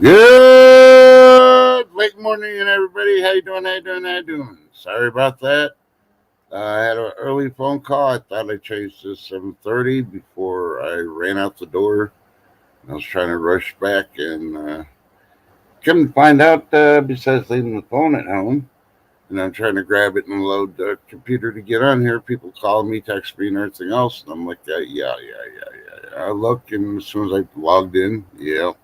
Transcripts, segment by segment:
Good late morning, and everybody. How you doing? How you doing? How you doing? Sorry about that. I had an early phone call. I thought I changed to 7:30 before I ran out the door. I was trying to rush back, and come to find out, besides leaving the phone at home, and I'm trying to grab it and load the computer to get on here. People call me, text me, and everything else, and I'm like, yeah. I look, and as soon as I logged in, yeah.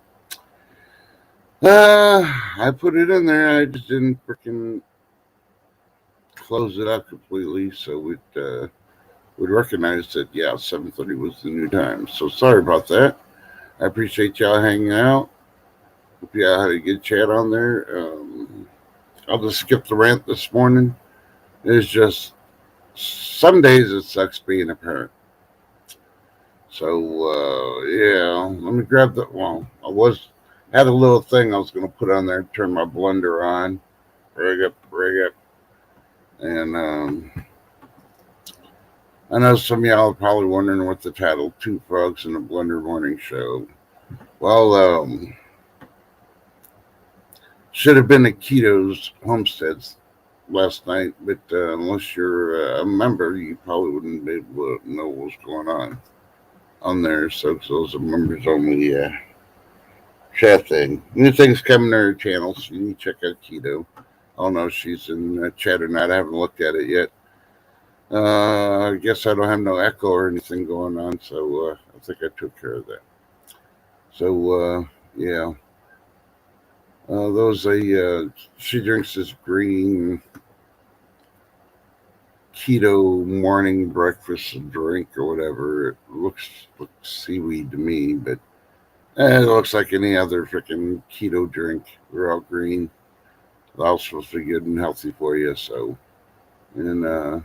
I put it in there. I just didn't freaking close it out completely, so it would recognize that 7:30 was the new time. So sorry about that. I appreciate y'all hanging out. Hope y'all had a good chat on there. I'll just skip the rant this morning. It's just some days it sucks being a parent. So let me grab the. Well, I was had a little thing I was going to put on there. Turn my blender on. Rig up, and I know some of y'all are probably wondering what the title Two Frogs in a Blender Morning Show. Well, should have been at Keto's Homesteads last night, but unless you're a member, you probably wouldn't be able to know what's going on there. So those are members only chat thing. New things coming to her channel, so you need to check out Keto. I don't know if she's in chat or not. I haven't looked at it yet. I guess I don't have no echo or anything going on, so I think I took care of that. So yeah, those she drinks this green keto morning breakfast drink or whatever. It looks seaweed to me, but it looks like any other freaking keto drink. They're all green. They're all supposed to be good and healthy for you. So, and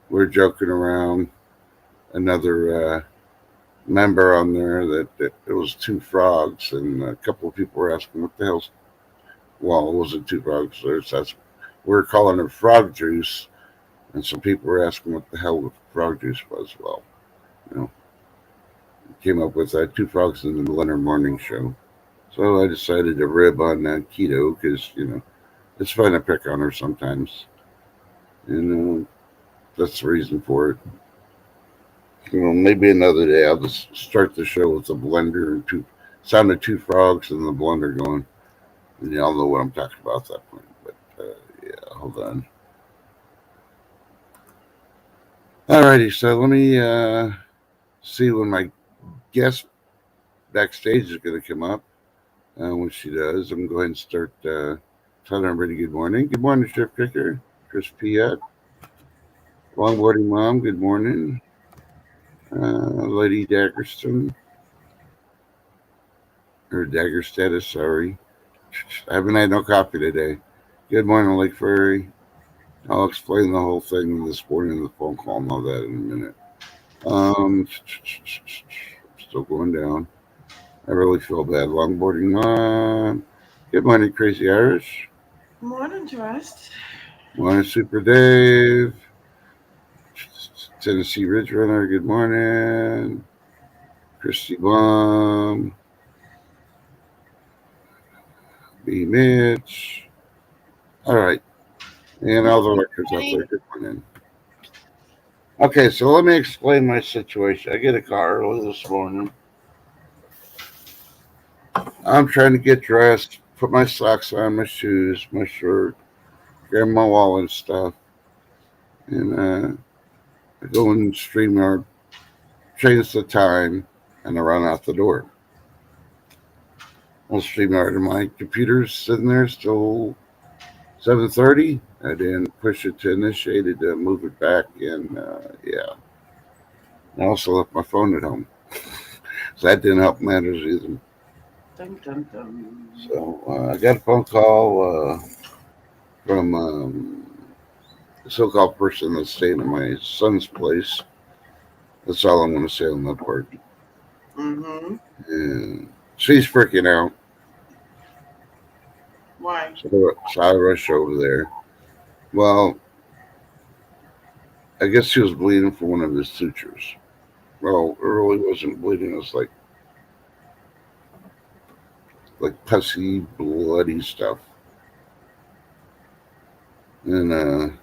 we're joking around. Another member on there that it was two frogs, and a couple of people were asking what the hell's. Well, it wasn't two frogs. That's we're calling it frog juice, and some people were asking what the hell the frog juice was. Well, you know, came up with two frogs in the Leonard Morning Show. So I decided to rib on keto because it's fun to pick on her sometimes, and that's the reason for it. Maybe another day I'll just start the show with a blender and sound of two frogs and the blender going, and y'all know what I'm talking about at that point. But yeah, hold on. Alrighty, so let me see when my guest backstage is going to come up. When she does, I'm going to go ahead and start telling everybody good morning. Good morning, Chef Kicker, Chris Piat, Longboarding Mom, good morning. Lady Daggerston, or Dagger Status, sorry. I haven't had no coffee today. Good morning, Lake Furry. I'll explain the whole thing this morning in the phone call and all that in a minute. Still going down. I really feel bad. Longboarding Mom. Good morning, Crazy Irish. Morning, Trust. Morning, Super Dave. Tennessee Ridge Runner. Good morning. Christy Blum. B. Mitch. All right. And all the workers out there. Good morning. Okay, so let me explain my situation. I get a car early this morning. I'm trying to get dressed, put my socks on, my shoes, my shirt, grab my wallet and stuff, and I go in StreamYard, change the time, and I run out the door. On StreamYard, and my computer's sitting there still 7:30. I didn't push it to initiate it to move it back, and yeah. I also left my phone at home, so that didn't help matters either. Dun, dun, dun. So I got a phone call from a so-called person that's staying at my son's place. That's all I'm going to say on that part. Mm-hmm. And she's freaking out, Why? so I rush over there. Well, I guess she was bleeding from one of his sutures. Well, it really wasn't bleeding. It was like like pussy, bloody stuff. And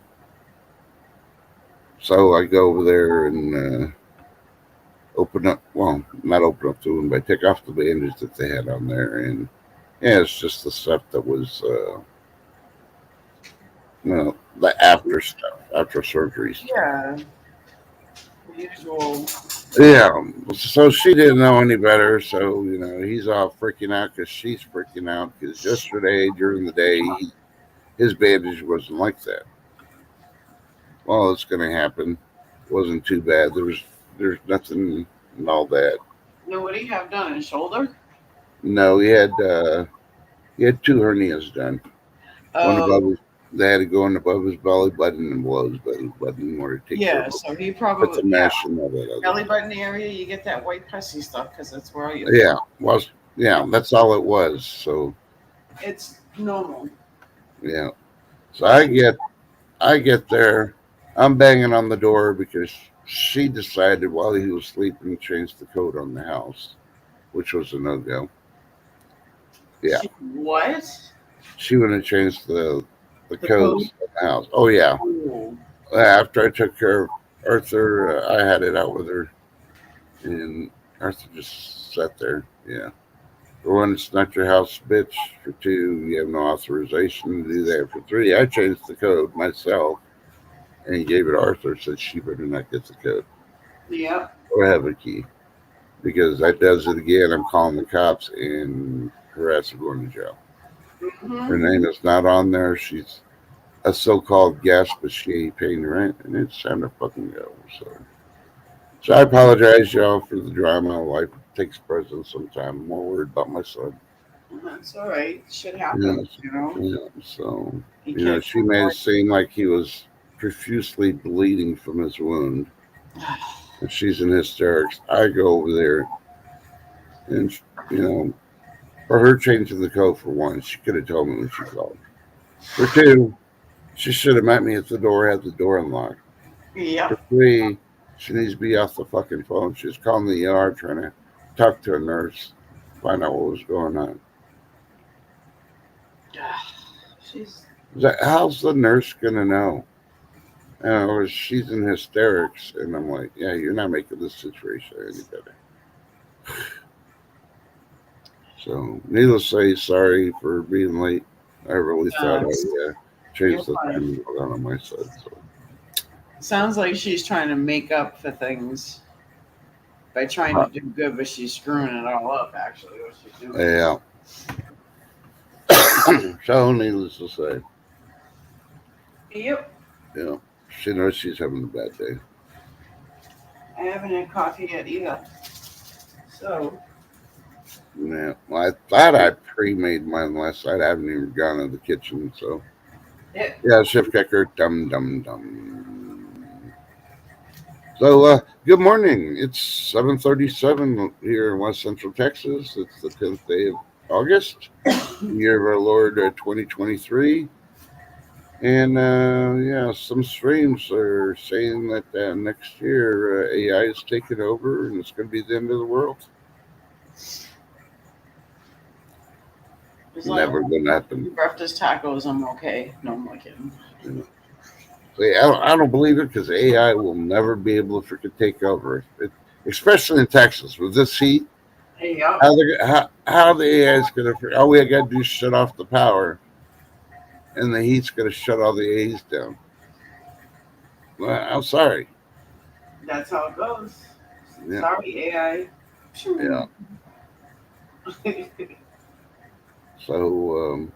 so I go over there and open up. Well, not open up the wound, but I take off the bandage that they had on there, and yeah, it's just the stuff that was, the after stuff, after surgery stuff. Yeah. The usual. Yeah, so she didn't know any better. So he's all freaking out because she's freaking out because yesterday during the day his bandage wasn't like that. Well, it's going to happen. Wasn't too bad. There's nothing and all that. No, what do you have done? His shoulder? No, he had two hernias done. One above Oh, his. They had to go in above his belly button and below his belly button in order to take care yeah. of it. So he Put probably, the yeah, mesh and all that other belly stuff. button area. You get that white pussy stuff because that's where all your Yeah, was yeah. That's all it was. So it's normal. yeah. So Plus, I get there. I'm banging on the door because she decided while he was sleeping to change the code on the house, which was a no go. Yeah, she, what? she went and changed the The code? codes on the house. Oh yeah. Oh, After I took care of Arthur, I had it out with her, and Arthur just sat there. Yeah. For one, it's not your house, bitch. For two, you have no authorization to do that. For three, I changed the code myself and gave it to Arthur. Said she better not get the code yep. or have a key because that does it again. I'm calling the cops and her ass is going to jail. Her Mm-hmm. name is not on there. She's a so-called guest, but she ain't paying the rent, and it's time to fucking go. So I apologize, y'all, for the drama. Life takes precedence sometime. I'm more worried about my son. That's all right. Shit Yeah, happens, you know. so You can't she made it seem like he was profusely bleeding from his wound, and she's in hysterics. I go over there, and you know, for her changing the code for one, she could have told me when she called. For two, she should have met me at the door, had the door unlocked. For Yep. three, she needs to be off the fucking phone. She was calling the ER trying to talk to a nurse, find out what was going on. She's How's the nurse gonna know? Or she's in hysterics, and I'm like, yeah, you're not making this situation any better. So, needless to say, sorry for being late. I really thought I you're changed the fine. time on my side. So, Sounds like she's trying to make up for things by trying to do good, but she's screwing it all up. Actually, what she's doing. yeah. So, needless to say, Yep. yeah, she knows she's having a bad day. I haven't had coffee yet either. So Yeah, well, I thought I pre-made mine last night. I haven't even gone to the kitchen. So, yeah. yeah, Chef Kecker, dum dum dum. So, good morning. It's 7:37 here in West Central Texas. It's the 10th day of August, year of our Lord 2023. And yeah, some streams are saying that next year AI is taking over and it's going to be the end of the world. As long as Never going to happen. breakfast tacos, I'm okay. No, I'm not kidding. You know. See, I don't believe it because AI will never be able to freaking take over, especially in Texas with this heat. Hey, yep. How the AI is going to? All we got to do is shut off the power, and the heat's going to shut all the A's down. Well, I'm sorry. That's how it goes. Yeah, Sorry, AI. yeah. So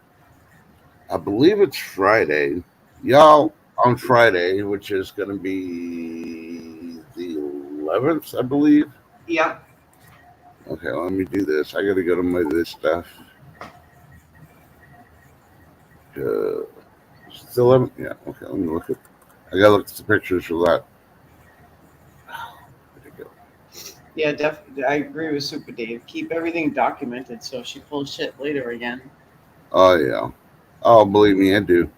I believe it's Friday, y'all. On Friday, which is going to be the 11th, I believe. Yep. Okay, let me do this. I got to go to my this stuff. Uh, it's the 11th. Yeah. Okay, let me look at. I got to look at the pictures for that. Where'd it go? Yeah, definitely. I agree with Super Dave. Keep everything documented so if she pulls shit later again. Oh yeah. Oh, believe me, I do.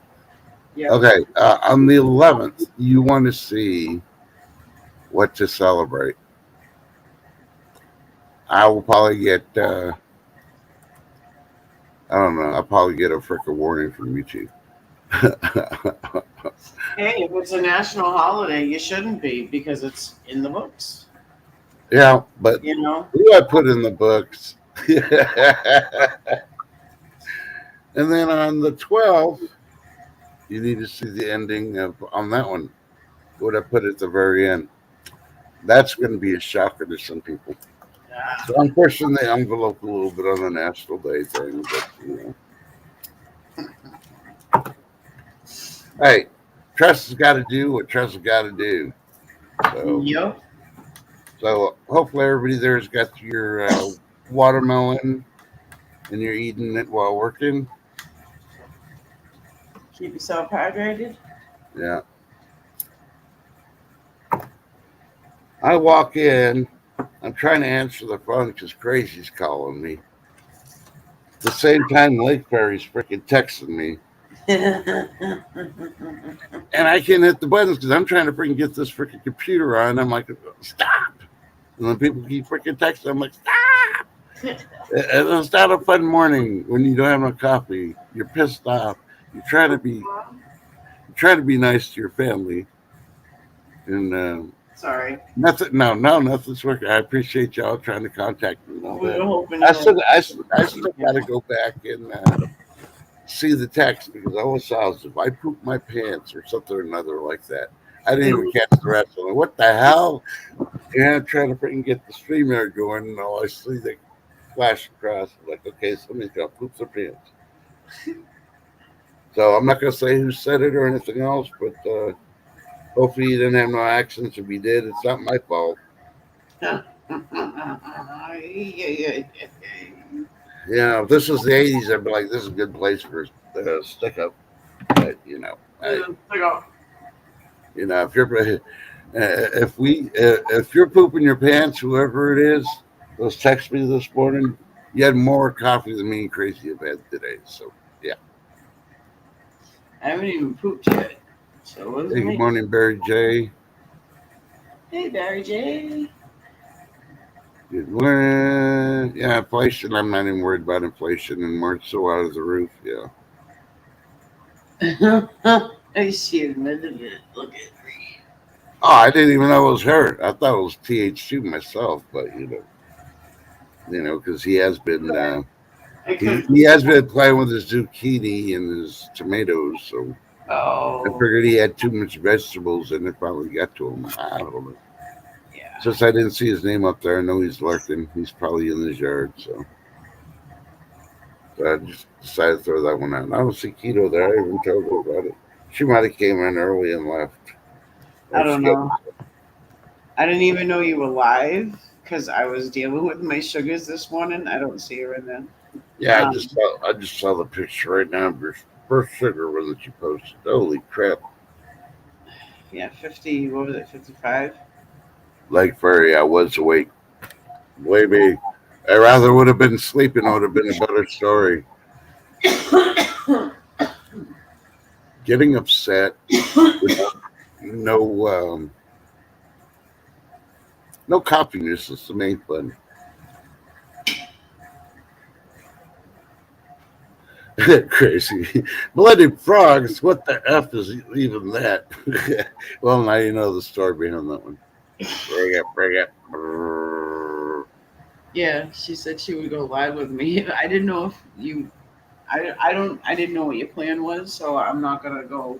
Yep. Okay, on the 11th, you want to see what to celebrate. I will probably get I don't know. I'll probably get a frickin' warning from YouTube. Hey, if it's a national holiday, you shouldn't be because it's in the books. Yeah, but You know. who do I put in the books? And then on the 12th, you need to see the ending of on that one. What I put at the very end. That's going to be a shocker to some people. So I'm pushing the envelope a little bit on the National Day thing, but hey, trust has got to do what trust has got to do. So, Yep. so hopefully everybody there's got your watermelon and you're eating it while working. Keep yourself hydrated. Yeah, I walk in. I'm trying to answer the phone because Crazy's calling me. At the same time, Lake Fairy's freaking texting me, and I can't hit the buttons because I'm trying to freaking get this freaking computer on. I'm like, stop! And then people keep freaking texting. I'm like, stop! And it's not a fun morning when you don't have no coffee. You're pissed off. You're trying to be nice to your family, and Sorry. nothing. No, nothing's working. I appreciate y'all trying to contact me and all We that. were hoping I you'll. still, I still got to go back and see the text because I always saw if I poop my pants or something or another like that. I didn't even catch the rest of it. What the hell? And I'm trying to freaking get the stream there going, and all I see the flash across. I'm like, okay, somebody's got to poop their pants. So I'm not gonna say who said it or anything else, but hopefully you didn't have no accidents. If you did, it's not my fault. Yeah, if this was the '80s, I'd be like, this is a good place for stick up. But if you're if you're pooping your pants, whoever it is, was text me this morning. You had more coffee than me and Crazy have had today. So yeah. I haven't even pooped yet. So what does it Hey, good mean? morning, Barry J. Hey, Barry J. Good morning. Yeah, inflation. I'm not even worried about inflation anymore. It's so out of the roof. Yeah. She admitted it. Look at me. Oh, I didn't even know it was her. I thought it was TH2 myself, but because he has been I couldn't. he has been playing with his zucchini and his tomatoes, so I Oh, figured he had too much vegetables and it probably got to him. I don't know. yeah. Since I didn't see his name up there, I know he's lurking. He's probably in his yard, so I just decided to throw that one out. I don't see Keto there. I even told her about it. She might have came in early and left. I Or don't she got, know. I didn't even know you were live because I was dealing with my sugars this morning. I don't see her in there. yeah, Um, I just saw the picture right now of your first sugar one that you posted. Holy crap. yeah, 50. What was it? 55. Lake Fairy, I was awake. Believe me, I rather would have been sleeping. It would have been a better story. Getting upset with no no cockiness is the main fun. Crazy. Bloody frogs. What the F is even that? Well, now you know the story behind that one. Bring it, bring it. Yeah, she said she would go live with me. I didn't know if you. I didn't know what your plan was, so I'm not gonna go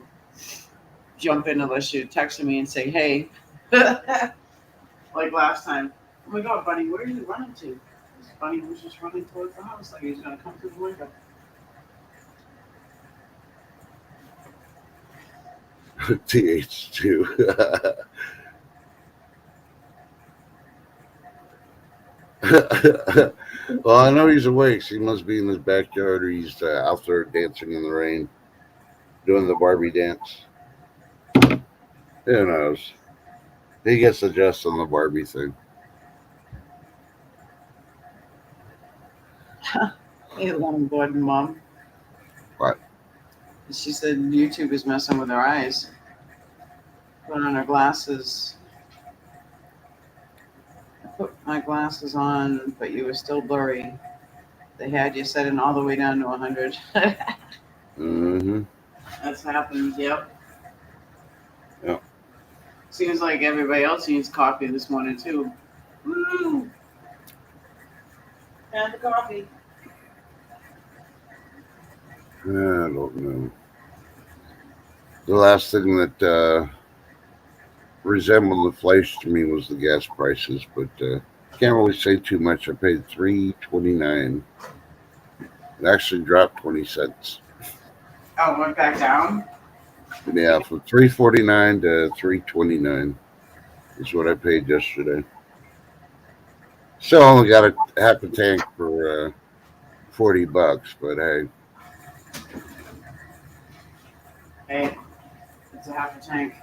jump in unless you texted me and say, "Hey," like last time. Oh my God, Bunny, where are you running to? This Bunny was just running towards the house like he was gonna come through the window. TH2. Well, I know he's awake. So he must be in his backyard or he's out there dancing in the rain, doing the Barbie dance. Who knows? He gets adjusted on the Barbie thing. Hey, longboard mom. But She said YouTube is messing with her eyes. Put on her glasses. I put my glasses on, but you were still blurry. They had you setting all the way down to 100. Mm-hmm. That's happened. Yep. Yeah. Seems like everybody else needs coffee this morning too. Woo! Have the coffee. I don't know. The last thing that resembled inflation to me was the gas prices, but can't really say too much. I paid $3.29. It actually dropped 20 cents. Oh, went back down. Yeah, from $3.49 to $3.29 is what I paid yesterday. Still only got a half a tank for $40, but hey, Hey, it's a half a tank.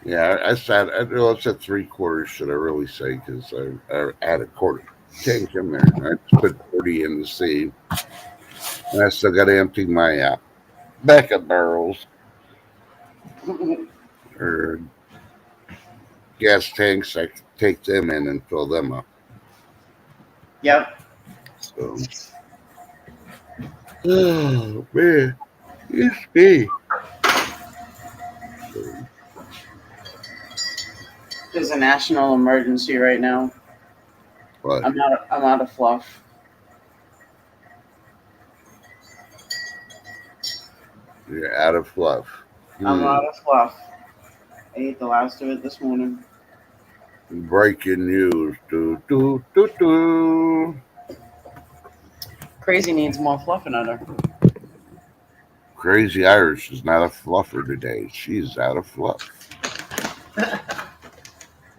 yeah, well, it's at 3/4, should I really say, because I add a quarter tank in there. I just put 40 in the sea, and I still got to empty my backup barrels or gas tanks. I can take them in and fill them up. Yep. So, oh man, it's me. So, There's a national emergency right now. but I'm out of fluff. you're out of fluff. I'm Hmm. out of fluff. I ate the last of it this morning. Breaking news. Do, do, do, do. Crazy needs more fluff in her. Crazy Irish is not a fluffer today. She's out of fluff.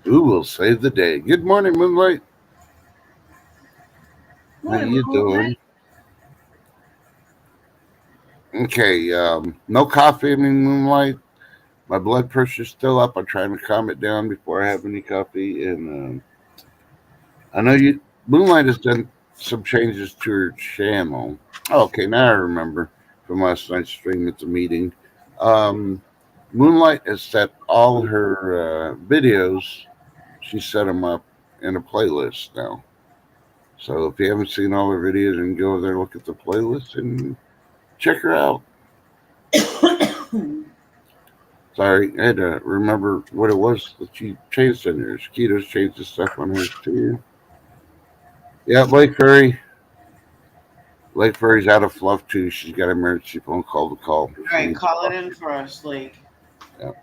Who will save the day? Good morning, Moonlight. How Morning, you Moonlight. doing? Okay, no coffee, Moonlight. My blood pressure's still up. I'm trying to calm it down before I have any coffee. And I know you, Moonlight has done some changes to her channel. Oh, okay, now I remember from last night's stream at the meeting. Um, Moonlight has set all her videos. She set them up in a playlist now. So if you haven't seen all her videos, you can go over there, look at the playlist, and check her out. Sorry, I had to remember what it was that she changed on hers. Keto's changed the stuff on hers too. Yeah, Blake Furry. Lake Furry's out of fluff too. She's got an emergency phone call to call. All She right, needs call it fluff. in for us, Lake. Yep.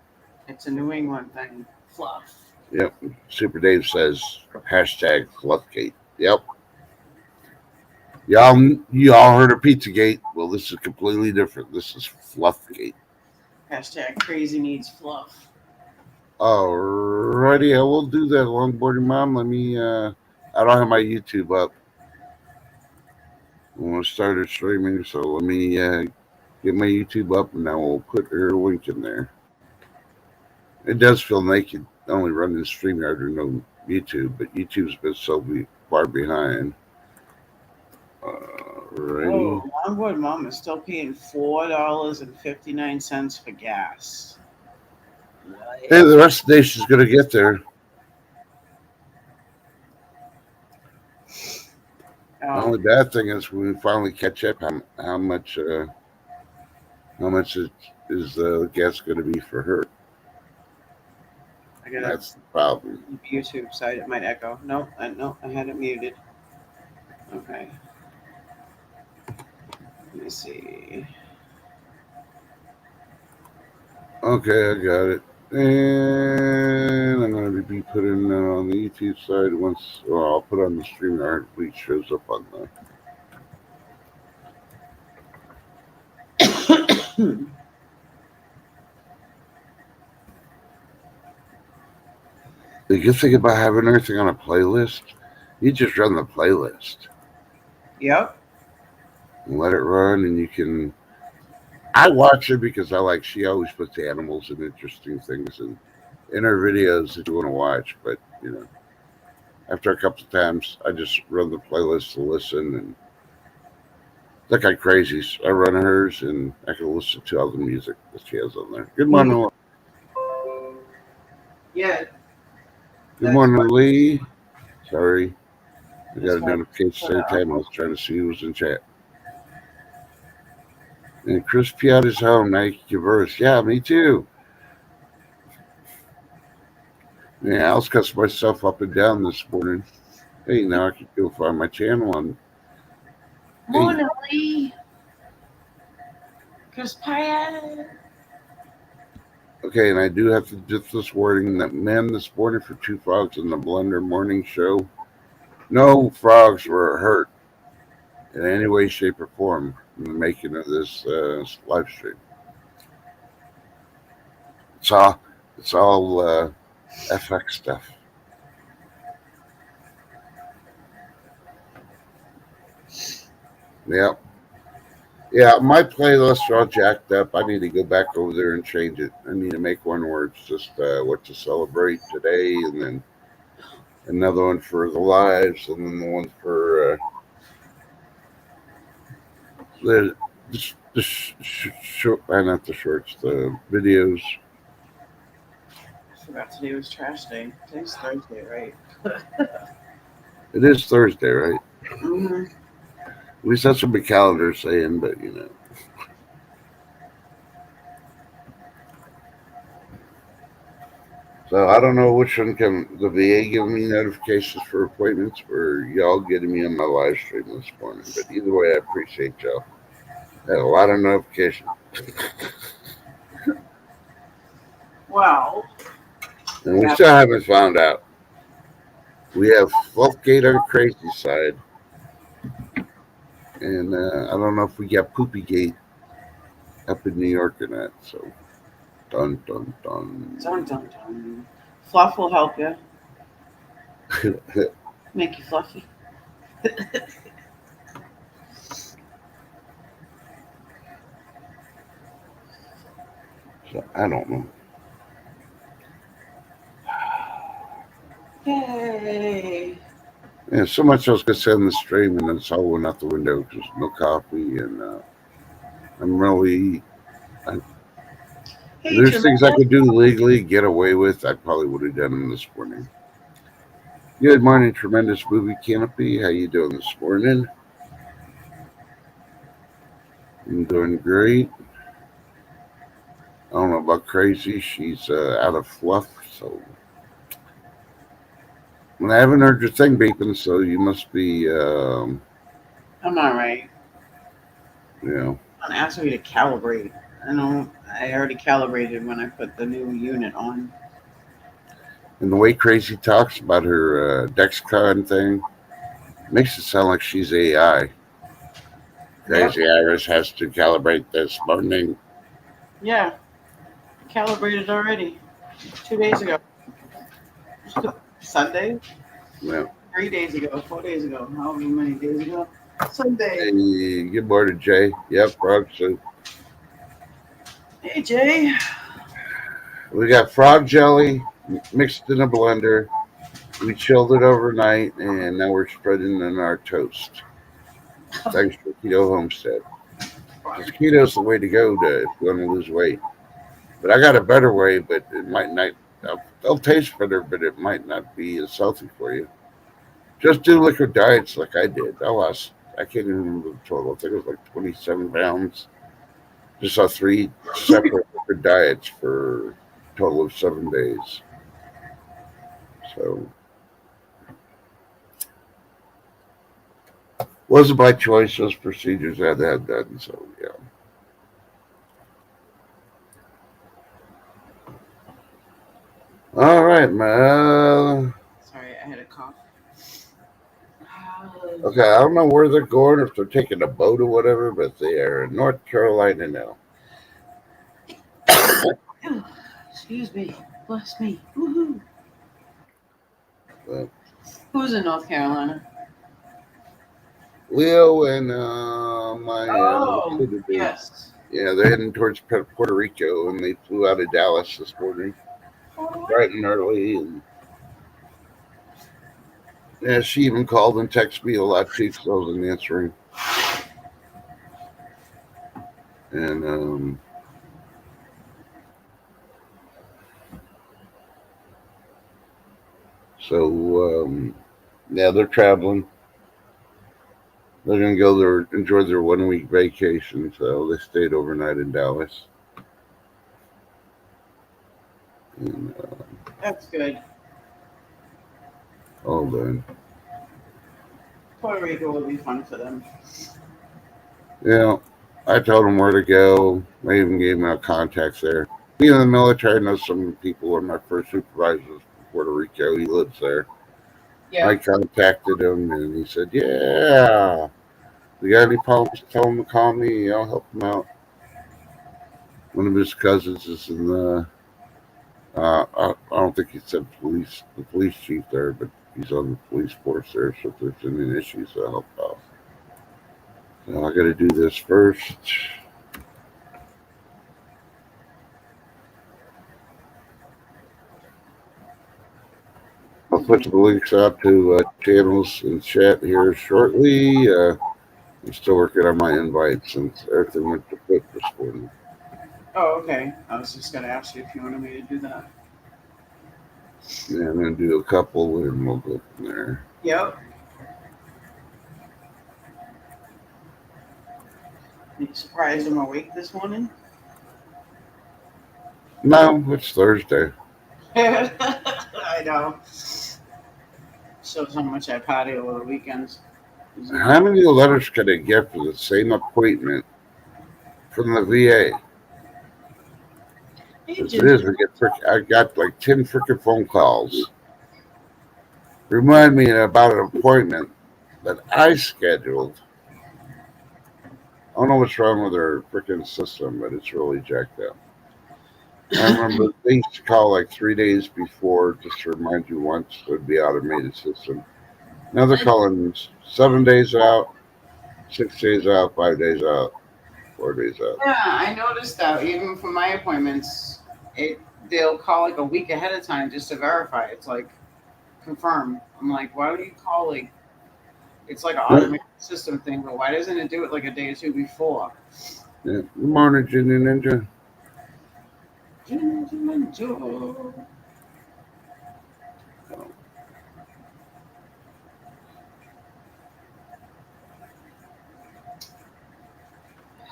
It's a New England thing. Fluff. Yep. Super Dave says hashtag Fluffgate. Yep. Y'all heard of Pizzagate? Well, this is completely different. This is Fluffgate. Hashtag crazy needs fluff. Alrighty, I will do that, longboarding mom. Let me. I don't have my YouTube up. I want to start it streaming, so let me get my YouTube up, and I will put her link in there. It does feel naked, only running StreamYard or no YouTube, but YouTube's been so far behind. Alrighty. Oh, Longboard Mom is still paying $4.59 for gas. Hey, the rest of the nation's gonna get there. The Oh, only bad thing is when we finally catch up, how much is the gas going to be for her? I got a That's the problem. YouTube site. It might echo. No, I had it muted. Okay. Let me see. Okay, I got it. And I'm going to be putting that on the YouTube side once, or I'll put on the stream art when it shows up on the. The good thing about having everything on a playlist, you just run the playlist Yep. and let it run, and you can. I watch it because she always puts animals and interesting things in her videos that you want to watch, but after a couple of times, I just run the playlist to listen, and like I crazy. I run hers, and I can listen to all the music that she has on there. Good morning, Yeah. good morning, Lee. Sorry. I That's got a why. notification at the same time. I was trying to see who was in chat. And Chris Piatta's home. Nike Converse. Yeah, me too. Yeah, I was cussing myself up and down this morning. Hey, now I can go find my channel on. Hey, Morning, Lee. Chris Pyatt. okay, and I do have to just this wording that men this morning for two frogs in the Blender morning show. No frogs were hurt in any way, shape, or form in the making of this live stream. It's all FX stuff. Yep. Yeah, my playlists are all jacked up. I need to go back over there and change it. I need to make one where it's just what to celebrate today, and then another one for the lives, and then the one for the short, not the shorts, the videos. I forgot today was trash day. Today's Thursday, right? It is Thursday, right? Mm-hmm. At least that's what my calendar's saying, but you know. So I don't know which one can the VA giving me notifications for appointments or y'all getting me on my live stream this morning. But either way, I appreciate y'all. Had a lot of notifications. Well, And we yeah. still haven't found out. We have Fluff Gate on Crazy Side. And I don't know if we got Poopy Gate up in New York or not. So, dun, dun, dun. Dun, dun, dun. Fluff will help you. Make you fluffy. So, I don't know. Yay. Yeah, so much else gets said in the stream, and it's all went out the window because no coffee. And I'm really. Hey, There's things I Tremendous. could do legally, get away with. I probably would have done them this morning. Good morning, tremendous movie canopy. How you doing this morning? I'm doing great. I don't know about crazy. She's out of fluff, so and I haven't heard your thing beeping. So you must be, I'm all right. you know. Don't ask me to calibrate. I know I already calibrated when I put the new unit on. And the way Crazy talks about her Dexcon thing makes it sound like she's AI. Yep. Crazy Iris has to calibrate this morning. Yeah. Calibrated already. 2 days ago. Sunday? Well, 3 days ago. 4 days ago. However many days ago. Sunday. hey, good morning, Jay. Yep, frog soup. Hey, Jay. We got frog jelly mixed in a blender. We chilled it overnight, and now we're spreading it in our toast. Thanks for Keto Homestead. Because keto's the way to go to if you want to lose weight. But I got a better way, but it might not. They'll taste better, but it might not be as healthy for you. Just do liquid diets like I did. I lost. I can't even remember the total. I think it was like 27 pounds. Just saw 3 separate liquid diets for a total of 7 days. So wasn't by choice. Those procedures I had to have done. So yeah. All right, man. Sorry, I had a cough. Okay, I don't know where they're going, if they're taking a boat or whatever, but they are in North Carolina now. Excuse me. Bless me. Woohoo. Uh, Who's in North Carolina? Leo and my Oh, little baby. yes. Yeah, they're heading towards Puerto Rico, and they flew out of Dallas this morning, bright and early. And yeah, she even called and texted me a lot too, because I wasn't answering. And so yeah, they're traveling. They're gonna go there, enjoy their 1 week vacation, so they stayed overnight in Dallas. And That's good. all done. Puerto Rico will be fun for them. Yeah, I told them where to go. I even gave them our contacts there. Being in the military, I know some people. One of my first supervisors from Puerto Rico. He lives there. I Yeah. contacted him, and he said, "Yeah, if you got any problems, tell him to call me. I'll help him out." One of his cousins is in the. I don't think he said the police chief there, but he's on the police force there. So if there's any issues, I'll help out. So I got to do this first. I'll put the links out to channels in chat here shortly. I'm still working on my invites since everything went to quit this morning. Oh, okay. I was just gonna ask you if you wanted me to do that. Yeah, I'm going to do a couple and we'll go from there. Yep. You surprised I'm awake this morning? No, it's Thursday. I know. Shows how much I party over the weekends. How many letters can I get for the same appointment from the VA? Hey, As it Ginger. is, I got like 10 freaking phone calls. Remind me about an appointment that I scheduled. I don't know what's wrong with their freaking system, but it's really jacked up. I remember they used to call like 3 days before just to remind you once. So it'd be automated system. Now they're calling 7 days out, 6 days out, 5 days out, 4 days out. Yeah, I noticed that even for my appointments, it they'll call like a week ahead of time just to verify. It's like confirm. I'm like, why would you call like it's like an Yeah, automated system thing, but why doesn't it do it like a day or two before? yeah. Good morning, Junior Ninja. Oh,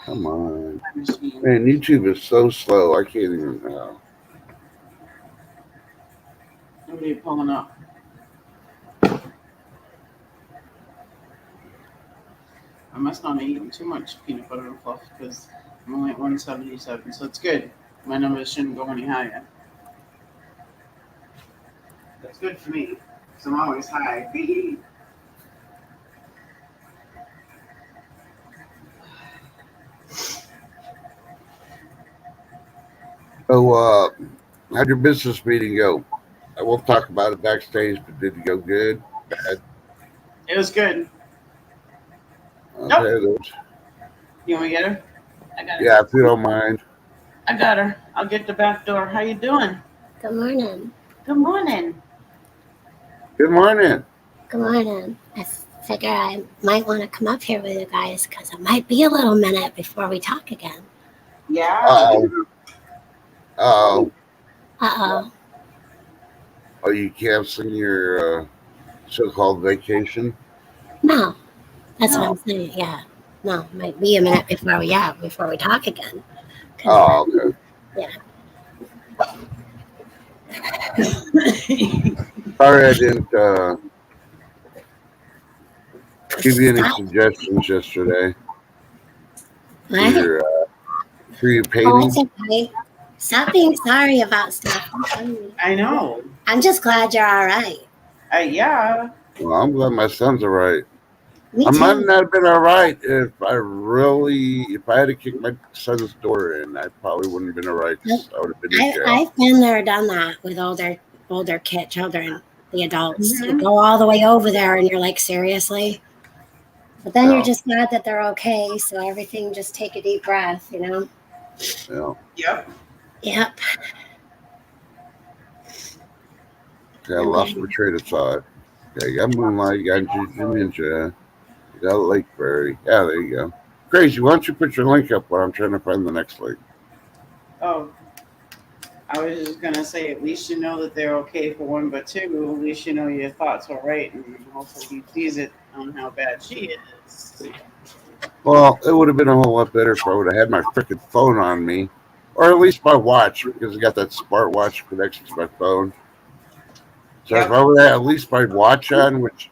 come on. Machine. Man, YouTube is so slow. I can't even. What are you pulling up? I must not have eaten too much peanut butter and fluff because I'm only at 177, so it's good. My numbers shouldn't go any higher. That's good for me because I'm always high. Oh, how'd your business meeting go? I won't talk about it backstage, but did it go good? Bad? It was good. Okay, Nope. those. You want me to get her? I got her. Yeah, if you don't mind. I got her. I'll get the back door. How you doing? Good morning. Good morning. Good morning. Good morning. I figure I might want to come up here with you guys because it might be a little minute before we talk again. Yeah. Oh, oh. Uh-oh. Are you canceling your so-called vacation? No, that's what No. I'm saying. Yeah. No, might be a minute before we talk again. 'Cause, Oh, okay. Sorry, I didn't give you any Stop. suggestions yesterday for What? your Oh, painting. it's okay. Stop being sorry about stuff. I know. I'm just glad you're all right. Yeah. Well, I'm glad my son's all right. Me I might too. not have been all right if I had to kick my son's door in, I probably wouldn't have been all right. 'Cause I would have been in jail. I've been there, done that with older kid children, the adults. You Mhm. go all the way over there, and you're like, seriously. But then you're Yeah, just glad that they're okay. So everything, just take a deep breath, you know. yeah. Yep. Yep. Okay, I lost Okay. my train of thought. Okay, you got Moonlight, you got Juju Ninja, you got Lakeberry. Yeah, there you go. Crazy. Why don't you put your link up while I'm trying to find the next link? Oh, I was just gonna say, at least you know that they're okay for one, but two, at least you know your thoughts are right, and hopefully he sees it. on how bad she is. Well, it would have been a whole lot better if I would have had my freaking phone on me, or at least my watch, because I got that smart watch connection to my phone. So if Yep. I would have at least my watch on, which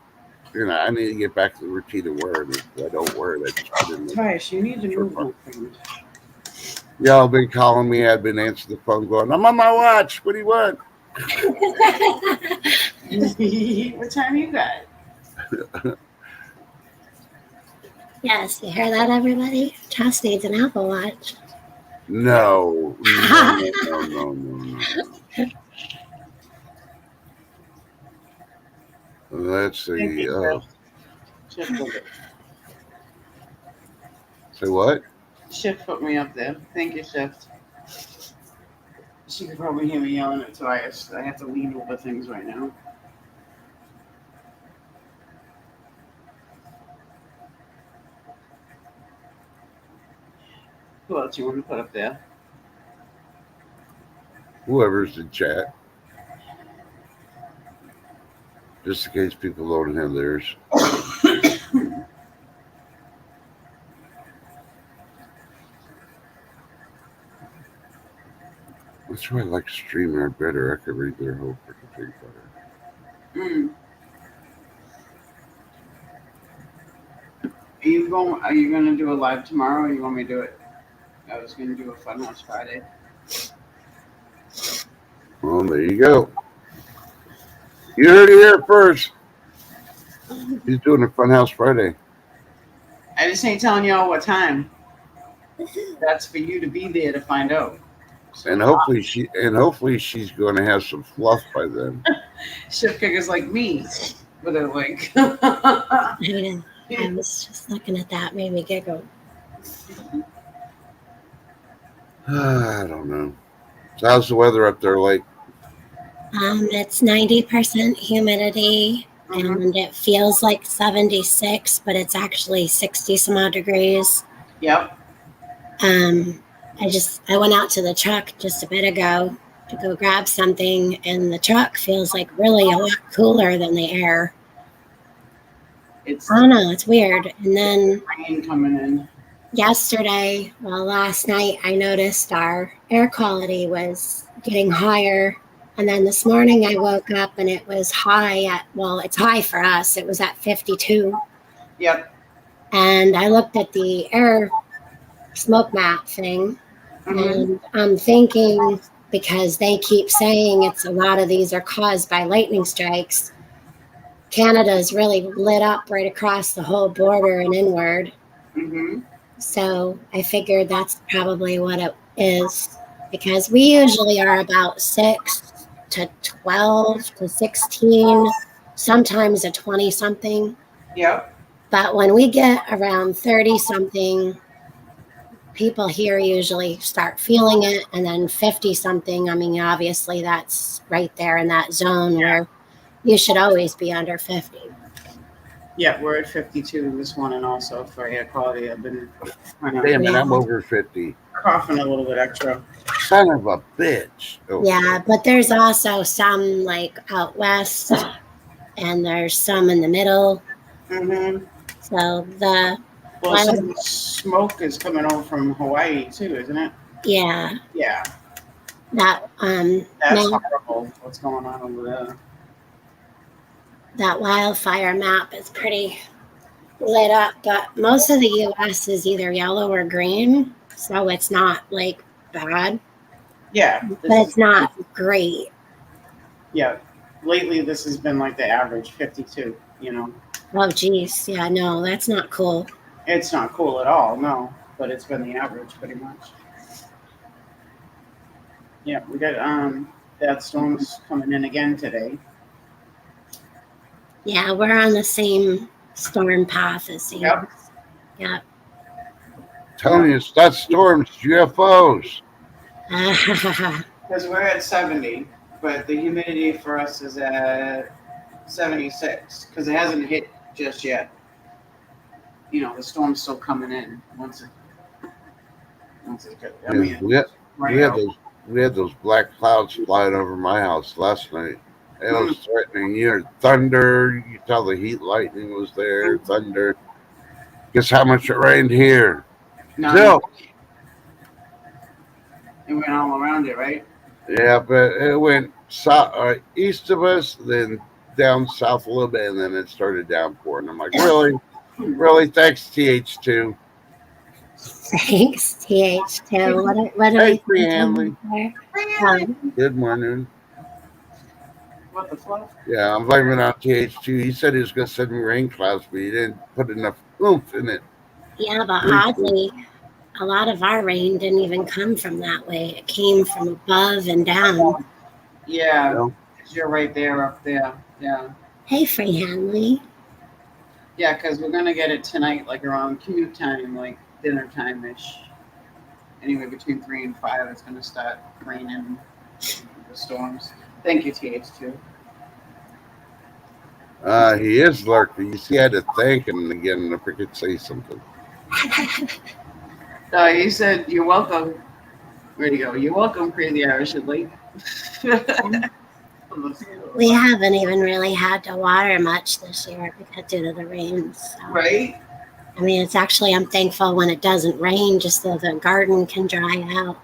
I need to get back to the routine of wearing it. If I don't wear it, I just put it in the Trish, you need to short move pocket. that thing. Y'all been calling me. I've been answering the phone, going, "I'm on my watch. What do you want?" What time you got? Yes, you hear that, everybody? Tess needs an Apple Watch. No, no, no, no, no, no, no. Let's Thank see. you, Shift took it. Say what? Shift put me up there. Thank you, Shift. She could probably hear me yelling at Tobias. I have to lean over things right now. Who else you want to put up there? Whoever's in chat, just in case people don't have theirs. That's why I like StreamYard better. I could read their whole freaking thing better. Mm. Are you going to do a live tomorrow, or you want me to do it? I was going to do a Funhouse Friday. Well, there you go. You heard it here first. He's doing a Funhouse Friday. I just ain't telling y'all what time. That's for you to be there to find out. So, And hopefully she's going to have some fluff by then. Shift kickers like me with a link. I was just looking at that, made me giggle. I don't know. So how's the weather up there, like? It's 90% humidity, Mhm. and it feels like 76, but it's actually 60 some odd degrees. Yep. I went out to the truck just a bit ago to go grab something, and the truck feels like really a lot cooler than the air. It's I don't know, it's weird. And then rain coming in. last night, I noticed our air quality was getting higher. And then this morning I woke up and it was it's high for us. It was at 52. Yep. And I looked at the air smoke map thing, and I'm thinking, because they keep saying a lot of these are caused by lightning strikes, Canada's really lit up right across the whole border and inward. Mm-hmm. So I figured that's probably what it is, because we usually are about 6 to 12 to 16, sometimes a 20 something. Yep. But when we get around 30 something, people here usually start feeling it. And then 50 something, I mean, obviously that's right there in that zone where you should always be under 50. Yeah, we're at 52 this morning also for air quality. I've been kind of Damn it, I'm over 50. coughing a little bit extra. Son of a bitch. Oh, Yeah, but there's also some like out west, and there's some in the middle. Mm-hmm. So Some of the smoke is coming over from Hawaii too, isn't it? Yeah, Yeah. that That's horrible. What's going on over there? that wildfire map is pretty lit up, but most of the U.S. is either yellow or green, so it's not like bad. Yeah. But it's not great. Yeah. Lately, this has been like the average 52, you know. Oh, geez. Yeah, no, that's not cool. It's not cool at all, no. But it's been the average pretty much. Yeah, we got that storm's coming in again today. Yeah, we're on the same storm path as you. Yep. Yep. Telling you, it's not storms, it's UFOs. Because we're at 70, but the humidity for us is at 76 because it hasn't hit just yet. You know, the storm's still coming in once it I mean, we had those black clouds flying over my house last night. It was threatening. You heard thunder. You could tell the heat lightning was there. Thunder. Guess how much it rained here? None. Zilch. It went all around it, right? Yeah, but it went east of us, then down south a little bit, and then it started downpouring. I'm like, really? Really? Thanks, TH2. Thanks, TH2. What do Hey, we Free think Hanley. there? Good morning. What the fuck? Yeah, I'm blaming it on TH2. He said he was going to send me rain clouds, but he didn't put enough oomph in it. Yeah, but oddly, a lot of our rain didn't even come from that way. It came from above and down. Yeah, You know? 'cause you're right there, up there. Yeah. Hey, Free Hanley. Yeah, because we're going to get it tonight, like around commute time, like dinner time ish. Anyway, between 3 and 5, it's going to start raining the storms. Thank you, TH2. He is lurking. You see, I had to thank him again if I could say something. He said, "You're welcome." Where'd he go? You're welcome, Crazy Irish and Lake. We haven't even really had to water much this year because due to the rain. So. Right? I mean, it's actually, I'm thankful when it doesn't rain just so the garden can dry out.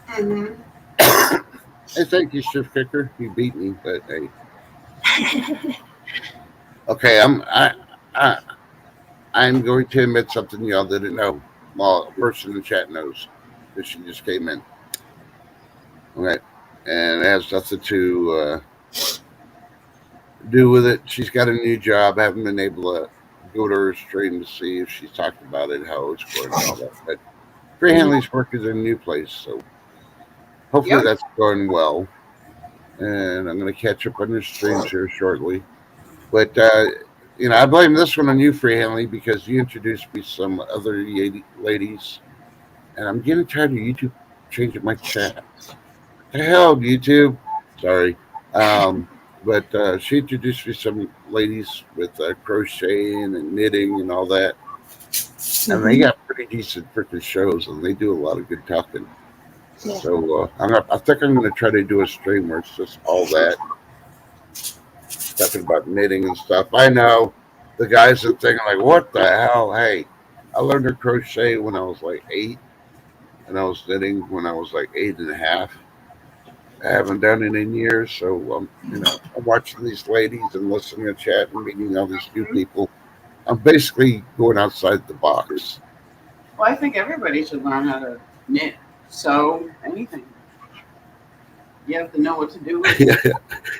Mm-hmm. Hey, thank you, Shift Kicker. You beat me, but hey. Okay, I'm going to admit something y'all didn't know. Well, a person in the chat knows because she just came in. Okay, and it has nothing to do with it. She's got a new job. I haven't been able to go to her stream to see if she's talked about it, how it's going, and all that. But Free Hanley's work is in a new place, so hopefully that's going well. And I'm going to catch up on your streams here shortly. But I blame this one on you, Free Hanley, because you introduced me to some other ladies, and I'm getting tired of YouTube changing my chat. What the hell, YouTube? Sorry. But she introduced me to some ladies with crocheting and knitting and all that. And they got pretty decent freaking shows, and they do a lot of good talking. Yeah. So I think I'm going to try to do a stream where it's just all that, talking about knitting and stuff. I know the guys are thinking like, what the hell? Hey, I learned to crochet when I was like 8, and I was knitting when I was like 8.5. I haven't done it in years, so I'm watching these ladies and listening to chat and meeting all these new people. I'm basically going outside the box. Well, I think everybody should learn how to knit, sew, anything. You have to know what to do with it.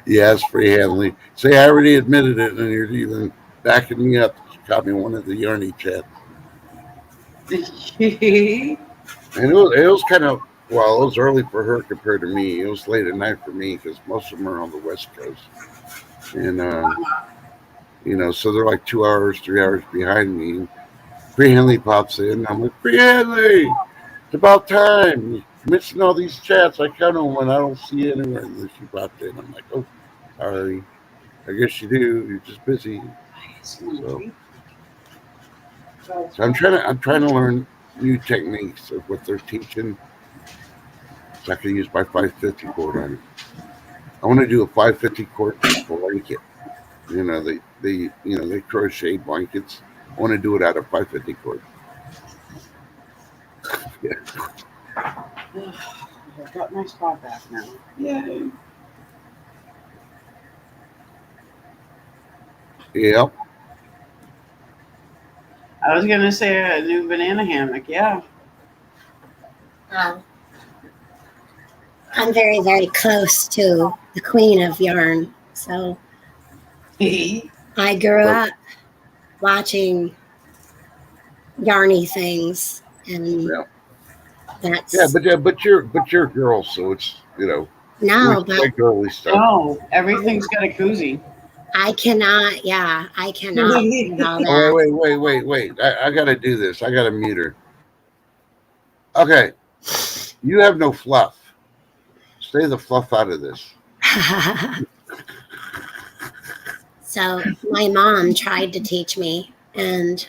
Yes, Free Hanley. See, I already admitted it, and you're even backing me up. You caught me one of the Yarny chats. And it was kind of, well, it was early for her compared to me. It was late at night for me because most of them are on the West Coast. And, so they're like 2 hours, 3 hours behind me. And Free Hanley pops in. And I'm like, Free Hanley, it's about time. You're missing all these chats. I count them when I don't see you anywhere. And then she popped in. I'm like, oh, sorry. I guess you do. You're just busy. So I'm trying to learn new techniques of what they're teaching, so I can use my 550 cord on it. I want to do a 550 cord blanket. They crochet blankets. I want to do it out of 550 cord. Yeah. I've got my spot back now. Yay. Yep. I was going to say a new banana hammock, yeah. I'm very, very close to the queen of yarn. So I grew up watching yarny things, and that's but you're a girl, so it's no, but girly stuff. Oh, everything's got a koozie. I cannot. Yeah, I cannot. Wait! I gotta do this. I gotta mute her. Okay, you have no fluff. Stay the fluff out of this. So my mom tried to teach me, and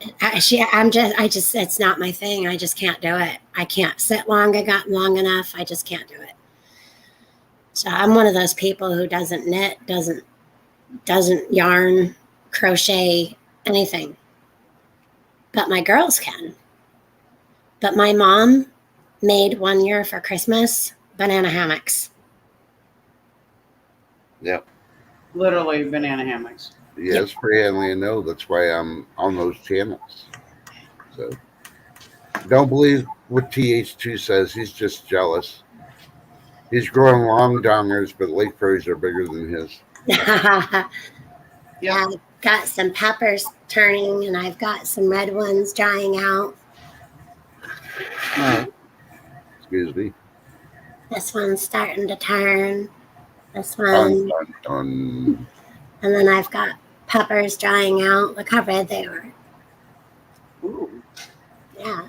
it's not my thing. I just can't do it. I can't sit long enough. I just can't do it. So I'm one of those people who doesn't knit, doesn't yarn, crochet, anything. But my girls can. But my mom made one year for Christmas banana hammocks. Yep. Literally banana hammocks. Yes, Brianna, no. That's why I'm on those channels. So don't believe what TH2 says. He's just jealous. He's growing long dongers, but lake furries are bigger than his. Yeah, I've got some peppers turning, and I've got some red ones drying out. Excuse me. This one's starting to turn. This Dun, one. dun, dun. And then I've got peppers drying out. Look how red they are. Ooh. Yeah.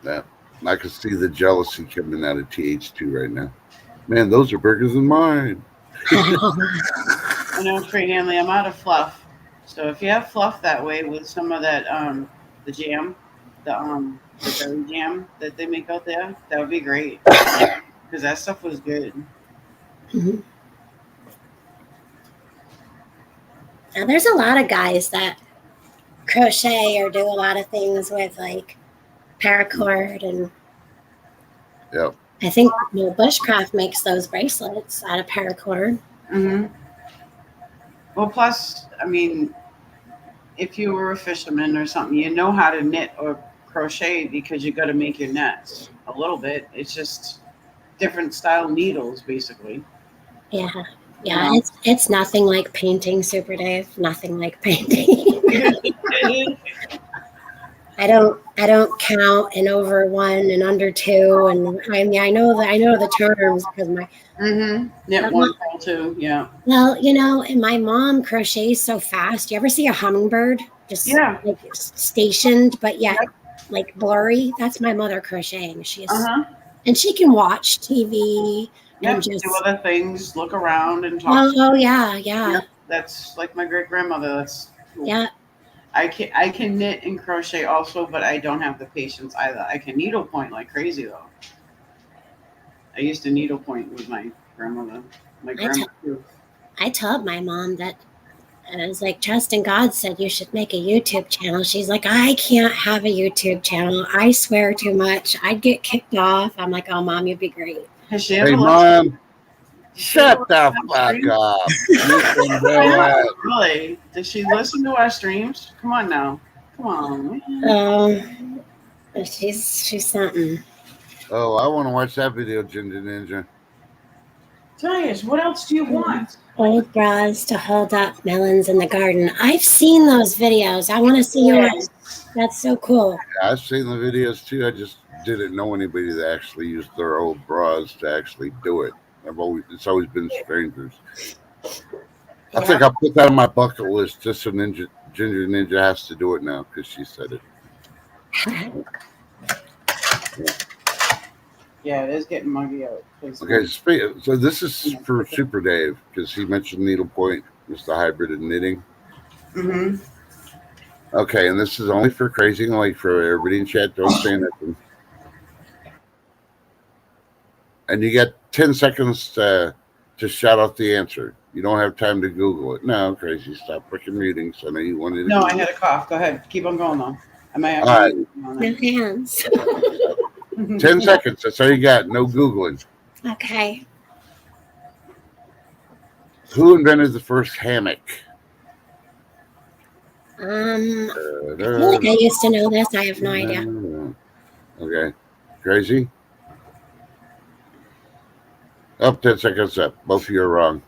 Yeah. I can see the jealousy coming out of TH2 right now. Man, those are bigger than mine. I know, Free Hanley, I'm out of fluff. So if you have fluff that way with some of that, the jam, the berry jam that they make out there, that would be great. Because that stuff was good. Mhm. Now, there's a lot of guys that crochet or do a lot of things with like paracord, and Yep. I think Bushcraft makes those bracelets out of paracord. Mm-hmm. Well, plus, I mean, if you were a fisherman or something, you know how to knit or crochet because you got to make your nets a little bit. It's just different style needles, basically. Yeah. Yeah. It's nothing like painting, Super Dave. Nothing like painting. I don't count in over 1 and under 2, and I mean I know the terms because my Knit 1, pull 2, yeah. Well, and my mom crochets so fast. You ever see a hummingbird just like stationed, but yet like blurry? That's my mother crocheting. And she can watch TV and just do other things, look around and talk. Oh yeah. That's like my great grandmother. That's cool. Yeah. I can knit and crochet also, but I don't have the patience either. I can needlepoint like crazy though. I used to needlepoint with my grandmother. My grandma too. I told my mom that I was like, Trust in God said you should make a YouTube channel. She's like, I can't have a YouTube channel. I swear too much. I'd get kicked off. I'm like, oh, Mom, you'd be great. Has she ever Hey, Mom, shut the fuck up. You can do it. Really? Does she listen to our streams? Come on now. Come on, man. She's something. Oh, I want to watch that video, Ginger Ninja. Giants, what else do you want? Old bras to hold up melons in the garden. I've seen those videos. I want to see yours. That's so cool. Yeah, I've seen the videos too. I just didn't know anybody that actually used their old bras to actually do it. It's always been strangers. I think I'll put that on my bucket list just so Ginger Ninja has to do it now because she said it. Yeah, it is getting muggy out. Okay, so this is for Super Dave because he mentioned needlepoint, just the hybrid of knitting. Mm-hmm. Okay, and this is only for Crazy and Lake for everybody in chat. Don't say nothing. And you get 10 seconds to shout out the answer. You don't have time to Google it. No, Crazy, stop freaking muting. So I know you wanted to. No, I had a cough. Go ahead. Keep on going, though. I might have all right. No hands. 10 seconds. That's all you got. No Googling. Okay. Who invented the first hammock? I feel like I used to know this. I have no idea. Okay. Crazy? Up 10 seconds up. Both of you are wrong.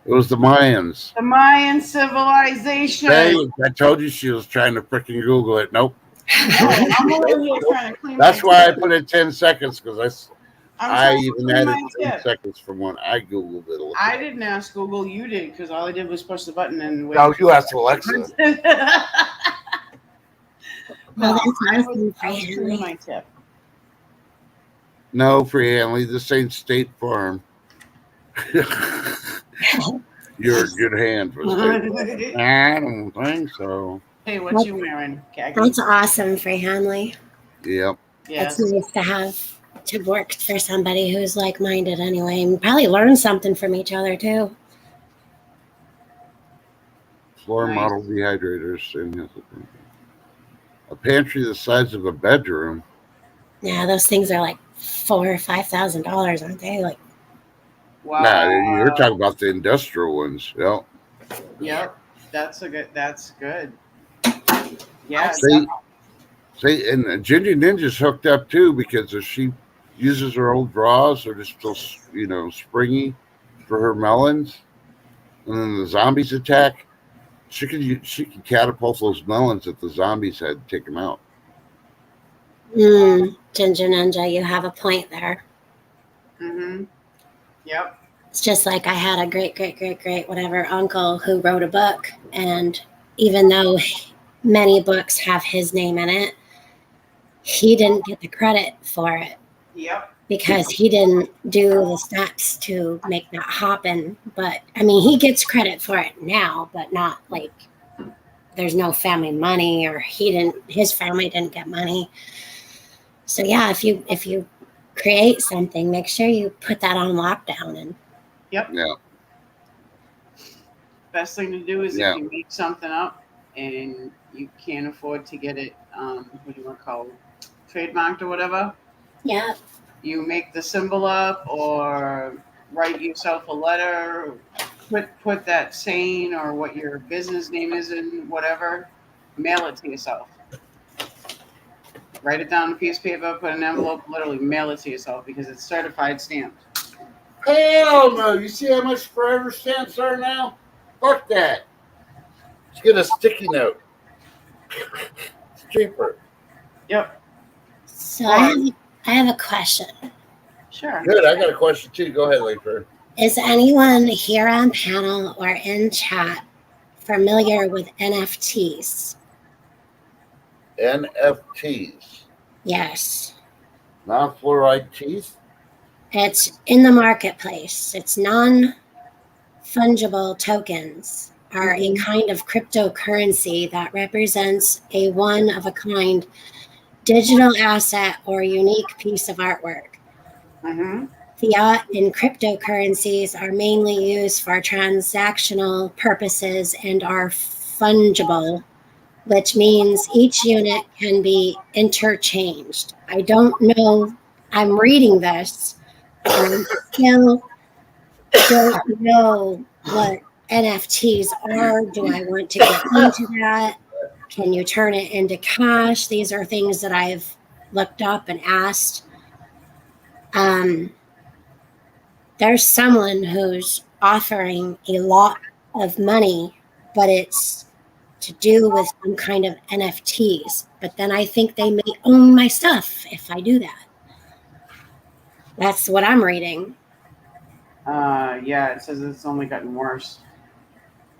It was the Mayans. The Mayan civilization. Hey, I told you she was trying to freaking Google it. Nope. I'm over here trying to clean That's my why tip. I put it 10 seconds because I even clean added my 10 tip. seconds from when I Googled it. I didn't ask Google. You did because all I did was push the button and wait. No, you asked Alexa. Well, that's I was awesome, cleaning my tip. No, Free Hanley, this ain't State Farm. You're a good hand for State Farm. I don't think so. Hey, what you wearing, Kaggy? That's awesome, Free Hanley. Yep. Yes. That's nice to have. to work for somebody who's like-minded anyway, and probably learn something from each other too. Floor Nice. model dehydrators and a pantry the size of a bedroom. Yeah, those things are like $4,000 or $5,000, aren't they? Like, Nah, you're Wow. talking about the industrial ones. Well, Yep. That's good. Yeah. I've see, and Ginger Ninja's hooked up too because if she uses her old drawers, they're just still, springy for her melons, and then the zombies attack. She could catapult those melons at the zombies' head, and take them out. Ginger Ninja, you have a point there. Mm-hmm. Yep. It's just like I had a great whatever uncle who wrote a book, and even though many books have his name in it, he didn't get the credit for it Yep. because he didn't do the steps to make that happen. But I mean, he gets credit for it now, but not like there's no family money, or his family didn't get money. So yeah, if you create something, make sure you put that on lockdown. And Yep. Yeah, Best thing to do is Yeah. if you make something up and you can't afford to get it, what do you want to call it, trademarked or whatever, yeah, you make the symbol up or write yourself a letter, put that saying or what your business name is in whatever, mail it to yourself. Write it down on a piece of paper, put an envelope, literally mail it to yourself because it's certified stamped. hell no! You see how much forever stamps are now? Fuck that. Let's get a sticky note. It's cheaper. Yep. so I have a question. Sure. Good. I got a question too. Go ahead, Laker. Is anyone here on panel or in chat familiar with NFTs? NFTs. Yes. Non-fluoride teeth. It's in the marketplace. It's non-fungible tokens are a kind of cryptocurrency that represents a one-of-a-kind digital asset or unique piece of artwork. Mm-hmm. Fiat and cryptocurrencies are mainly used for transactional purposes and are fungible, which means each unit can be interchanged. I don't know. I'm reading this, and I still don't know what NFTs are. Do I want to get into that? Can you turn it into cash? These are things that I've looked up and asked. There's someone who's offering a lot of money, but it's to do with some kind of NFTs. But then I think they may own my stuff if I do that. That's what I'm reading. Yeah, it says it's only gotten worse.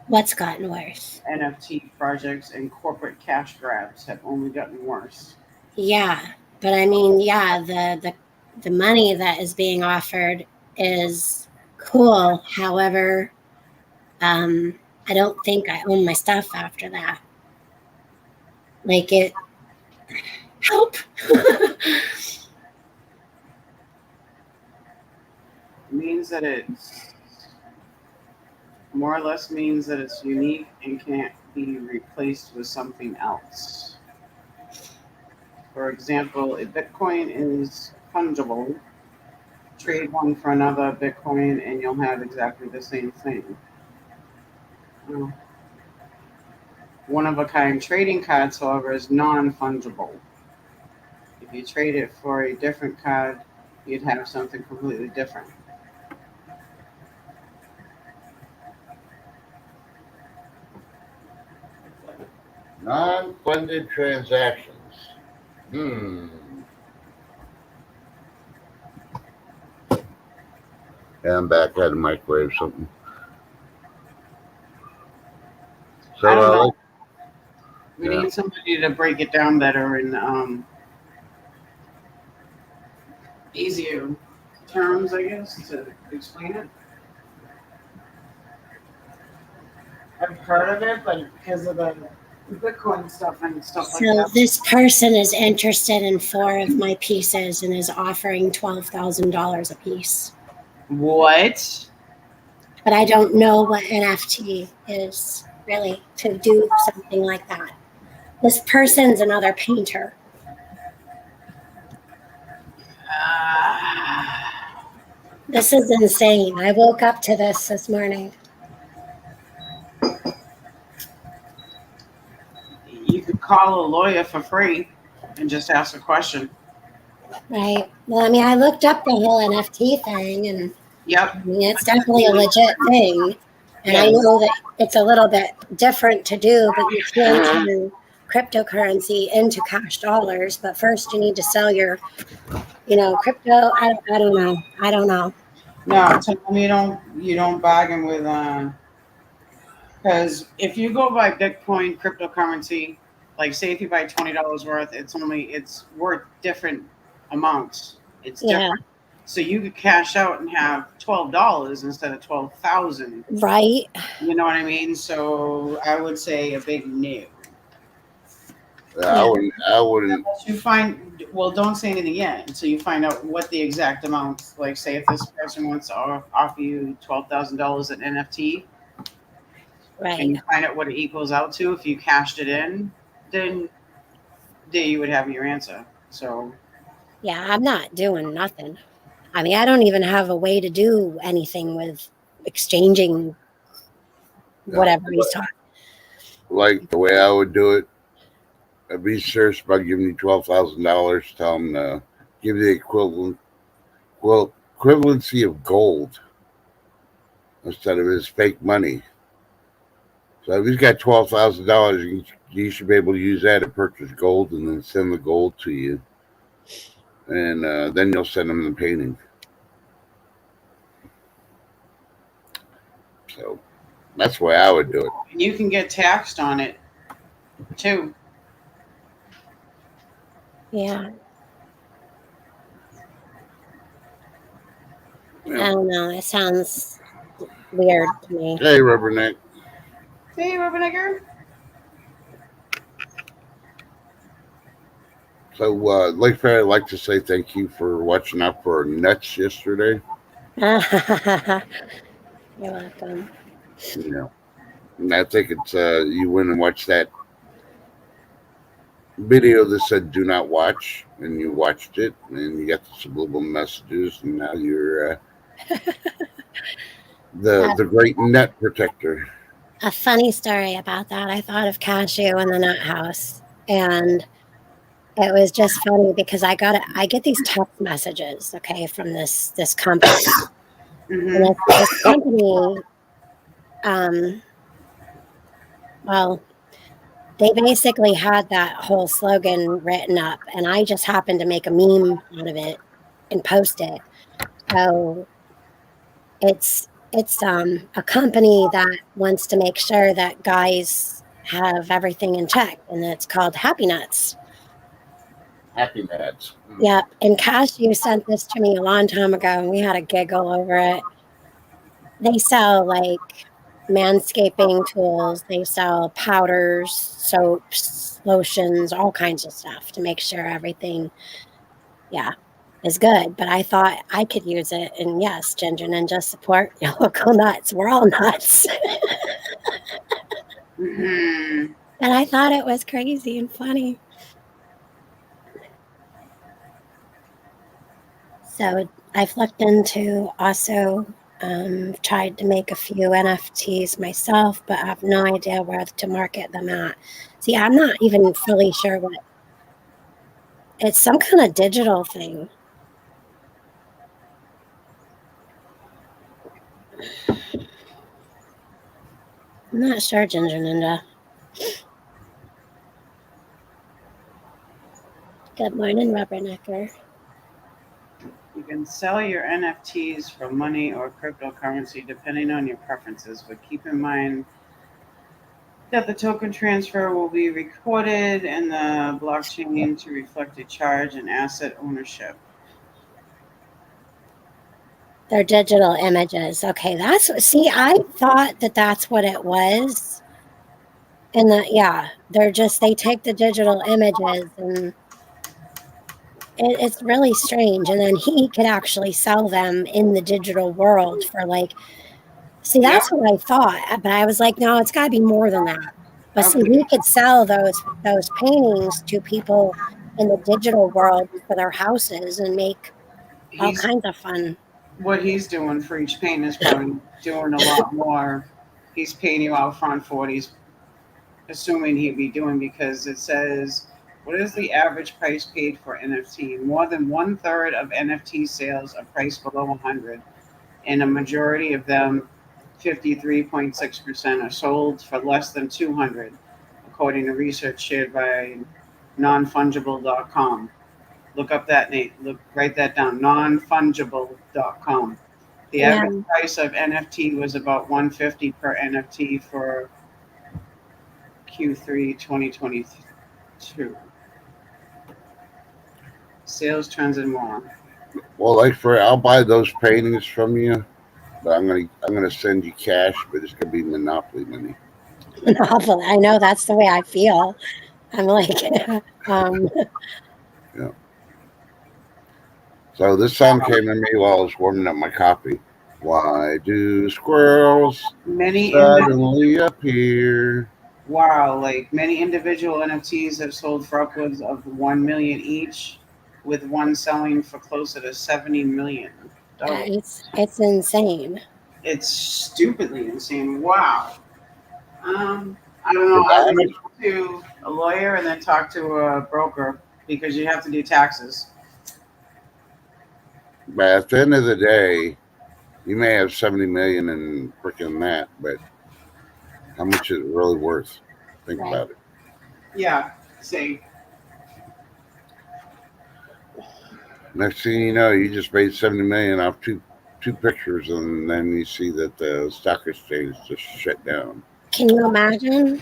What's gotten worse? NFT projects and corporate cash grabs have only gotten worse. Yeah, but I mean, yeah, the money that is being offered is cool. However, I don't think I own my stuff after that. Like it help. Means that it's more or less means that it's unique and can't be replaced with something else. For example, a Bitcoin is fungible. Trade one for another Bitcoin and you'll have exactly the same thing. One of a kind trading cards, however, is non fungible. If you trade it for a different card, you'd have something completely different. Non-funded transactions. Yeah, I'm back. I had to microwave something. So, I don't know. We need somebody to break it down better in easier terms, I guess, to explain it. I've heard of it, but because of the Bitcoin stuff and stuff like So that. this person is interested in 4 of my pieces and is offering $12,000 a piece. What? But I don't know what NFT is really to do something like that. This person's another painter. This is insane. I woke up to this morning. You could call a lawyer for free and just ask a question. Right. Well, I mean, I looked up the whole NFT thing, and Yep. I mean, it's definitely a legit thing. And I Yes. know that it's a little bit different to do, but you can turn cryptocurrency into cash dollars. But first, you need to sell your, crypto. I don't know. I don't know. No, tell them you don't bargain with because if you go by Bitcoin cryptocurrency, like say if you buy $20 worth, it's worth different amounts. It's Yeah. different. So you could cash out and have $12 instead of 12,000. Right. You know what I mean? So I would say a big no. I Yeah. wouldn't. I wouldn't. Don't say anything yet until you find out what the exact amount. Like, say, if this person wants to offer you $12,000 in NFT, Right. and you find out what it equals out to, if you cashed it in, then there you would have your answer. So, Yeah. I'm not doing nothing. I mean, I don't even have a way to do anything with exchanging whatever he's talking. Like the way I would do it, I'd be serious about giving you $12,000. Tell them to give you the equivalency of gold instead of his fake money. So if he's got $12,000, you should be able to use that to purchase gold and then send the gold to you, and then you'll send him the painting. So that's the way I would do it. and you can get taxed on it too. Yeah. I don't know. It sounds weird to me. Hey, Rubberneck. Hey, Rubbernecker. So, Lake Fair, I'd like to say thank you for watching out for our nuts yesterday. You're welcome. And I think it's you went and watched that video that said "Do not watch," and you watched it, and you got the subliminal messages, and now you're the great nut protector. A funny story about that. I thought of Cashew in the nut house, and it was just funny because I get these text messages, okay, from this company. Mm-hmm. And this company, well, they basically had that whole slogan written up, and I just happened to make a meme out of it and post it. So it's a company that wants to make sure that guys have everything in check, and it's called Happy Nuts. Happy Nuts. Yep. And Cashew sent this to me a long time ago, and we had a giggle over it. They sell like manscaping tools, they sell powders, soaps, lotions, all kinds of stuff to make sure everything, is good. But I thought I could use it. And yes, Ginger Ninja, support your local nuts. We're all nuts. Mm-hmm. And I thought it was crazy and funny. So I've looked into also tried to make a few NFTs myself, but I have no idea where to market them at. See, I'm not even fully sure what it's some kind of digital thing. I'm not sure, Ginger Ninja. Good morning, Rubbernecker. You can sell your NFTs for money or cryptocurrency depending on your preferences, but keep in mind that the token transfer will be recorded in the blockchain to reflect a charge and asset ownership. They're digital images. Okay, I thought that that's what it was. And they take the digital images and it's really strange. And then he could actually sell them in the digital world for like, see, Yep. that's what I thought. But I was like, no, it's got to be more than that. But see, Okay. he could sell those paintings to people in the digital world for their houses and make all He's kinds of fun. what he's doing for each paint is probably doing a lot more. He's paying you out front for what he's assuming he'd be doing because it says, what is the average price paid for NFT? More than one third of NFT sales are priced below 100, and a majority of them, 53.6%, are sold for less than 200, according to research shared by nonfungible.com. Look up that name. Write that down. Nonfungible.com. The Yeah. average price of NFT was about 150 per NFT for Q3 2022. Sales trends and more. Well, like I'll buy those paintings from you, but I'm gonna send you cash, but it's gonna be Monopoly money. Novel. I know that's the way I feel. I'm like, um, Yeah. So this song came to me while I was warming up my coffee. Why do squirrels Many suddenly appear? wow, like many individual NFTs have sold for upwards of 1 million each, with one selling for closer to 70 million dollars. it's insane. It's stupidly insane. Wow. I don't know. But I how would much? talk to a lawyer and then talk to a broker because you have to do taxes. But at the end of the day, you may have 70 million in freaking that, but how much is it really worth? Think Right. about it. Yeah. Say, Next thing you know, you just made 70 million off two pictures, and then you see that the stock exchange just shut down. Can you imagine?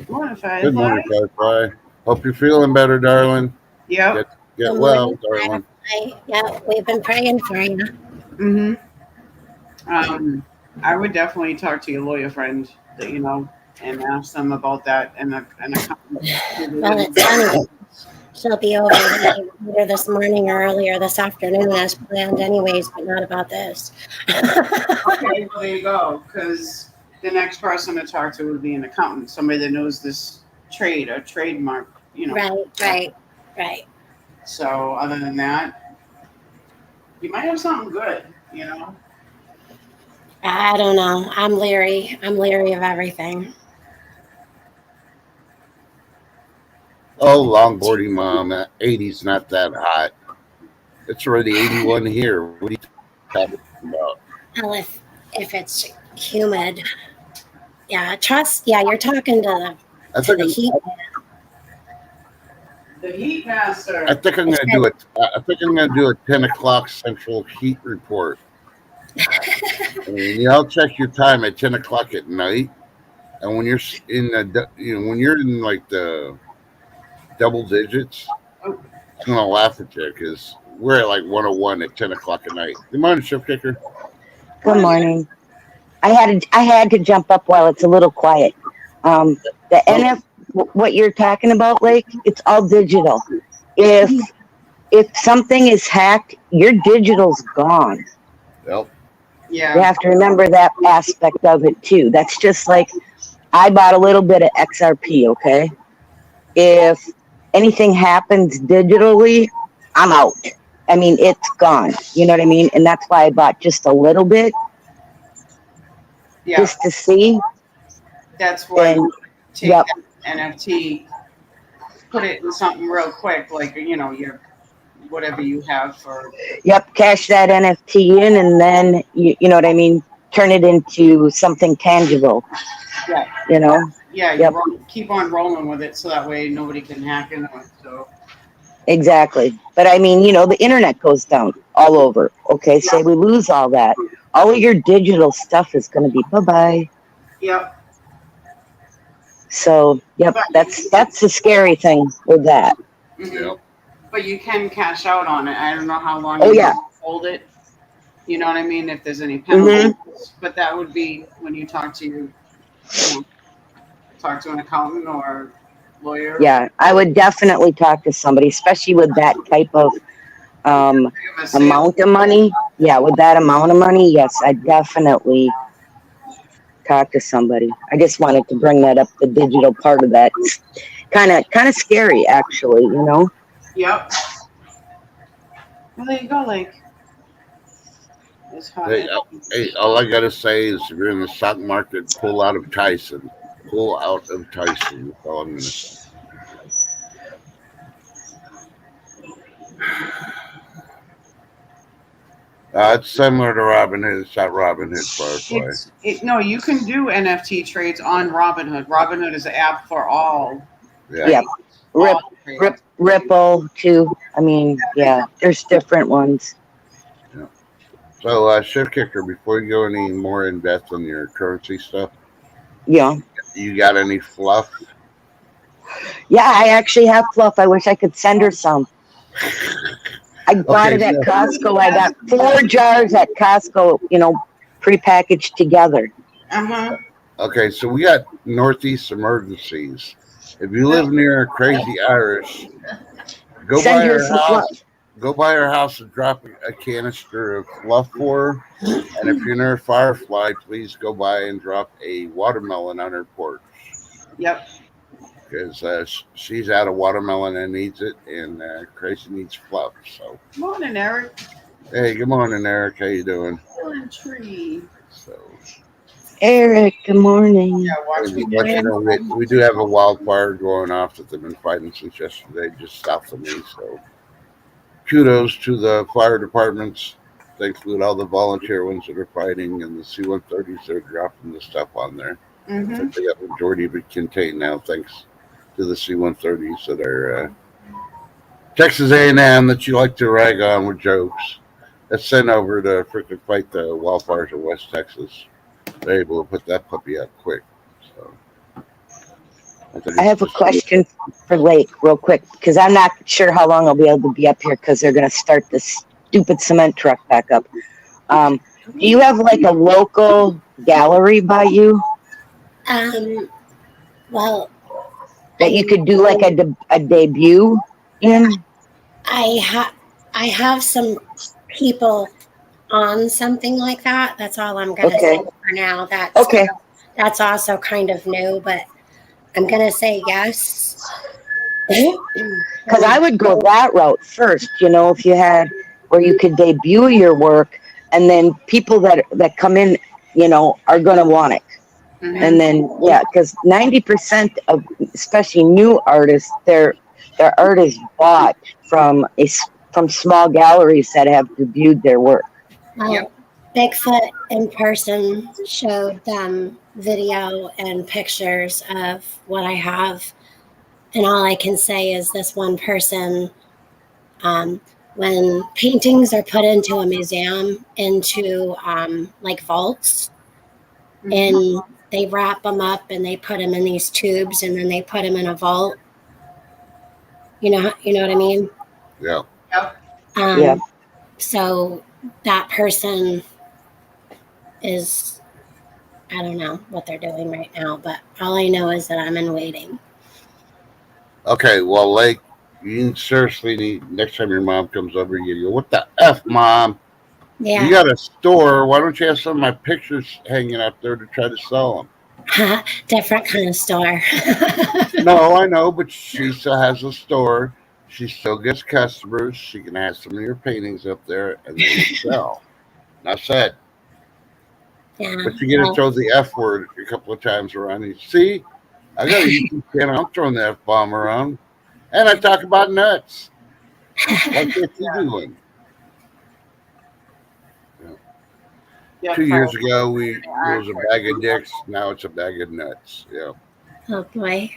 what if I Good fly? morning, Firefly. Hope you're feeling better, darling. Yep. Get get Good well, morning, darling. Firefly. Yeah, we've been praying for you. Mm-hmm. I would definitely talk to your lawyer friend that and ask them about that and a Well, it's funny. She'll be over here either this morning or earlier this afternoon as planned, anyways, but not about this. Okay, well there you go. Because the next person to talk to would be an accountant, somebody that knows this trade or trademark. Right, right, right. So other than that, you might have something good. I don't know. I'm leery. I'm leery of everything. Oh, longboarding mom. 80's not that hot. It's already 81 here. What are you talking about? Well, if it's humid, yeah. Trust. Yeah, you're talking I to think the heat. The Heat I Master. think I'm gonna do it. I think I'm gonna do a 10 o'clock central heat report. And y'all check your time at 10 o'clock at night, and when you're in when you're in like the double digits, Oh, it's gonna laugh at you because we're at like 101 at 10 o'clock at night. Good morning, Chef Kicker. Good morning. I had to jump up while it's a little quiet. The Oh, NF, what you're talking about, Lake, it's all digital. If something is hacked, your digital's gone. well, You yeah. have to remember that aspect of it too. That's just like I bought a little bit of XRP. Okay, if anything happens digitally, I'm out. I mean, it's gone. You know what I mean? And that's why I bought just a little bit, Yeah. just to see. That's why And you take yep, that NFT, put it in something real quick, like your whatever you have for. yep, cash that NFT in, and then you know what I mean. Turn it into something tangible. Yeah. You know. Yeah, Yep, keep on rolling with it, so that way nobody can hack into it. So exactly. But I mean, the internet goes down all over. Okay, say we lose all that. All of your digital stuff is going to be bye bye. yep. So, yep, But that's the scary thing with that. mhm. yeah. But you can cash out on it. I don't know how long Oh you yeah. can hold it. You know what I mean? If there's any Mhm. penalties, but that would be when you talk to your talk to an accountant or lawyer. Yeah, I would definitely talk to somebody, especially with that type of amount of money. Yeah, with that amount of money, yes, I definitely talk to somebody. I just wanted to bring that up. The digital part of that, kind of scary, actually. Yep. Well, there you go, Lake. It's hot. Hey, all I gotta say is, if you're in the stock market, pull out of Tyson. Pull out of Tyson. That's all I'm gonna say. It's similar to Robinhood. It's not Robinhood Firefly. No, you can do NFT trades on Robinhood. Robinhood is an app for all. Yeah. Ripple too. I mean, yeah, there's different ones. Yeah. So, Shift Kicker, before you go any more in depth on your currency stuff, Yeah. You got any fluff? Yeah, I actually have fluff. I wish I could send her some. I bought it at Costco. I got 4 jars at Costco, prepackaged together. Okay, so we got Northeast emergencies. If you live near a Crazy Irish, go by her house. Go by her house and drop a canister of fluff for her. And if you're near Firefly, please go by and drop a watermelon on her porch. Yep. Because she's out of watermelon and needs it, and Crazy needs fluff. So. Good morning, Eric. Hey, good morning, Eric. How you doing? Tree. So. Eric, good morning. Yeah, watch me. We do have a wildfire going off that they've been fighting since yesterday, just south of me. So. Kudos to the fire departments. They include all the volunteer ones that are fighting, and the C-130s that are dropping the stuff on there. I think they got the majority of it contained now, thanks to the C-130s that are Texas A&M that you like to rag on with jokes. That's sent over to freaking fight the wildfires in West Texas. They're able to put that puppy out quick. So. I have a question for Lake real quick, because I'm not sure how long I'll be able to be up here because they're going to start this stupid cement truck back up. Do you have like a local gallery by you? Well, that you could do like a debut in? I have some people on something like that. That's all I'm going to say for now. That's also kind of new, but I'm going to say yes. Because I would go that route first, if you had where you could debut your work, and then people that come in, are going to want it. And then, because 90% of especially new artists, their art is bought from small galleries that have debuted their work. Bigfoot in person showed them video and pictures of what I have, and all I can say is this one person, when paintings are put into a museum, into like vaults, and they wrap them up and they put them in these tubes, and then they put them in a vault. You know what I mean? Yeah. So that person is, I don't know what they're doing right now, but all I know is that I'm in waiting. Okay, well, Lake, you seriously need, next time your mom comes over, you go, what the F, Mom? Yeah. You got a store. Why don't you have some of my pictures hanging up there to try to sell them? Different kind of store. No, I know, but she still has a store. She still gets customers. She can have some of your paintings up there and then sell. Enough said. Yeah. But you got to throw the F word a couple of times around. You see, I got a YouTube channel. I'm throwing the F bomb around, and I talk about nuts. Like what you doing? Yeah. 2 years ago, it was a bag of dicks. Now it's a bag of nuts. Yeah. Oh boy.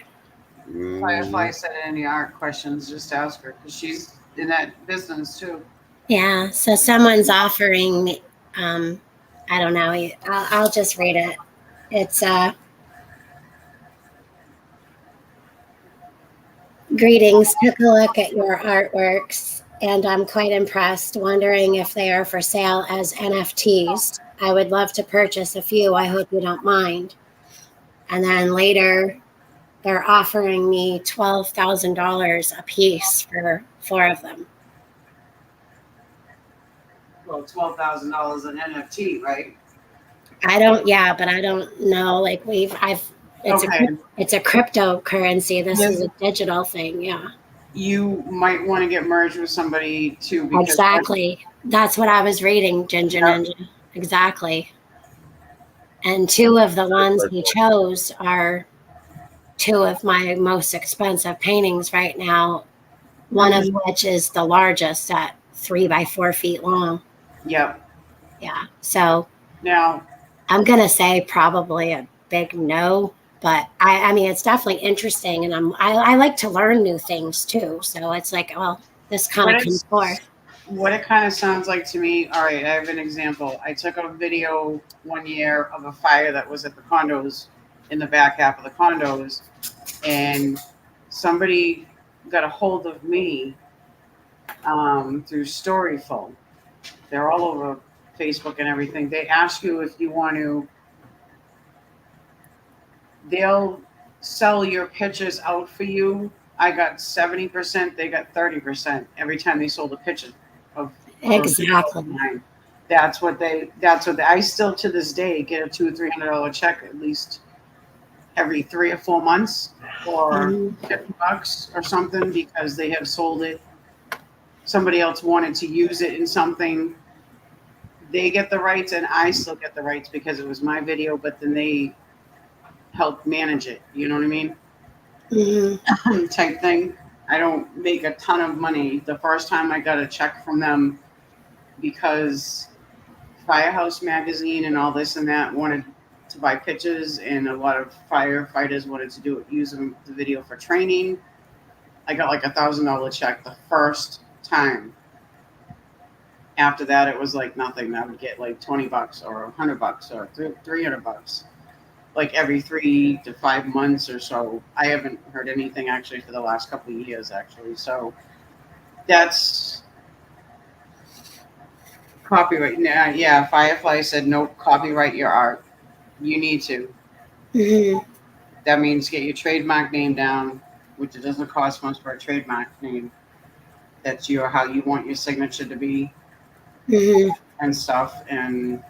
Firefly said any art questions, just ask her, because she's in that business too. Yeah. So someone's offering. I don't know. I'll just read it. It's greetings. Took a look at your artworks, and I'm quite impressed. Wondering if they are for sale as NFTs. I would love to purchase a few. I hope you don't mind. And then later, they're offering me $12,000 a piece for 4 of them. Well, $12,000 in NFT, right? But I don't know. Like Okay. it's a cryptocurrency. This is Yes. a digital thing. Yeah, You might want to get merged with somebody too, because exactly. That's what I was reading, Ginger Yep. Ninja. Exactly. And 2 of the ones he chose are 2 of my most expensive paintings right now. One of which is the largest at 3 by 4 feet long. Yep. Yeah. So Now, I'm gonna say probably a big no, but I mean it's definitely interesting, and I like to learn new things too. So it's like, well, this kind what of comes forth. it kind of sounds like to me, all right, I have an example. I took a video one year of a fire that was at the condos, in the back half of the condos, and somebody got a hold of me through Storyful. They're all over Facebook and everything. They ask you if you want to, they'll sell your pictures out for you. I got 70%, they got 30% every time they sold a picture of Exactly. mine. I still to this day get a $200-300 check at least every 3 or 4 months for Mhm. $50 or something, because they have sold it. Somebody else wanted to use it in something. They get the rights and I still get the rights because it was my video, but then they help manage it. You know what I mean? Mhm. Type thing. I don't make a ton of money. The first time I got a check from them, because Firehouse Magazine and all this and that wanted to buy pictures, and a lot of firefighters wanted to use the video for training. I got like $1,000 check the first time. After that, it was like nothing. I would get like $20 or $100 or $300, like every 3 to 5 months or so. I haven't heard anything actually for the last couple of years, actually. So that's copyright. Yeah, Firefly said nope, copyright your art. You need to. Mhm. That means get your trademark name down, which it doesn't cost much for a trademark name. That's how you want your signature to be Mhm. and stuff. And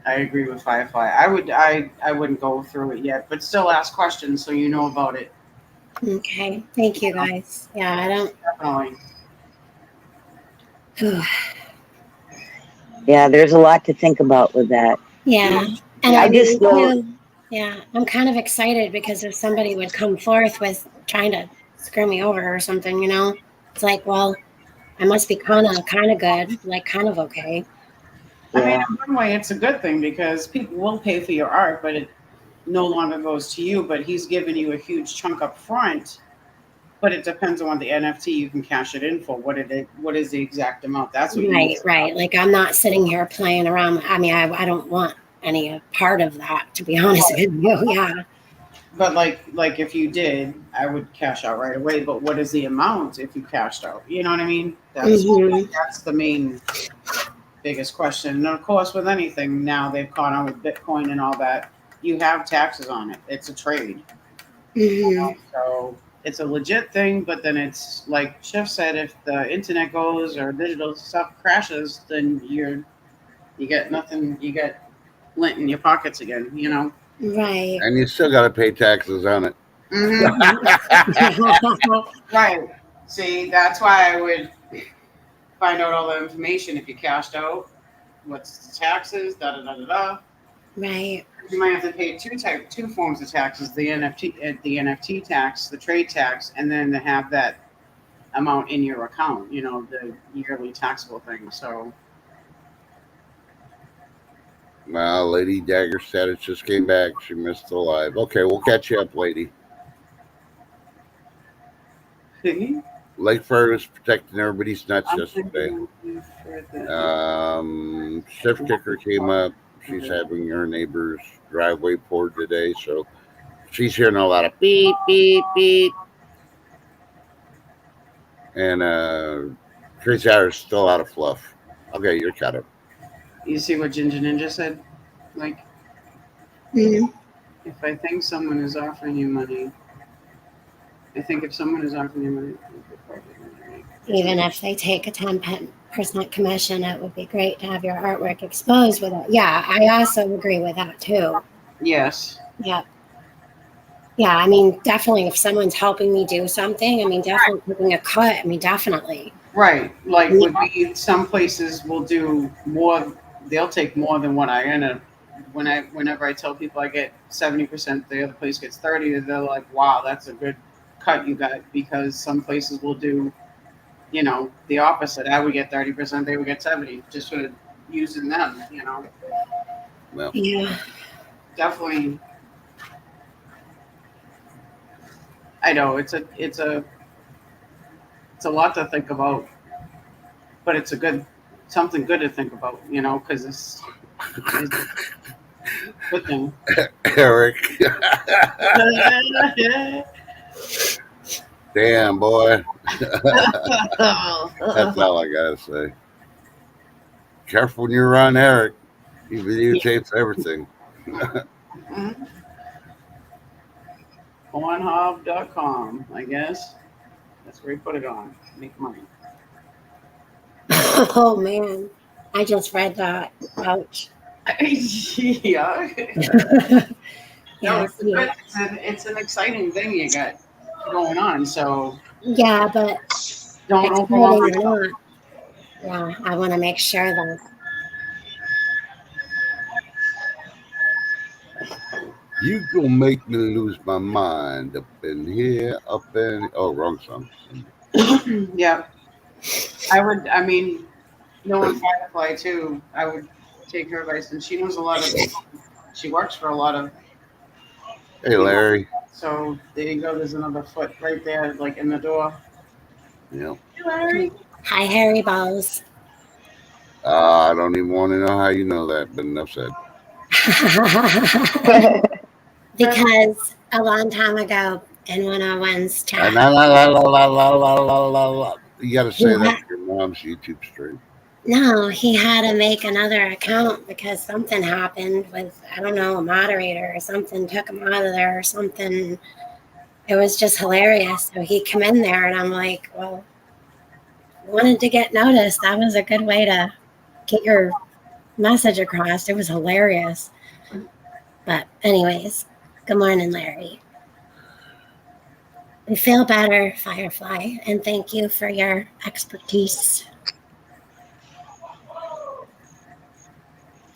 I agree with Firefly. I wouldn't go through it yet, but still ask questions so you know about it. Okay. Thank you, guys. Yeah, I don't. Definitely. Yeah, there's a lot to think about with that. Yeah, and Yeah. I just know. yeah, I'm kind of excited because if somebody would come forth with trying to screw me over or something, it's like, well, I must be kind of good, like kind of okay. I mean, Yeah, in one way, it's a good thing because people will pay for your art, but it no longer goes to you. But he's giving you a huge chunk up front. But it depends on what the NFT you can cash it in for. What is the exact amount? That's what you need Right, to right. know. Like I'm not sitting here playing around. I mean, I don't want any part of that, to be honest with you. Yeah. But like if you did, I would cash out right away. But what is the amount if you cashed out? You know what I mean? Mhm. That's the main biggest question. And of course, with anything now they've caught on with Bitcoin and all that, you have taxes on it. It's a trade. Mhm. So it's a legit thing, but then it's like Chef said, if the internet goes or digital stuff crashes, then you get nothing. You get lint in your pockets again. Right. And you still got to pay taxes on it. Right. See, that's why I would find out all the information if you cashed out. What's the taxes? Da da da da da. Right. You might have to pay two forms of taxes: the NFT tax, the trade tax, and then to have that amount in your account. The yearly taxable thing. So Well, Lady Dagger status just came back. She missed the live. Okay, we'll catch you up, lady. Lake Furnace protecting everybody's nuts I'm yesterday. thinking for the Chef Kicker came up. She's having her neighbor's driveway poured today, so she's hearing a lot of beep, beep, beep. And Tracy Harris still out of fluff. Okay, you're caught up. You see what Ginger Ninja said? Like, Mhm. if I think someone is offering you money, I think if someone is offering you money, Even if they take a 10% commission, it would be great to have your artwork exposed with it. Yeah, I also agree with that too. yes, Yeah. Yeah, I mean, definitely if someone's helping me do something, I mean, definitely taking a cut. I mean, definitely. right. Like Yeah. with me, some places will do more. They'll take more than what I earn. Whenever I tell people I get 70%, the other place gets 30. They're like, "Wow, that's a good cut you got." Because some places will do, the opposite. I would get 30%, they would get 70, just for using them. Well, Yeah. Definitely. I know it's a lot to think about, but it's something good to think about, because it's a good thing. Eric. Damn, boy. That's all I gotta say. Careful when you're around Eric. He videotapes everything. Pornhub.com, I guess. That's where you put it on. Make money. Oh man, I just read that. Ouch. Yeah. No, Yeah, it's good. It's an exciting thing you got going on. So yeah, but don't overwhelm exciting yourself. or not, yeah, I want to make sure that You gonna make me lose my mind up in here, oh, wrong song. Yeah, I would. I mean, knowing Firefly too, I would take her advice, and she knows a lot of people. She works for a lot of Hey, people. Larry. So there you go. There's another foot right there, like in the door. Yeah. Hey, Larry. hi hairy balls. I don't even want to know how you know that, but enough said. Because a long time ago in 101's chat, You got to he say that had, to your mom's YouTube stream. no, he had to make another account because something happened with, I don't know, a moderator or something took him out of there or something. It was just hilarious. So he come in there and I'm like, well, wanted to get noticed. That was a good way to get your message across. It was hilarious. But anyways, good morning, Larry. We feel better, Firefly, and thank you for your expertise.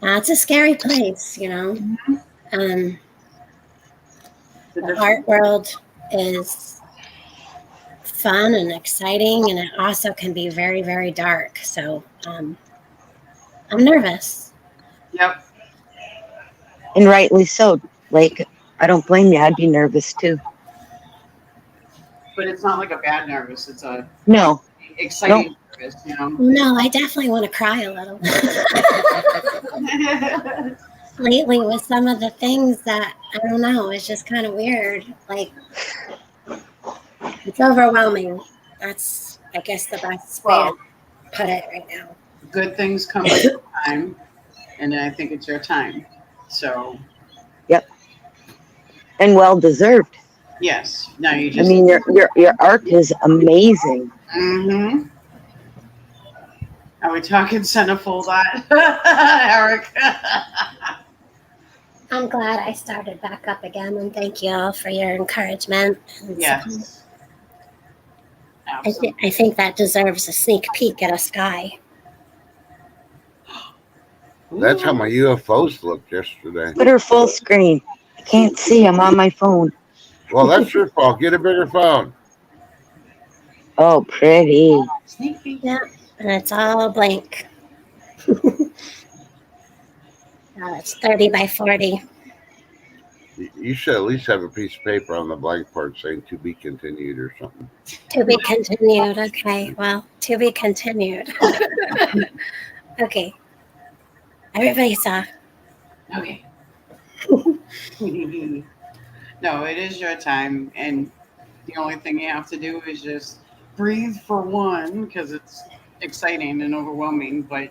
It's a scary place, Um, the art world is fun and exciting, and it also can be very, very dark. So I'm nervous. Yep. And rightly so. Like, I don't blame you. I'd be nervous too. But it's not like a bad nervous. It's a No. exciting nervous, No, I definitely want to cry a little. Lately, with some of the things that I don't know, it's just kind of weird. Like, it's overwhelming. That's, I guess, the best way Well, to put it right now. good things come at your time, and I think it's your time. So, Yep. And well deserved. yes. Now you I just. mean, your art is amazing. Mm-hmm. Are we talking centerfold art, Eric? I'm glad I started back up again, and thank you all for your encouragement. And Yes. Absolutely. I think that deserves a sneak peek at a sky. That's how my UFOs looked yesterday. Put her full screen. I can't see. I'm on my phone. Well, that's your fault. Get a bigger phone. Oh, pretty. Sneak peek. Yeah, and it's all blank. It's 30 by 40. You should at least have a piece of paper on the blank part saying "to be continued" or something. To be continued. Okay, well, to be continued. Okay. Everybody saw. Okay. No, it is your time, and the only thing you have to do is just breathe for one, because it's exciting and overwhelming. But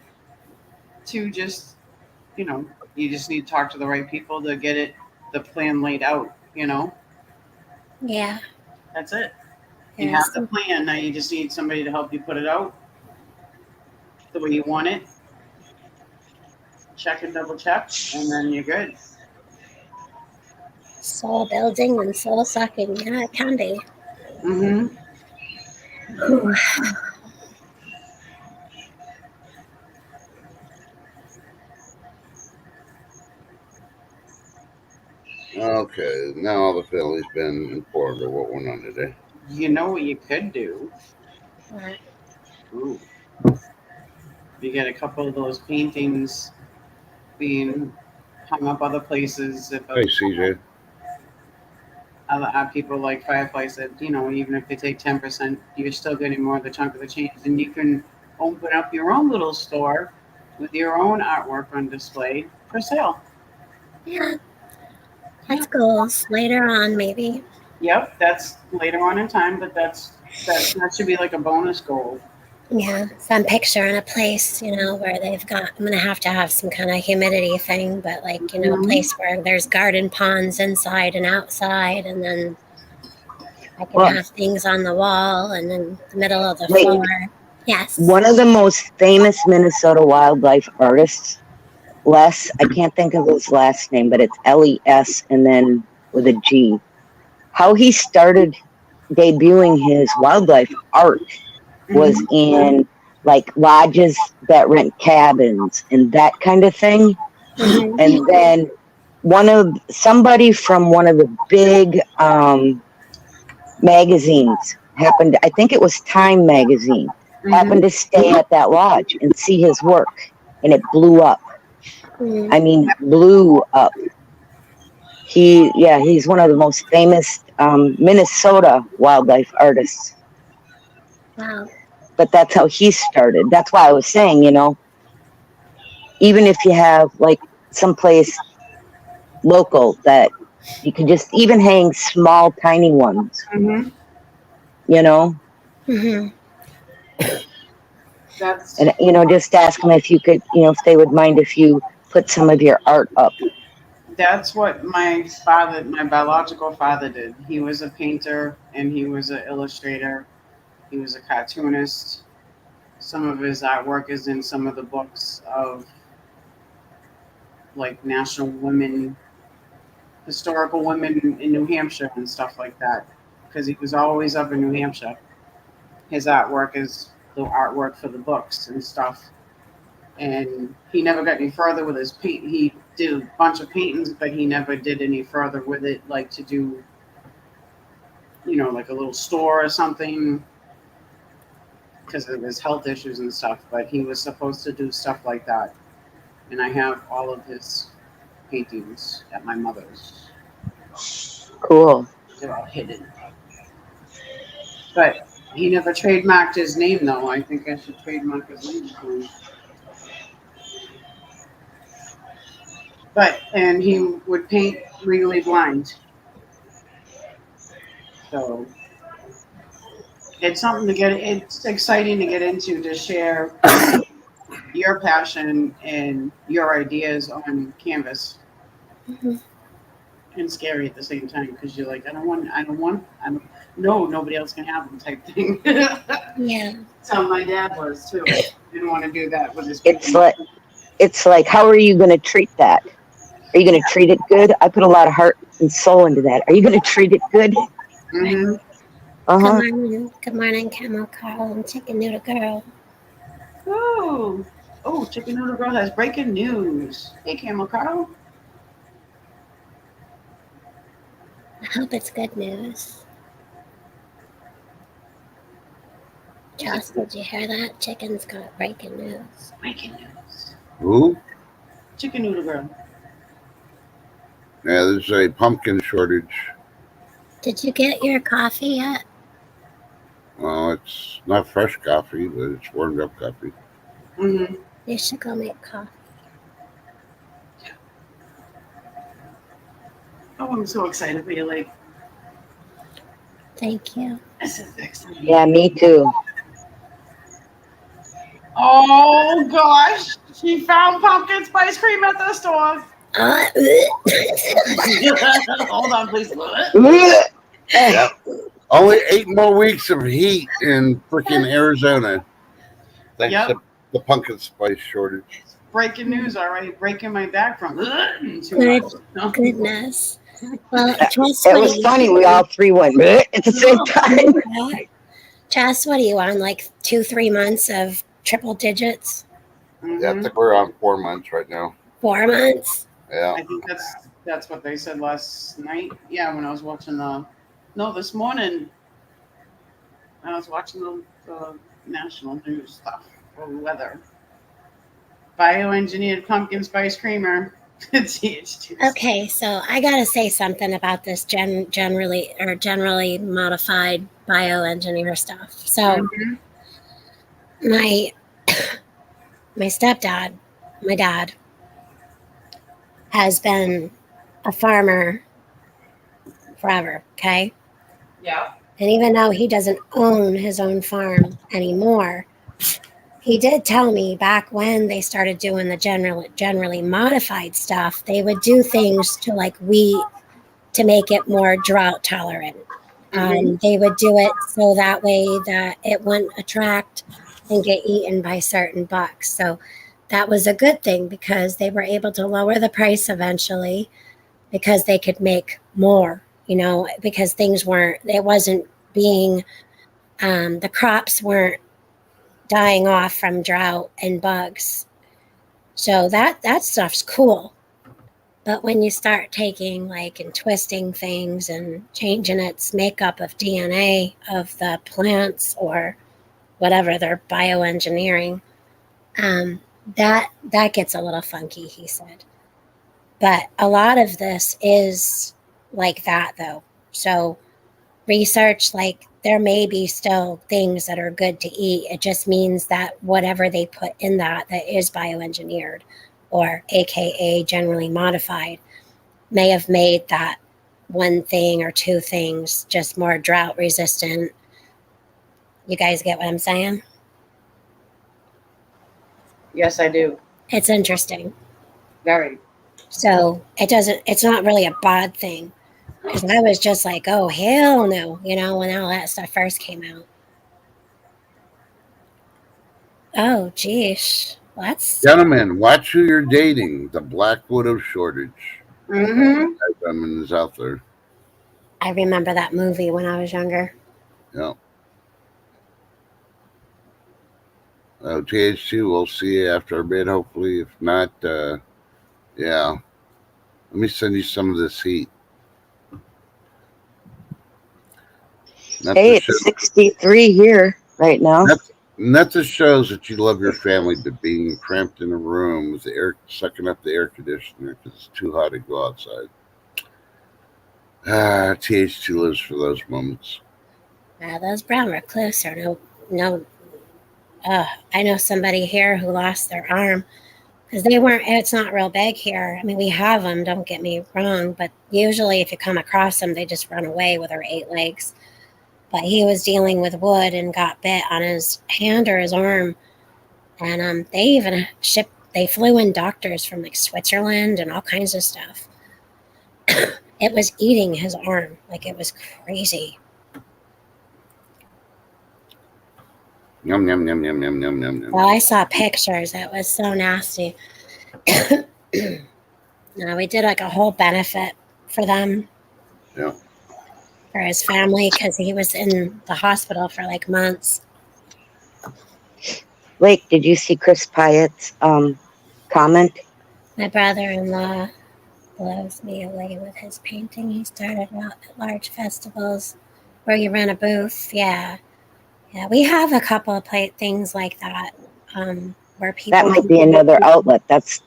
two, just you just need to talk to the right people to get the plan laid out. Yeah. That's it. You have the plan. Now you just need somebody to help you put it out the way you want it. Check and double check, and then you're good. Soul building and soul sucking. Yeah, it can be. Mm-hmm. Whew. Okay, now all the family's been informed of what went on today. You know what you could do? What? Ooh. You get a couple of those paintings being hung up other places. If Hey, CJ. other people like Firefly said, even if they take 10%, you're still getting more of the chunk of the change. And you can open up your own little store with your own artwork on display for sale. Yeah. That's goals later on, maybe. Yep, that's later on in time, but that should be like a bonus goal. Yeah, some picture in a place, where they've got, I'm going to have some kind of humidity thing, but like, a place where there's garden ponds inside and outside, and then I can have things on the wall and in the middle of the floor. Yes. One of the most famous Minnesota wildlife artists, Les, I can't think of his last name, but it's LES and then with a G. How he started debuting his wildlife art was in like lodges that rent cabins and that kind of thing. And then somebody from one of the big magazines happened, I think it was Time magazine, happened to stay at that lodge and see his work, and it blew up. I mean, blew up. He's one of the most famous Minnesota wildlife artists. Wow. But that's how he started. That's why I was saying, even if you have like someplace local that you can just even hang small, tiny ones, That's and just ask them if you could, if they would mind if you put some of your art up. That's what my biological father did. He was a painter and he was an illustrator. He was a cartoonist. Some of his artwork is in some of the books of like historical women in New Hampshire and stuff like that. Because he was always up in New Hampshire. His artwork is the artwork for the books and stuff. And he never got any further with his paint. He did a bunch of paintings, but he never did any further with it, like to do, like a little store or something, because of his health issues and stuff. But he was supposed to do stuff like that. And I have all of his paintings at my mother's. Cool. They're all hidden. But he never trademarked his name, though. I think I should trademark his name. And he would paint Legally Blind. So it's something it's exciting to get into, to share your passion and your ideas on canvas. And scary at the same time, because you're like, no, nobody else can have them type thing. Yeah. That's how my dad was too. Didn't want to do that with his people. It's like, how are you going to treat that? Are you going to treat it good? I put a lot of heart and soul into that. Are you going to treat it good? Mm-hmm. Good morning, Camel Carl and Chicken Noodle Girl. Oh, Chicken Noodle Girl has breaking news. Hey, Camel Carl. I hope it's good news. Joss, did you hear that? Chicken's got breaking news. Breaking news. Who? Chicken Noodle Girl. Yeah, there's a pumpkin shortage. Did you get your coffee yet? Well, it's not fresh coffee, but it's warmed up coffee. Mm-hmm. You should go make coffee. Oh, I'm so excited for you, Lake. Thank you. This is exciting. Yeah, me too. Oh, gosh. She found pumpkin spice cream at the store. Hold on, please. Yep. Only 8 more weeks of heat in freaking Arizona. Thanks Yep. to the pumpkin spice shortage. Breaking news already. Breaking my back from too Good much. No. goodness. Well, trust It what was you funny. We all three went "Bleh" at the same time. Trust what are you on? Like 2-3 months of triple digits? Yeah, I think we're on 4 months right now. 4 months? Yeah. I think that's what they said last night. Yeah, when I was watching this morning I was watching the national news stuff for weather. Bioengineered pumpkin spice creamer. TH2. Okay, so I gotta say something about this generally modified bioengineer stuff. So Mhm. my my stepdad, my dad, has been a farmer forever. Okay, Yeah. and even though he doesn't own his own farm anymore, he did tell me back when they started doing the generally modified stuff, they would do things to like wheat to make it more drought tolerant. Mhm. They would do it so that way that it wouldn't attract and get eaten by certain bugs. So that was a good thing because they were able to lower the price eventually because they could make more, because it wasn't being, the crops weren't dying off from drought and bugs. So that stuff's cool. But when you start taking and twisting things and changing its makeup of DNA of the plants or whatever they're bioengineering, that gets a little funky, he said. But a lot of this is like that, though. So research, there may be still things that are good to eat. It just means that whatever they put in that is bioengineered or AKA generally modified may have made that one thing or two things just more drought resistant. You guys get what I'm saying? Yes, I do. It's interesting. Very. So it's not really a bad thing. Because I was just like, oh, hell no, when all that stuff first came out. Oh, geez. That's, Gentlemen, watch who you're dating. The Black Widow shortage. Mm-hmm. That is out there. I remember that movie when I was younger. Yeah. TH2, we'll see you after our bid, hopefully. If not, yeah. Let me send you some of this heat. Not Hey, to show, it's 63 here right now. not to shows that you love your family, but being cramped in a room with the air sucking up the air conditioner because it's too hot to go outside. TH2 lives for those moments. Those brown recluse are no. I know somebody here who lost their arm because it's not real big here. I mean, we have them, don't get me wrong, but usually if you come across them, they just run away with their 8 legs. But he was dealing with wood and got bit on his hand or his arm. And they flew in doctors from Switzerland and all kinds of stuff. It was eating his arm. It was crazy. Yum, yum, yum, yum, yum, yum, yum, yum. Well, I saw pictures. It was so nasty. We did a whole benefit for them. Yeah. For his family because he was in the hospital for months. Blake, did you see Chris Pyatt's comment? My brother-in-law blows me away with his painting. He started out at large festivals where you rent a booth. Yeah. We have a couple of things like that where people. That might be another outlet. That's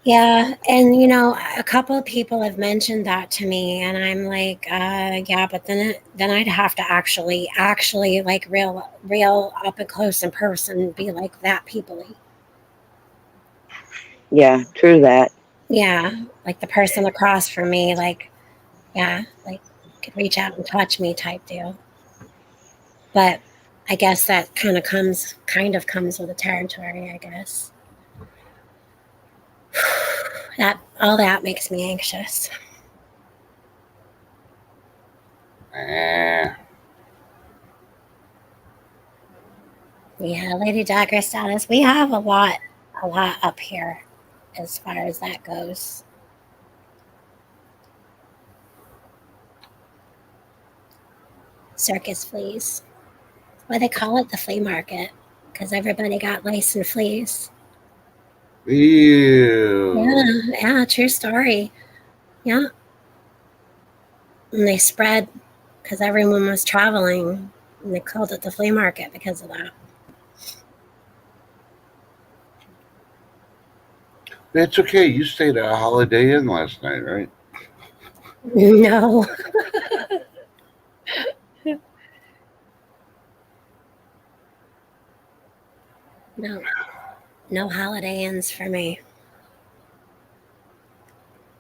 Yeah, and a couple of people have mentioned that to me, and I'm like, yeah, but then I'd have to actually real up and close in person, be like that people-y. Yeah, true that. Yeah, like the person across from me, yeah, could reach out and touch me type deal. But I guess that kind of comes with the territory, I guess. That makes me anxious. Eh, Yeah, Lady Dagger status. We have a lot up here as far as that goes. Circus fleas. Why they call it the flea market? Because everybody got lice and fleas. ew. Yeah, true story. Yeah. And they spread because everyone was traveling, and they called it the flea market because of that. It's okay. You stayed at a Holiday Inn last night, right? No. No. No Holiday Inns for me.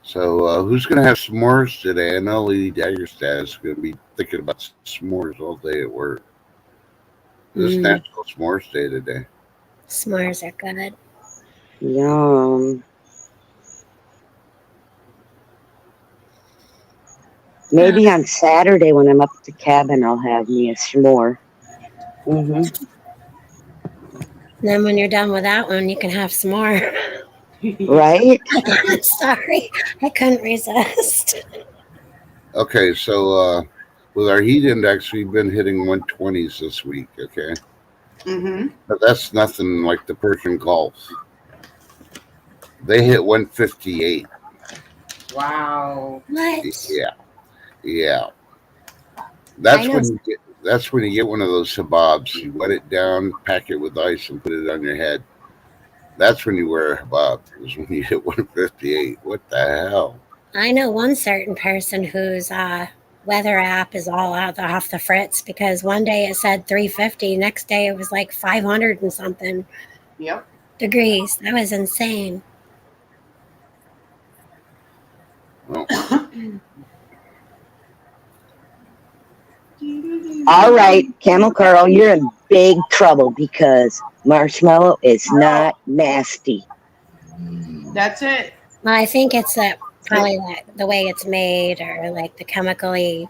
So, who's going to have s'mores today? I know Lady Daggerstad is going to be thinking about s'mores all day at work. This is National S'mores Day today. S'mores are good. Yum. Maybe on Saturday when I'm up at the cabin, I'll have me a s'more. And then when you're done with that one, you can have some more. Right? Sorry, I couldn't resist. Okay, so with our heat index, we've been hitting 120s this week, okay? Mm-hmm. But that's nothing like the Persian Gulf. They hit 158. Wow. What? Yeah. That's when you get one of those hababs. You wet it down, pack it with ice, and put it on your head. That's when you wear a habab. Is when you hit 158. What the hell? I know one certain person whose weather app is all out off the fritz because one day it said 350, next day it was like 500 and something Yep. degrees. That was insane. Well, All right, Camel Carl, you're in big trouble because marshmallow is not nasty. That's it. Well, I think it's probably like the way it's made or like the chemically.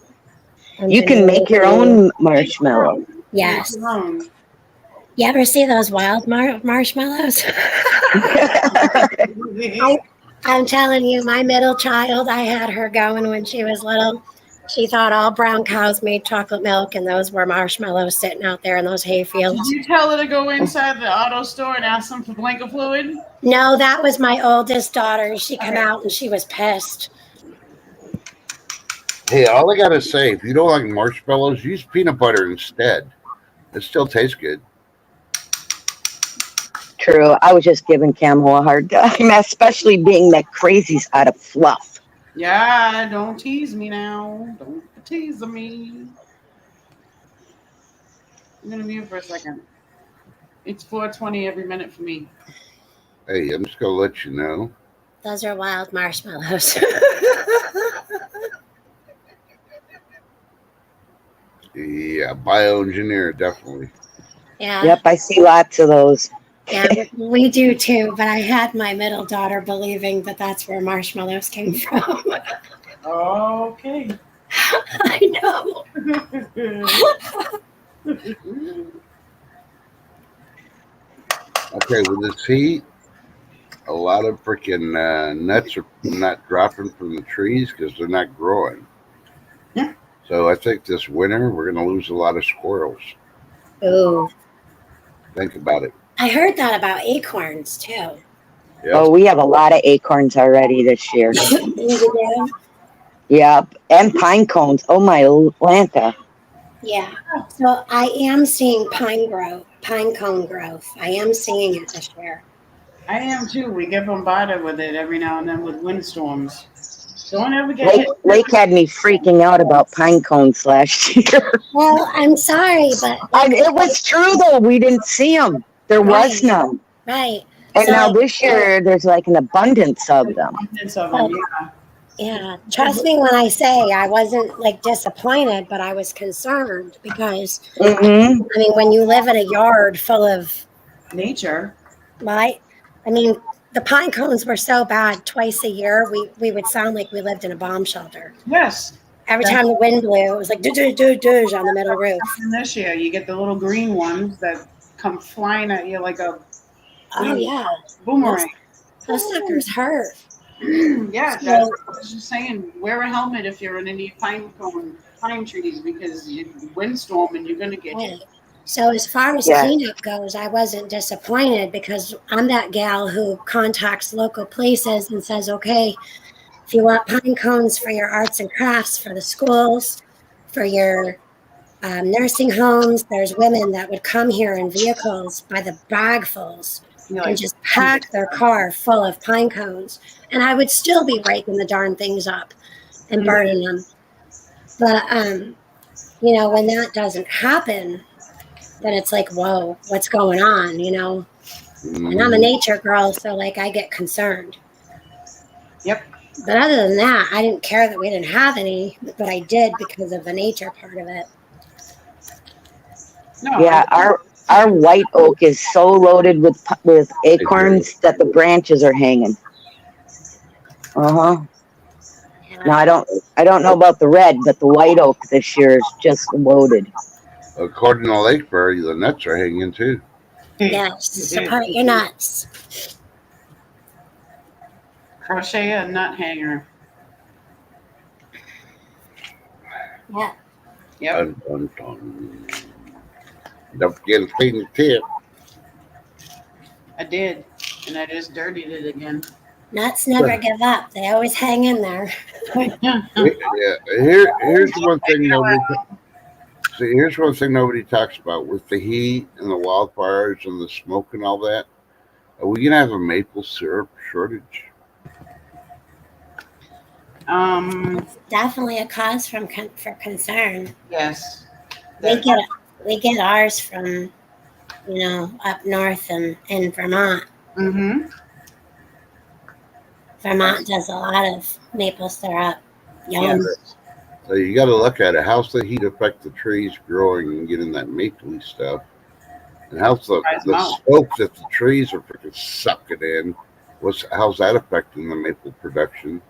You can make your own marshmallow. Yes. Make your own. You ever see those wild marshmallows? I'm telling you, my middle child, I had her going when she was little. She thought all brown cows made chocolate milk, and those were marshmallows sitting out there in those hay fields. Did you tell her to go inside the auto store and ask them for blanket fluid? No, that was my oldest daughter. She came out and she was pissed. hey, all I gotta say, if you don't like marshmallows, use peanut butter instead. It still tastes good. True. I was just giving Camel a hard time, especially being that crazy's out of fluff. Yeah, don't tease me now. Don't tease me. I'm gonna mute for a second. It's 4:20 every minute for me. Hey, I'm just gonna let you know. Those are wild marshmallows. Yeah, bioengineer, definitely. Yeah. Yep, I see lots of those. Yeah, we do too. But I had my middle daughter believing that that's where marshmallows came from. Okay. I know. Okay, with this heat, a lot of freaking nuts are not dropping from the trees because they're not growing. Yeah. So I think this winter we're going to lose a lot of squirrels. Ooh. Think about it. I heard that about acorns too. Yep. Oh, we have a lot of acorns already this year. Yep, and pine cones. Oh my Lanta. Yeah. So I am seeing pine cone growth. I am seeing it this year. I am too. We get bombarded with it every now and then with windstorms. Don't ever get hit. Lake had me freaking out about pine cones last year. Well, I'm sorry, but It was true though. We didn't see them. There was none. Right. And So, now this year, there's like an abundance of them. Yeah. Trust me when I say I wasn't like disappointed, but I was concerned because I mean, when you live in a yard full of nature, right? I mean, the pine cones were so bad twice a year, we would sound like we lived in a bomb shelter. Yes. Every time the wind blew, it was like do on the metal roof. And this year, you get the little green ones that come flying at you like a Oh yeah, boomerang. those suckers hurt. Yeah, So- that's what I was just saying. Wear a helmet if you're in any pine trees because you windstorm and you're gonna get hit. Right. So as far as Yeah. cleanup goes, I wasn't disappointed because I'm that gal who contacts local places and says, okay, if you want pine cones for your arts and crafts, for the schools, for your nursing homes, there's women that would come here in vehicles by the bagfuls You're and like, just pack their car full of pine cones. And I would still be raking the darn things up and burning them. But, you know, when that doesn't happen, then it's like, whoa, what's going on, you know? And I'm a nature girl, so like I get concerned. Yep. But other than that, I didn't care that we didn't have any, but I did because of the nature part of it. no, Yeah, our white oak is so loaded with acorns that the branches are hanging. Uh-huh. Now I don't know about the red, but the white oak this year is just loaded. According to Lakebury, the nuts are hanging too. Yes, support your nuts. Crochet a nut hanger. Yeah. Yep. Dun, dun, dun. Don't forget to clean the tip. I did, and I just dirtied it again. Nuts never give up. They always hang in there. Yeah, here's one thing nobody. See, here's one thing nobody talks about with the heat and the wildfires and the smoke and all that. Are we gonna have a maple syrup shortage? Definitely a cause for concern. Yes. We get ours from, you know, up north and in Vermont. Mm-hmm. Vermont does a lot of maple syrup. Yum. Yes. So you got to look at it. How's the heat affect the trees growing and getting that mapley stuff? And how's the smoke that the trees are freaking sucking in? How's that affecting the maple production?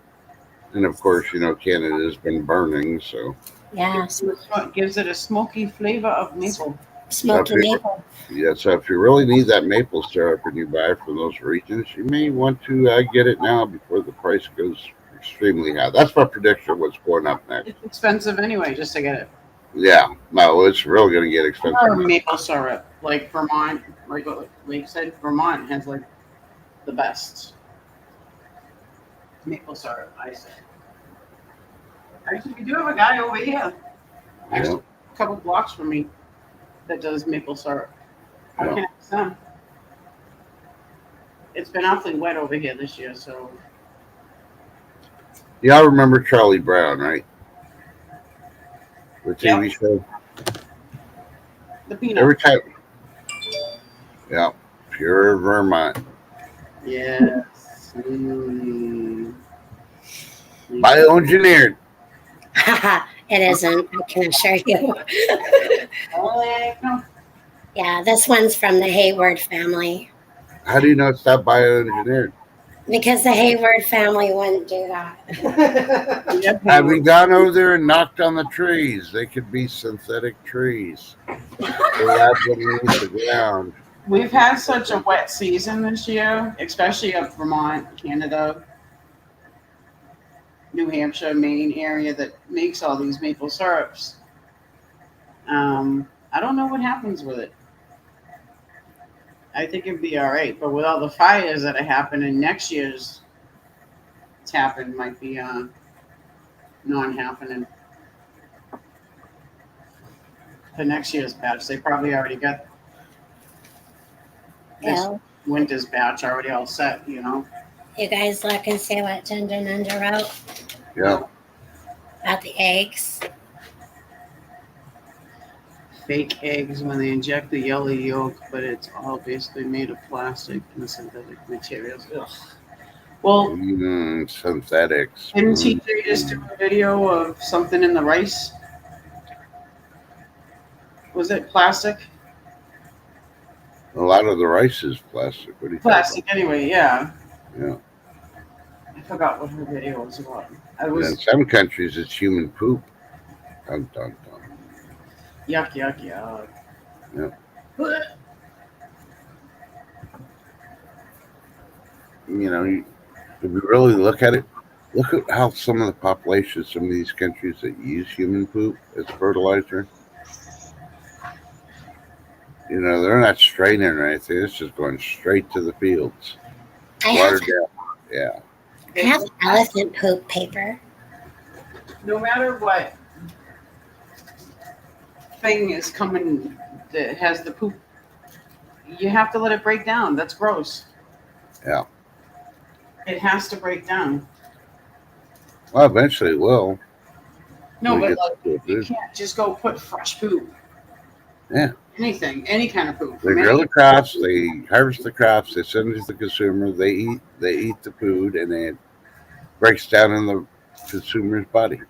And of course, you know, Canada has been burning, so Yeah, What gives it a smoky flavor of maple? smoky maple. yeah. So if you really need that maple syrup and you buy it from those regions, you may want to get it now before the price goes extremely high. That's my prediction. What's going up next? It's expensive anyway, just to get it. Yeah, no, it's really going to get expensive. Or maple syrup, like Vermont, like what Lake said, Vermont has like the best maple syrup, I say. Actually, we do have a guy over here, actually, a couple blocks from me, that does maple syrup. I Yeah. can ask them. It's been awfully wet over here this year, so Y'all remember Charlie Brown, right? The TV show. the peanut. Every time. Yeah, pure Vermont. Yes. Bioengineered. It isn't, I can assure you. No. Yeah, this one's from the Hayward family. How do you know it's not bioengineered? Because the Hayward family wouldn't do that. Having gone over there and knocked on the trees, they could be synthetic trees. They're labs underneath the ground. We've had such a wet season this year, especially up Vermont, Canada, New Hampshire, Maine area that makes all these maple syrups. I don't know what happens with it. I think it'd be all right, but with all the fires that are happening, next year's tapping might be non-happening. For next year's batch, they probably already got this Well, winter's batch already all set, you know. you guys look and see what Ginger Ninja wrote Yeah. about the eggs. Fake eggs when they inject the yellow yolk, but it's all basically made of plastic and synthetic materials. Ugh. Well, Synthetics. didn't TJ just do a video of something in the rice? Was it plastic? A lot of the rice is plastic. What do you Plastic anyway, yeah. Yeah. I forgot what her video was about. I And in was some countries, it's human poop. Dun, dun, dun. yuck, yuck, yuck. Yep. You know, if we really look at it, look at how some of the population, some of these countries that use human poop as fertilizer. You know, they're not straining or anything. It's just going straight to the fields. I have, Watered down. Yeah. I have elephant poop paper. No matter what thing is coming that has the poop, you have to let it break down. That's gross. Yeah. It has to break down. Well, eventually it will. No, when it but gets like, to the you food. can't just go put fresh poop. Yeah. Anything, any kind of poop. They grow the crops, they harvest the crops, they send it to the consumer, they eat the food, and then it breaks down in the consumer's body.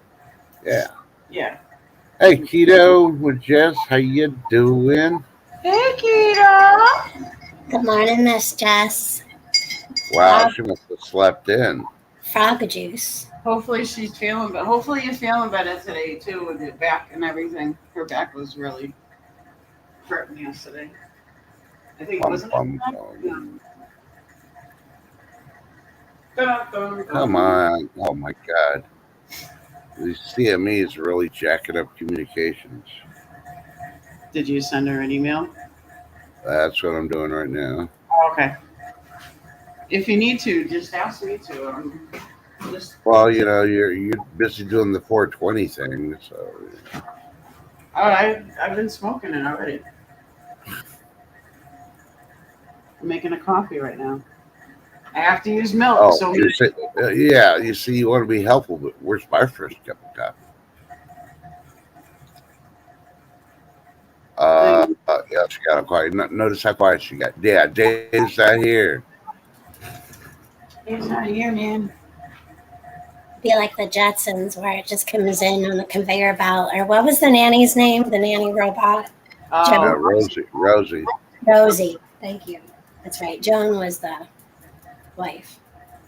Yeah. Yeah. Hey, Keto with Jess, how you doing? Hey, Keto. Good morning, Miss Jess. Wow, she must have slept in. Frog juice. Hopefully she's feeling, but hopefully you're feeling better today too with your back and everything. Her back was really hurting yesterday. I think wasn't it? Yeah. Come on. Oh my God. The CME is really jacking up communications. Did you send her an email? That's what I'm doing right now. Oh, okay. If you need to, just ask me to. Just. Well, you know, you're busy doing the 420 thing, so. Oh, I've been smoking it already. I'm making a coffee right now. I have to use milk. Oh, So yeah. You see, you want to be helpful, but where's my first cup of coffee? Yeah, she got quiet. Notice how quiet she got. Yeah, Dave's not here. Dave's not here, man. Be like the Jetsons, where it just comes in on the conveyor belt. Or what was the nanny's name? The nanny robot. Rosie. Rosie. Thank you. That's right. Joan was the wife.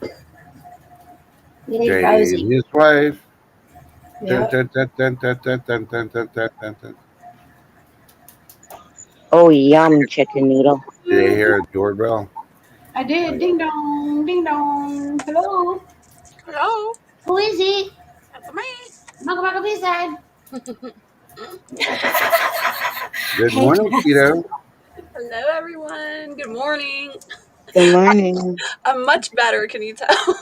You need Jay Rosie. and his wife. Yep. Dun, dun, dun, dun, dun, dun, dun, dun, dun, dun, dun. Oh, yum, chicken noodle. Did you hear a doorbell? I did. Ding dong, ding dong. Hello. Hello, Who is it? that's me. Maka Pizza. Good Hey, morning, Jess. Keto. Hello, everyone. Good morning. Good morning. I'm much better. Can you tell?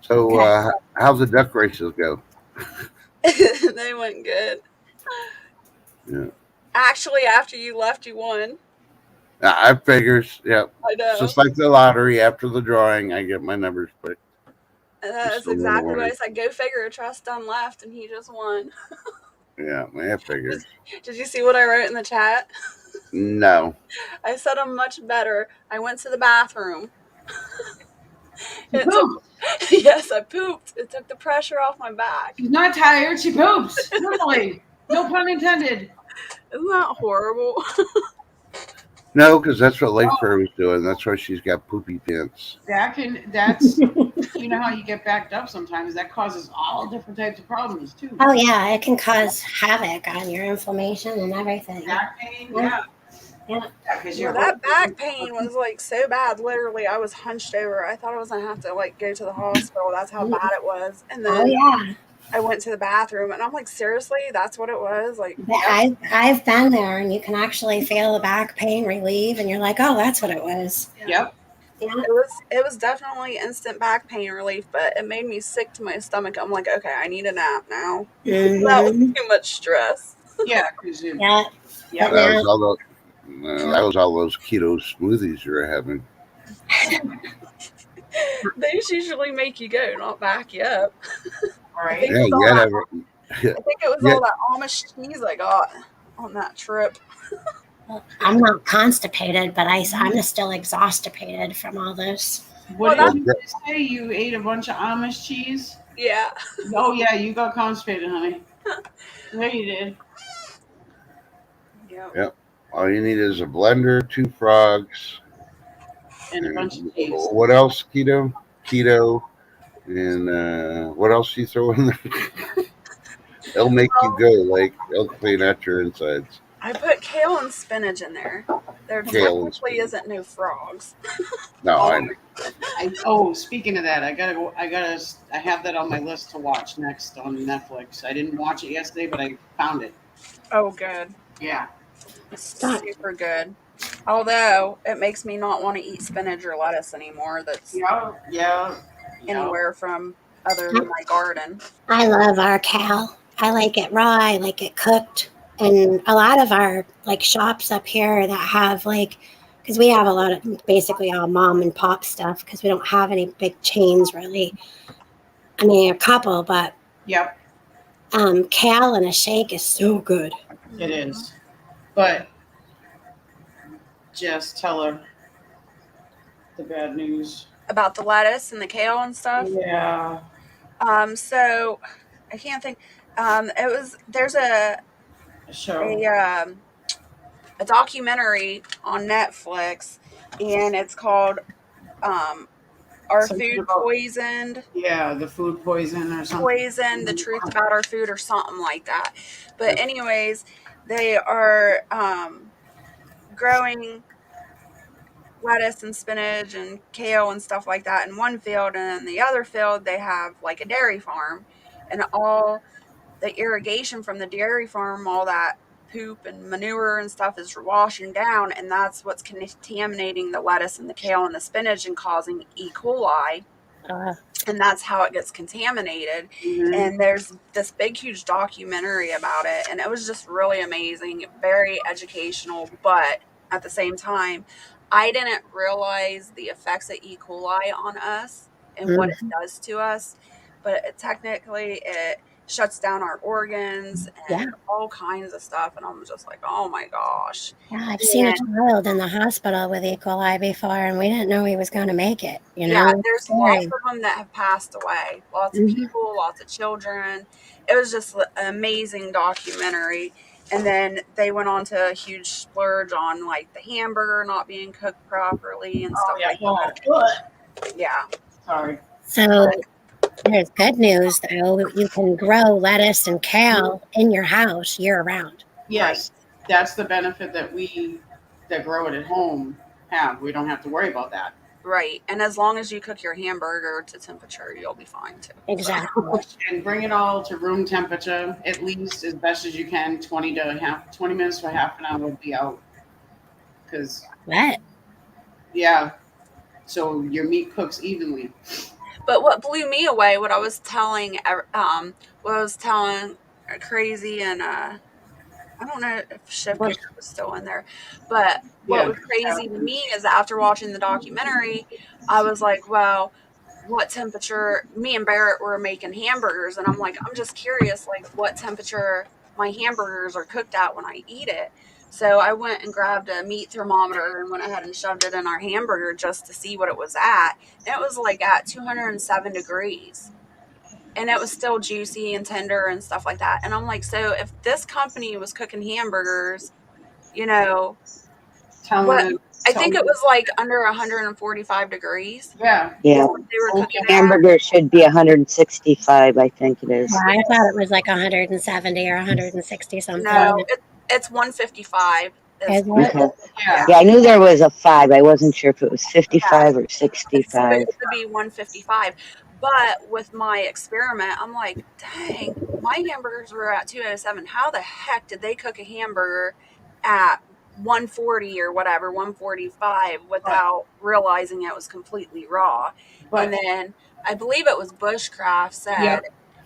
So, how's the duck races go? They went good. Yeah. Actually, after you left, you won. I figures, yeah. I know. It's just like the lottery. After the drawing, I get my numbers picked. And that's exactly what I said. Go figure. Trust done left, and he just won. Yeah, I figures. Did you see what I wrote in the chat? No. I said I'm much better. I went to the bathroom. Yes, I pooped. It took the pressure off my back. She's not tired. She poops. Really. No pun intended. Isn't that horrible? No, because that's what Lake Fair was doing. That's why she's got poopy pants. That's you know how you get backed up sometimes. That causes all different types of problems too. Oh yeah, it can cause havoc on your inflammation and everything. Back pain, yeah. Yeah. Well, that back pain was like so bad. Literally, I was hunched over. I thought I was gonna have to like go to the hospital. That's how bad it was. And then Oh yeah. I went to the bathroom, and I'm like, seriously, that's what it was. Like, I've been there, and you can actually feel the back pain relieve, and you're like, oh, that's what it was. Yep. Yeah. It was definitely instant back pain relief, but it made me sick to my stomach. I'm like, okay, I need a nap now. Mm-hmm. That was too much stress. Yeah, because Yeah. That was all those keto smoothies you were having. Those usually make you go, not back you up. Right. I think it was all that Amish cheese I got on that trip. I'm not constipated, but I'm still exhaustipated from all this. What did you say? You ate a bunch of Amish cheese? Yeah. Oh yeah, you got constipated, honey. Yeah, you did. Yep. Yep. All you need is a blender, 2 frogs, and a bunch of cheese. What else? Keto, and what else you throw in there? It'll make you go. Like it'll clean out your insides. I put kale and spinach in there. There Kale and technically spinach. isn't no frogs. No, Oh, I know. speaking of that, I have that on my list to watch next on Netflix. I didn't watch it yesterday, but I found it. Oh, good. Yeah. It's Stop. super good. Although it makes me not want to eat spinach or lettuce anymore. That's Yeah. anywhere from other than my garden. I love our cow. I like it raw. I like it cooked. And a lot of our like shops up here that have like, because we have a lot of basically all mom and pop stuff because we don't have any big chains really. I mean, a couple, but Yep, kale and a shake is so good. it is. But just tell her the bad news. About the lettuce and the kale and stuff. Yeah. So I can't think. There's A show. a um a documentary on Netflix, and it's called um Our Something Food about Poisoned. the food poison or something. Poison, the truth about our food, or something like that. But anyways, they are growing lettuce and spinach and kale and stuff like that in one field, and in the other field they have like a dairy farm, and all the irrigation from the dairy farm, all that poop and manure and stuff is washing down, and that's what's contaminating the lettuce and the kale and the spinach and causing E. coli. Uh, And that's how it gets contaminated. Mhm. And there's this big huge documentary about it, and it was just really amazing, very educational, but at the same time I didn't realize the effects of E. coli on us and what it does to us. But technically it shuts down our organs yeah. and all kinds of stuff, and I'm just like, oh my gosh. Yeah, I've seen a And child in the hospital with E. coli before, and we didn't know he was going to make it. You yeah, know, it's there's lots scary. of them that have passed away. Lots of Mhm. people, lots of children. It was just an amazing documentary. And then they went on to a huge splurge on like the hamburger not being cooked properly and Oh stuff yeah. like Oh, that. Yeah. sorry. So there's good news though. You can grow lettuce and kale in your house year round. Yes, that's the benefit that we that grow it at home have. We don't have to worry about that. Right. And as long as you cook your hamburger to temperature, you'll be fine too. Exactly. And bring it all to room temperature, at least as best as you can. 20 minutes to half an hour will be out. Because What? yeah, so your meat cooks evenly. But what blew me away, what I was telling Crazy and I don't know if Chef But Kicker was still in there, but what yeah, was crazy to me is after watching the documentary, I was like, well, what temperature? Me and Barrett were making hamburgers, and I'm like, I'm just curious, like, what temperature my hamburgers are cooked at when I eat it. So I went and grabbed a meat thermometer and went ahead and shoved it in our hamburger just to see what it was at. And it was like at 207 degrees. And it was still juicy and tender and stuff like that. And I'm like, so if this company was cooking hamburgers, you know, what telling I think it was like under 145 degrees yeah, is Yeah. what they were cooking at. Hamburger should be 165, I think it is. Yeah, I thought it was like 170 or 160 something. No, it's 155. Is it? Okay. yeah, Yeah, I knew there was a 5. I wasn't sure if it was 55 or It's 65. supposed to be 155. But with my experiment, I'm like, dang, my hamburgers were at 207. How the heck did they cook a hamburger at 140 or whatever, 145, without realizing it was completely raw? but And then I believe it was Bushcraft said yep,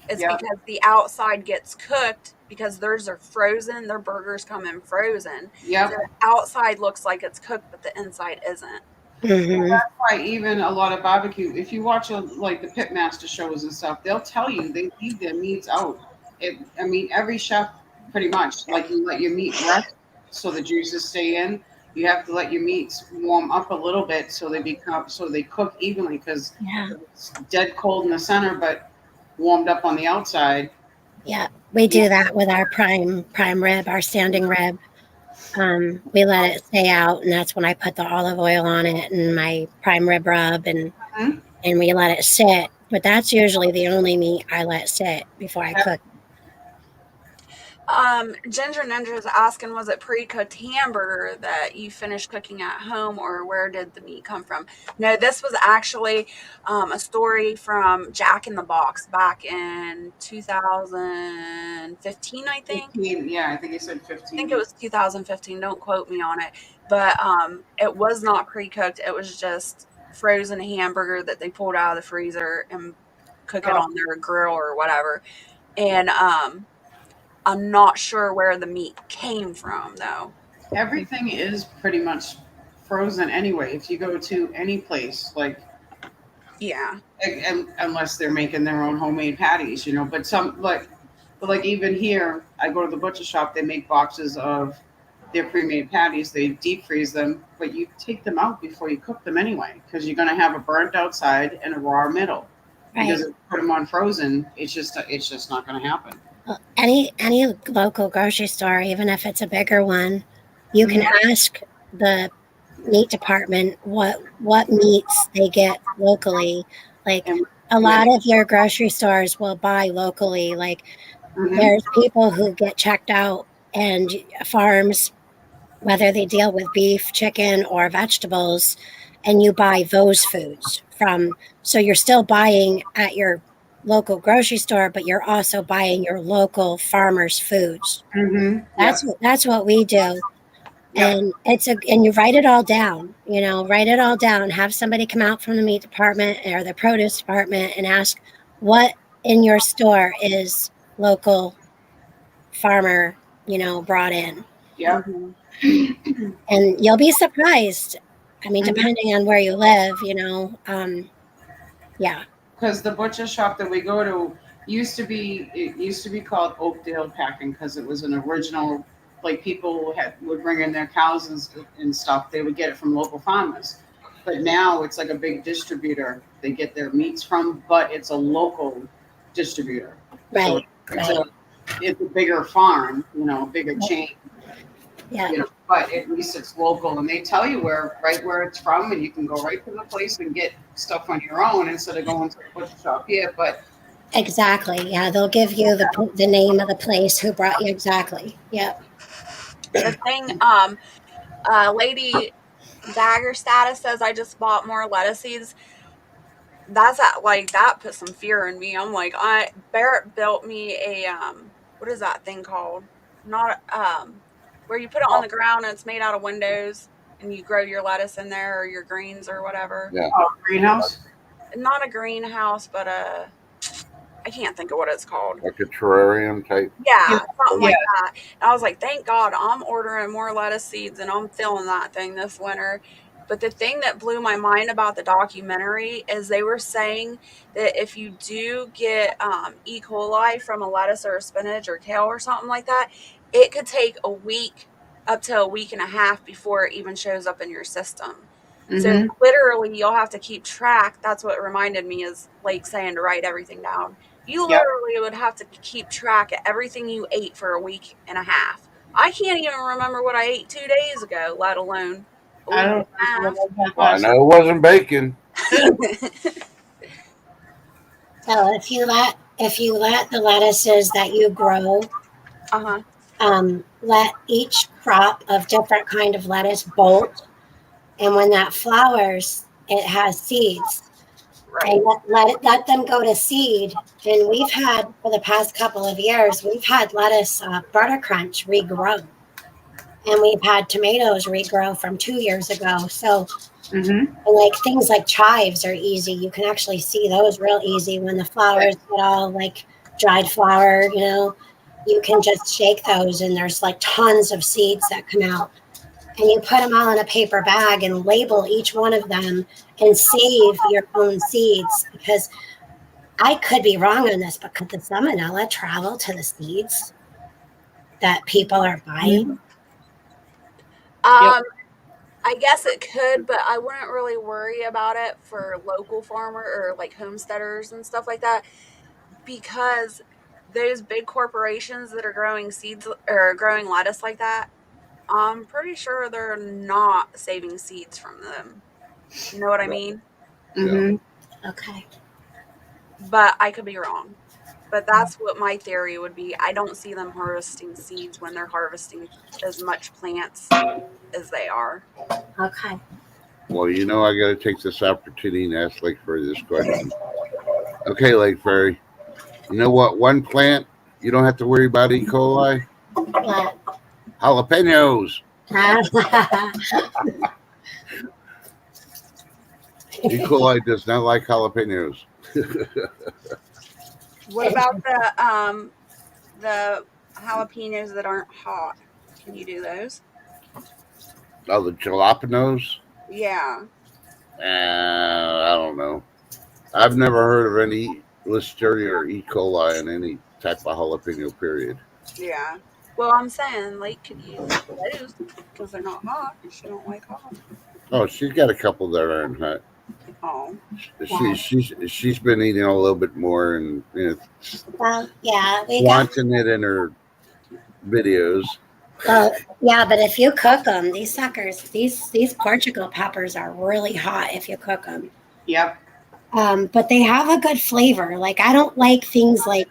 it's yep, because the outside gets cooked because theirs are frozen. Their burgers come in frozen. So yep. the outside looks like it's cooked, but the inside isn't. Mm-hmm. That's why even a lot of barbecue, if you watch like the pitmaster shows and stuff, they'll tell you they leave their meats out. I mean, every chef pretty much like you let your meat rest so the juices stay in. You have to let your meats warm up a little bit so they cook evenly because Yeah. it's dead cold in the center but warmed up on the outside. Yeah. We do that with our prime rib, our standing rib. We let it stay out, and that's when I put the olive oil on it and my prime rib rub, and Mhm. we let it sit. But that's usually the only meat I let sit before I Yep. cook. Ginger Ninja is asking, was it pre-cooked hamburger that you finished cooking at home, or where did the meat come from? No, this was actually a story from Jack in the Box back in 2015, I think. 15. Yeah, I think he said I 15. think it was 2015. Don't quote me on it, but it was not pre-cooked. It was just frozen hamburger that they pulled out of the freezer and cook it Oh, on their grill or whatever. And I'm not sure where the meat came from though. everything is pretty much frozen anyway. If you go to any place, like Yeah. unless they're making their own homemade patties, you know. But like even here, I go to the butcher shop. They make boxes of their pre-made patties. They deep freeze them, but you take them out before you cook them anyway, because you're gonna have a burnt outside and a raw middle. Right. Because if you put them on frozen, it's just not gonna happen. Well, any local grocery store, even if it's a bigger one, you can Mhm. ask the meat department what meats they get locally. Like And a yeah, lot of your grocery stores will buy locally. Like hmm there's people who get checked out and farms, whether they deal with beef, chicken, or vegetables, and you buy those foods from. So you're still buying at your local grocery store, but you're also buying your local farmers' foods. yep, That's what we do. yep. And and you write it all down, write it all down. Have somebody come out from the meat department or the produce department and ask what in your store is local farmer, brought in. Yep. Hmm. And you'll be surprised. I mean, Mhm. depending on where you live, yeah, Because the butcher shop that we go to it used to be called Oakdale Packing because it was an original, like people would bring in their cows and stuff. They would get it from local farmers, but now it's like a big distributor. They get their meats from, but it's a local distributor. So right, it's right, a it's a bigger farm, a bigger chain, yeah, but at least it's local, and they tell you where it's from, and you can go right to the place and get stuff on your own instead of going to the butcher shop here. But exactly. Yeah, they'll give you the name of the place who brought you exactly. Yep. The thing, Lady Dagger Status says, I just bought more lettuce seeds. Like that put some fear in me. I'm like, Barrett built me a what is that thing called? Not where you put it on the ground and it's made out of windows and you grow your lettuce in there or your greens or whatever. Yeah. greenhouse. Not a greenhouse, but I can't think of what it's called. Like a terrarium type. Yeah, Yeah, something yeah. like that. And I was like, thank God I'm ordering more lettuce seeds and I'm filling that thing this winter. But the thing that blew my mind about the documentary is they were saying that if you do get E. coli from a lettuce or a spinach or kale or something like that, it could take a week up to a week and a half before it even shows up in your system. So Mm-hmm. literally, you'll have to keep track. That's what it reminded me is like saying to write everything down. You Yep. literally would have to keep track of everything you ate for a week and a half. I can't even remember what I ate 2 days ago, let alone a I week don't and remember what I had Well, I last know it wasn't bacon. a half. So if you let the lettuces that you grow, Uh-huh. let each crop of different kind of lettuce bolt, and when that flowers, it has seeds. And Right. let them go to seed. And we've had for the past couple of years, we've had lettuce buttercrunch regrow, and we've had tomatoes regrow from 2 years ago. So, Mm-hmm. and like things like chives are easy. You can actually see those real easy when the flowers get all like dried flower. You can just shake those, and there's like tons of seeds that come out. And you put them all in a paper bag and label each one of them and save your own seeds, because I could be wrong on this, but could the salmonella travel to the seeds that people are buying? Yep. Um, I guess it could, but I wouldn't really worry about it for local farmer or like homesteaders and stuff like that because those big corporations that are growing seeds or growing lettuce like that, I'm pretty sure they're not saving seeds from them. You know what I mean? Mm-hmm. Okay. But I could be wrong. But that's what my theory would be. I don't see them harvesting seeds when they're harvesting as much plants as they are. Okay. Well, I got to take this opportunity and ask Lake Fairy this question. Okay, Lake Fairy, you know what? One plant you don't have to worry about E. coli? What? Jalapenos. E. coli does not like jalapenos. What about the jalapenos that aren't hot? Can you do those? Oh, the jalapenos? Yeah. I don't know. I've never heard of any Listeria or E. coli in any type of jalapeno, period. Yeah. Well, I'm saying Lake could use those because they're not hot. She don't like hot. Oh, she's got a couple that aren't hot. Oh. She's been eating a little bit more and Well, yeah, we got. wanting it in her videos. Well, yeah, but if you cook them, these suckers, these Portugal peppers are really hot if you cook them. Yep. But they have a good flavor. Like I don't like things like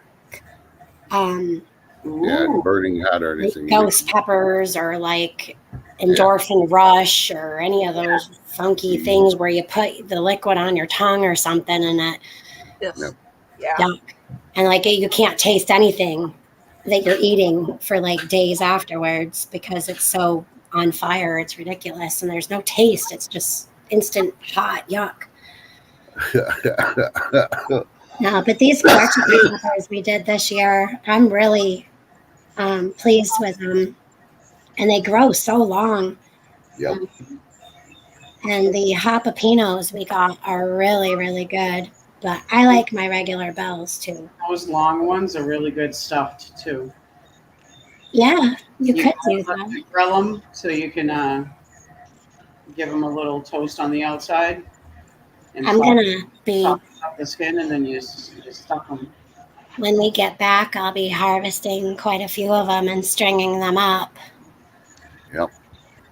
Yeah, burning hot or like anything. ghost peppers or like endorphin rush or any of those funky things where you put the liquid on your tongue or something and it Yes. Yeah. Yeah. And like you can't taste anything that you're eating for like days afterwards because it's so on fire. It's ridiculous. And there's no taste. It's just instant hot yuck. No, but these Portuguese peppers we did this year, I'm really pleased with them. And they grow so long. Yep. And the jalapenos we got are really, really good. But I like my regular bells too. Those long ones are really good stuffed too. Yeah, you could can do that. grill them so you can give them a little toast on the outside. And I'm gonna be off the skin, and then you just stuff them. when we get back. I'll be harvesting quite a few of them and stringing them up.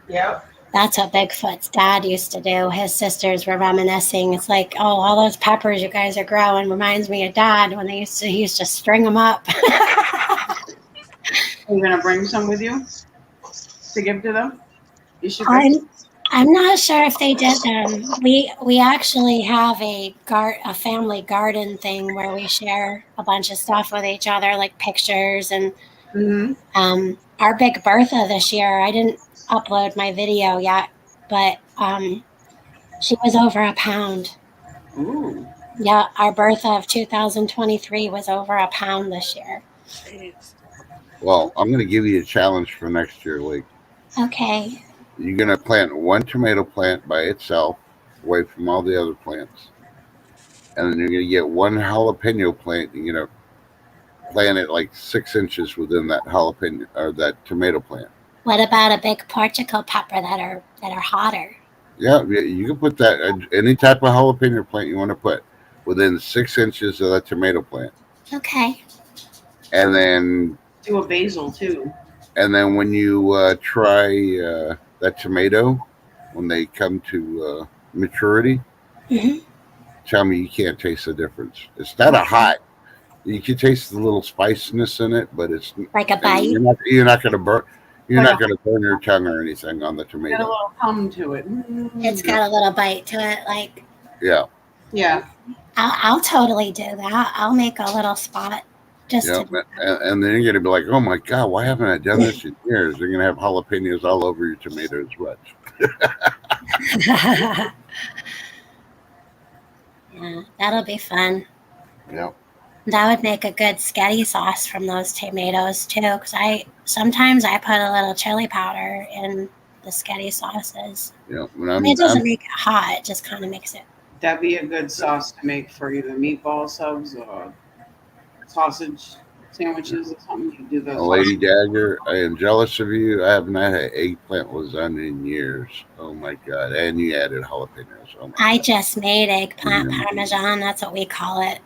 Yep. That's what Bigfoot's dad used to do. His sisters were reminiscing. It's like, oh, all those peppers you guys are growing reminds me of Dad when he used to string them up. Are you gonna bring some with you to give to them? You should. I'm not sure if they did them. We actually have a family garden thing where we share a bunch of stuff with each other, like pictures and our big Bertha this year. I didn't upload my video yet, but she was over a pound. Ooh. Yeah, our Bertha of 2023 was over a pound this year. Jeez. Well, I'm going to give you a challenge for next year, Lake. Okay. You're going to plant one tomato plant by itself, away from all the other plants. And then you're going to get one jalapeno plant. You're going to plant it like 6 inches within that jalapeno or that tomato plant. What about a big Portugal pepper that are hotter? Yeah, you can put that any type of jalapeno plant you want to put within 6 inches of that tomato plant. Okay. And then do a basil too. And then when you try that tomato, when they come to maturity, tell me you can't taste the difference. It's not a hot. You can taste the little spiciness in it, but it's like a bite. You're not going to burn. You're not going to burn your tongue or anything on the tomato. Got a little hum to it. It's got a little bite to it, like. Yeah. Yeah. I'll totally do that. I'll make a little spot. And then you're going to be like, oh my God, why haven't I done this in years? You're going to have jalapenos all over your tomatoes. Watch. Yeah, that'll be fun. Yeah. That would make a good sketty sauce from those tomatoes too, because sometimes I put a little chili powder in the sketty sauces. Yeah. It doesn't make it hot, it just kind of makes it. That'd be a good sauce to make for either meatball subs or sausage sandwiches or something. You do those. Lady Dagger, I am jealous of you. I haven't had an eggplant lasagna in years. Oh my God. And you added jalapenos. Oh I just made eggplant parmesan. That's what we call it.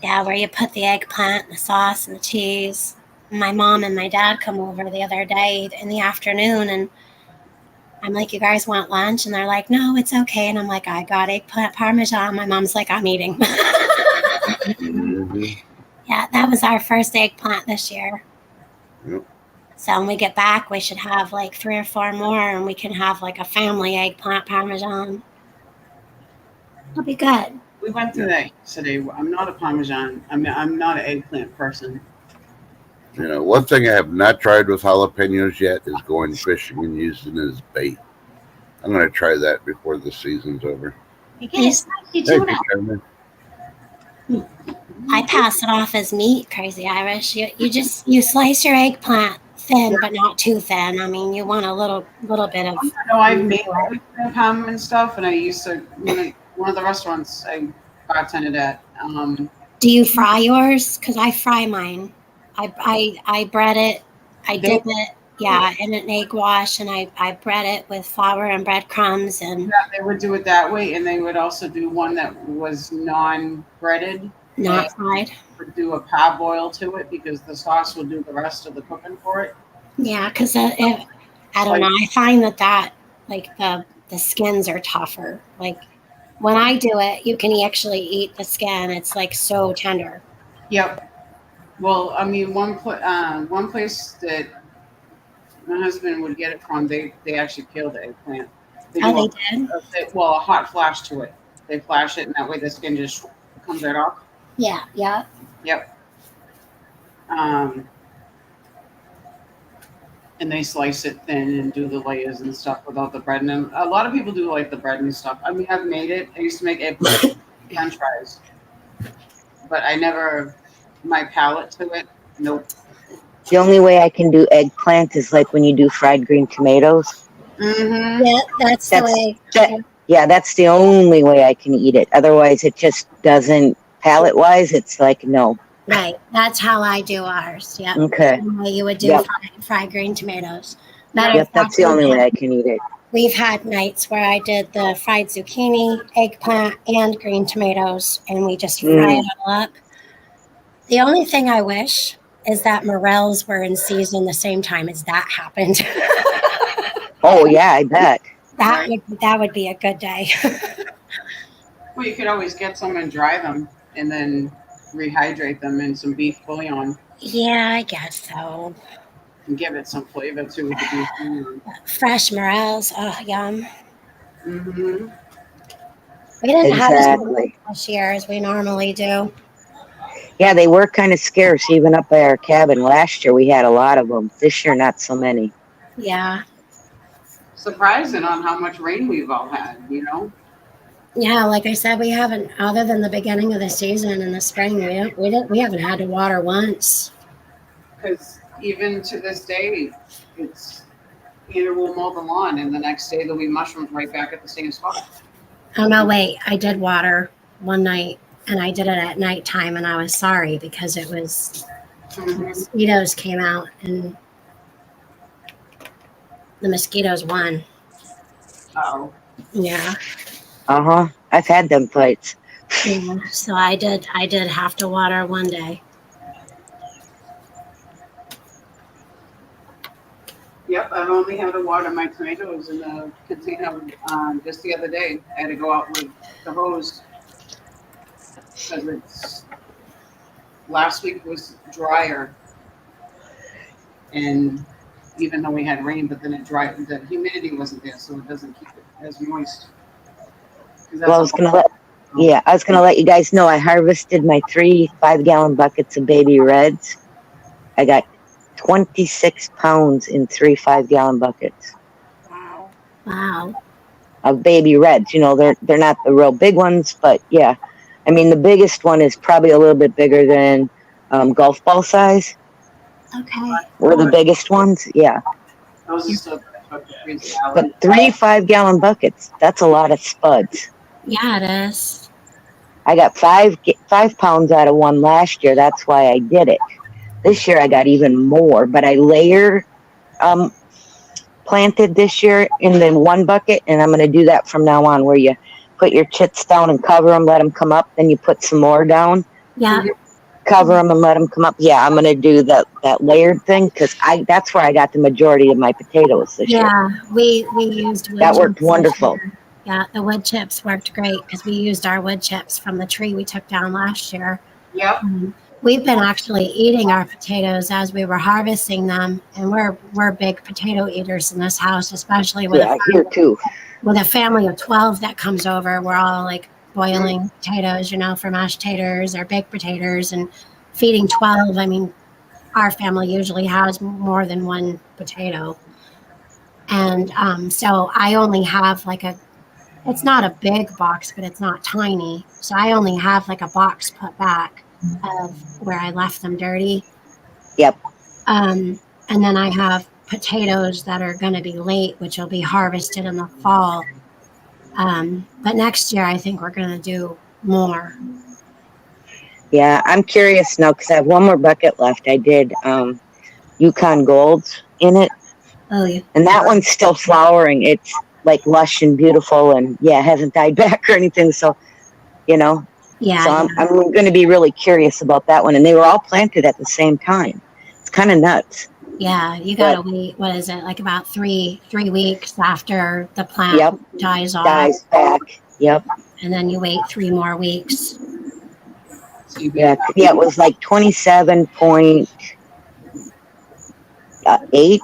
Yeah, where you put the eggplant, the sauce, and the cheese. My mom and my dad come over the other day in the afternoon, and I'm like, "You guys want lunch?" And they're like, "No, it's okay." And I'm like, "I got eggplant parmesan." My mom's like, "I'm eating." Mhm. Yeah, that was our first eggplant this year. Yep. So when we get back, we should have like 3 or 4 more, and we can have like a family eggplant parmesan. It'll be good. We went through that yesterday. I'm not a Parmesan. I'm not an eggplant person. You know, one thing I have not tried with jalapenos yet is going fishing and using it as bait. I'm going to try that before the season's over. You get it. Thank you, Chairman. I pass it off as meat, Crazy Irish. You slice your eggplant thin, but not too thin. I mean, you want a little bit of. No, I've made eggplant parm and stuff, and I used to one of the restaurants I bartended at. Do you fry yours? Because I fry mine. I bread it. I dip it. Yeah, in an egg wash, and I bread it with flour and breadcrumbs, and they would do it that way, and they would also do one that was non-breaded. not fried. Would do a parboil to it because the sauce will do the rest of the cooking for it. Yeah, because I don't know. I find that like the skins are tougher. Like when I do it, you can actually eat the skin. It's like so tender. Yep. Well, I mean, one place that my husband would get it from, they actually peel the eggplant. They did? A hot flash to it. They flash it, and that way the skin just comes right off. Yeah, yeah. Yep. And they slice it thin and do the layers and stuff without the bread. And a lot of people do like the bread and stuff. I mean, I've made it. I used to make eggplant French fries, but I never, my palate to it, nope. The only way I can do eggplant is like when you do fried green tomatoes. Mm-hmm. Yeah, that's the way. Yeah, that's the only way I can eat it. Otherwise, it just doesn't, palate-wise, it's like, no. Right. That's how I do ours. Yeah. Okay. The way you would do fried green tomatoes. Yep, that's the only way I can eat it. We've had nights where I did the fried zucchini, eggplant, and green tomatoes, and we just fry it all up. The only thing I wish is that morels were in season the same time as that happened. Oh yeah, I bet. That would be a good day. Well, you could always get some and dry them, and then rehydrate them in some beef bouillon. Yeah, I guess so. And give it some flavor too with the beef bouillon. Fresh morels, oh yum. Mm-hmm. We didn't have as many this year as we normally do. Yeah, they were kind of scarce even up by our cabin. Last year we had a lot of them. This year, not so many. Yeah. Surprising on how much rain we've all had, you know? Yeah, like I said, we haven't, other than the beginning of the season in the spring, we haven't had to water once. Because even to this day, it's either we'll mow the lawn and the next day there'll be mushrooms right back at the same spot. Oh no, wait, I did water one night, and I did it at nighttime, and I was sorry because it was the mosquitoes came out, and the mosquitoes won. Oh. Yeah. I've had them fights. Yeah. So I did have to water one day. Yep, I've only had to water my tomatoes in a container just the other day. I had to go out with the hose because last week was drier, and even though we had rain, but then it dried. The humidity wasn't there, so it doesn't keep it as moist. Well, I was gonna let you guys know I harvested my 3 5-gallon buckets of baby reds. I got 26 pounds in 3 5-gallon buckets. Wow. Of baby reds. You know, they're not the real big ones, but yeah. I mean, the biggest one is probably a little bit bigger than golf ball size. Okay. We're the biggest ones, yeah. But 3 5-gallon buckets, that's a lot of spuds. Yeah, it is. I got 5 pounds out of one last year. That's why I did it. This year I got even more, but I layer planted this year in the one bucket, and I'm going to do that from now on, where you put your chits down and cover them, let them come up, then you put some more down. Yeah. cover them and let them come up. Yeah, I'm going to do that layered thing because that's where I got the majority of my potatoes this year. Yeah, we used wood That chips worked this wonderful. year. Yeah, the wood chips worked great because we used our wood chips from the tree we took down last year. Yep. We've been actually eating our potatoes as we were harvesting them, and we're big potato eaters in this house, especially with Here too. with a family of 12 that comes over. We're all like boiling potatoes, for mashed taters or baked potatoes, and feeding 12. I mean, our family usually has more than one potato. And so I only have it's not a big box, but it's not tiny. So I only have like a box put back of where I left them dirty. Yep. And then I have potatoes that are going to be late, which will be harvested in the fall. But next year, I think we're going to do more. Yeah, I'm curious now because I have one more bucket left. I did Yukon Golds in it. Oh, yeah. And that one's still flowering. It's like lush and beautiful, and yeah, it hasn't died back or anything. So, Yeah. So I'm going to be really curious about that one. And they were all planted at the same time. It's kind of nuts. Yeah, you got to wait. What is it? Like about three weeks after the plant dies off. Dies back. Yep. And then you wait 3 more weeks. Yeah, it was like 27.8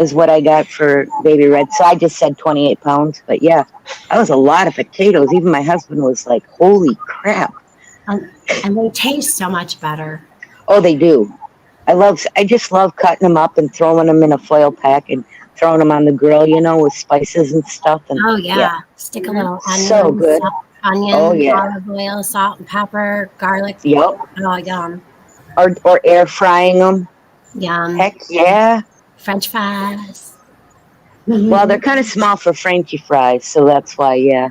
is what I got for baby red. So I just said 28 pounds. But yeah, that was a lot of potatoes. Even my husband was like, holy crap. And they taste so much better. Oh, they do. I just love cutting them up and throwing them in a foil pack and throwing them on the grill, with spices and stuff. And, oh, yeah. Stick a little onion. So good. Onion, olive oil, salt and pepper, garlic. Yep. Oh, yum. Or air frying them. Yum. Heck yeah. French fries. Well, they're kind of small for Frenchy fries, so that's why, yeah.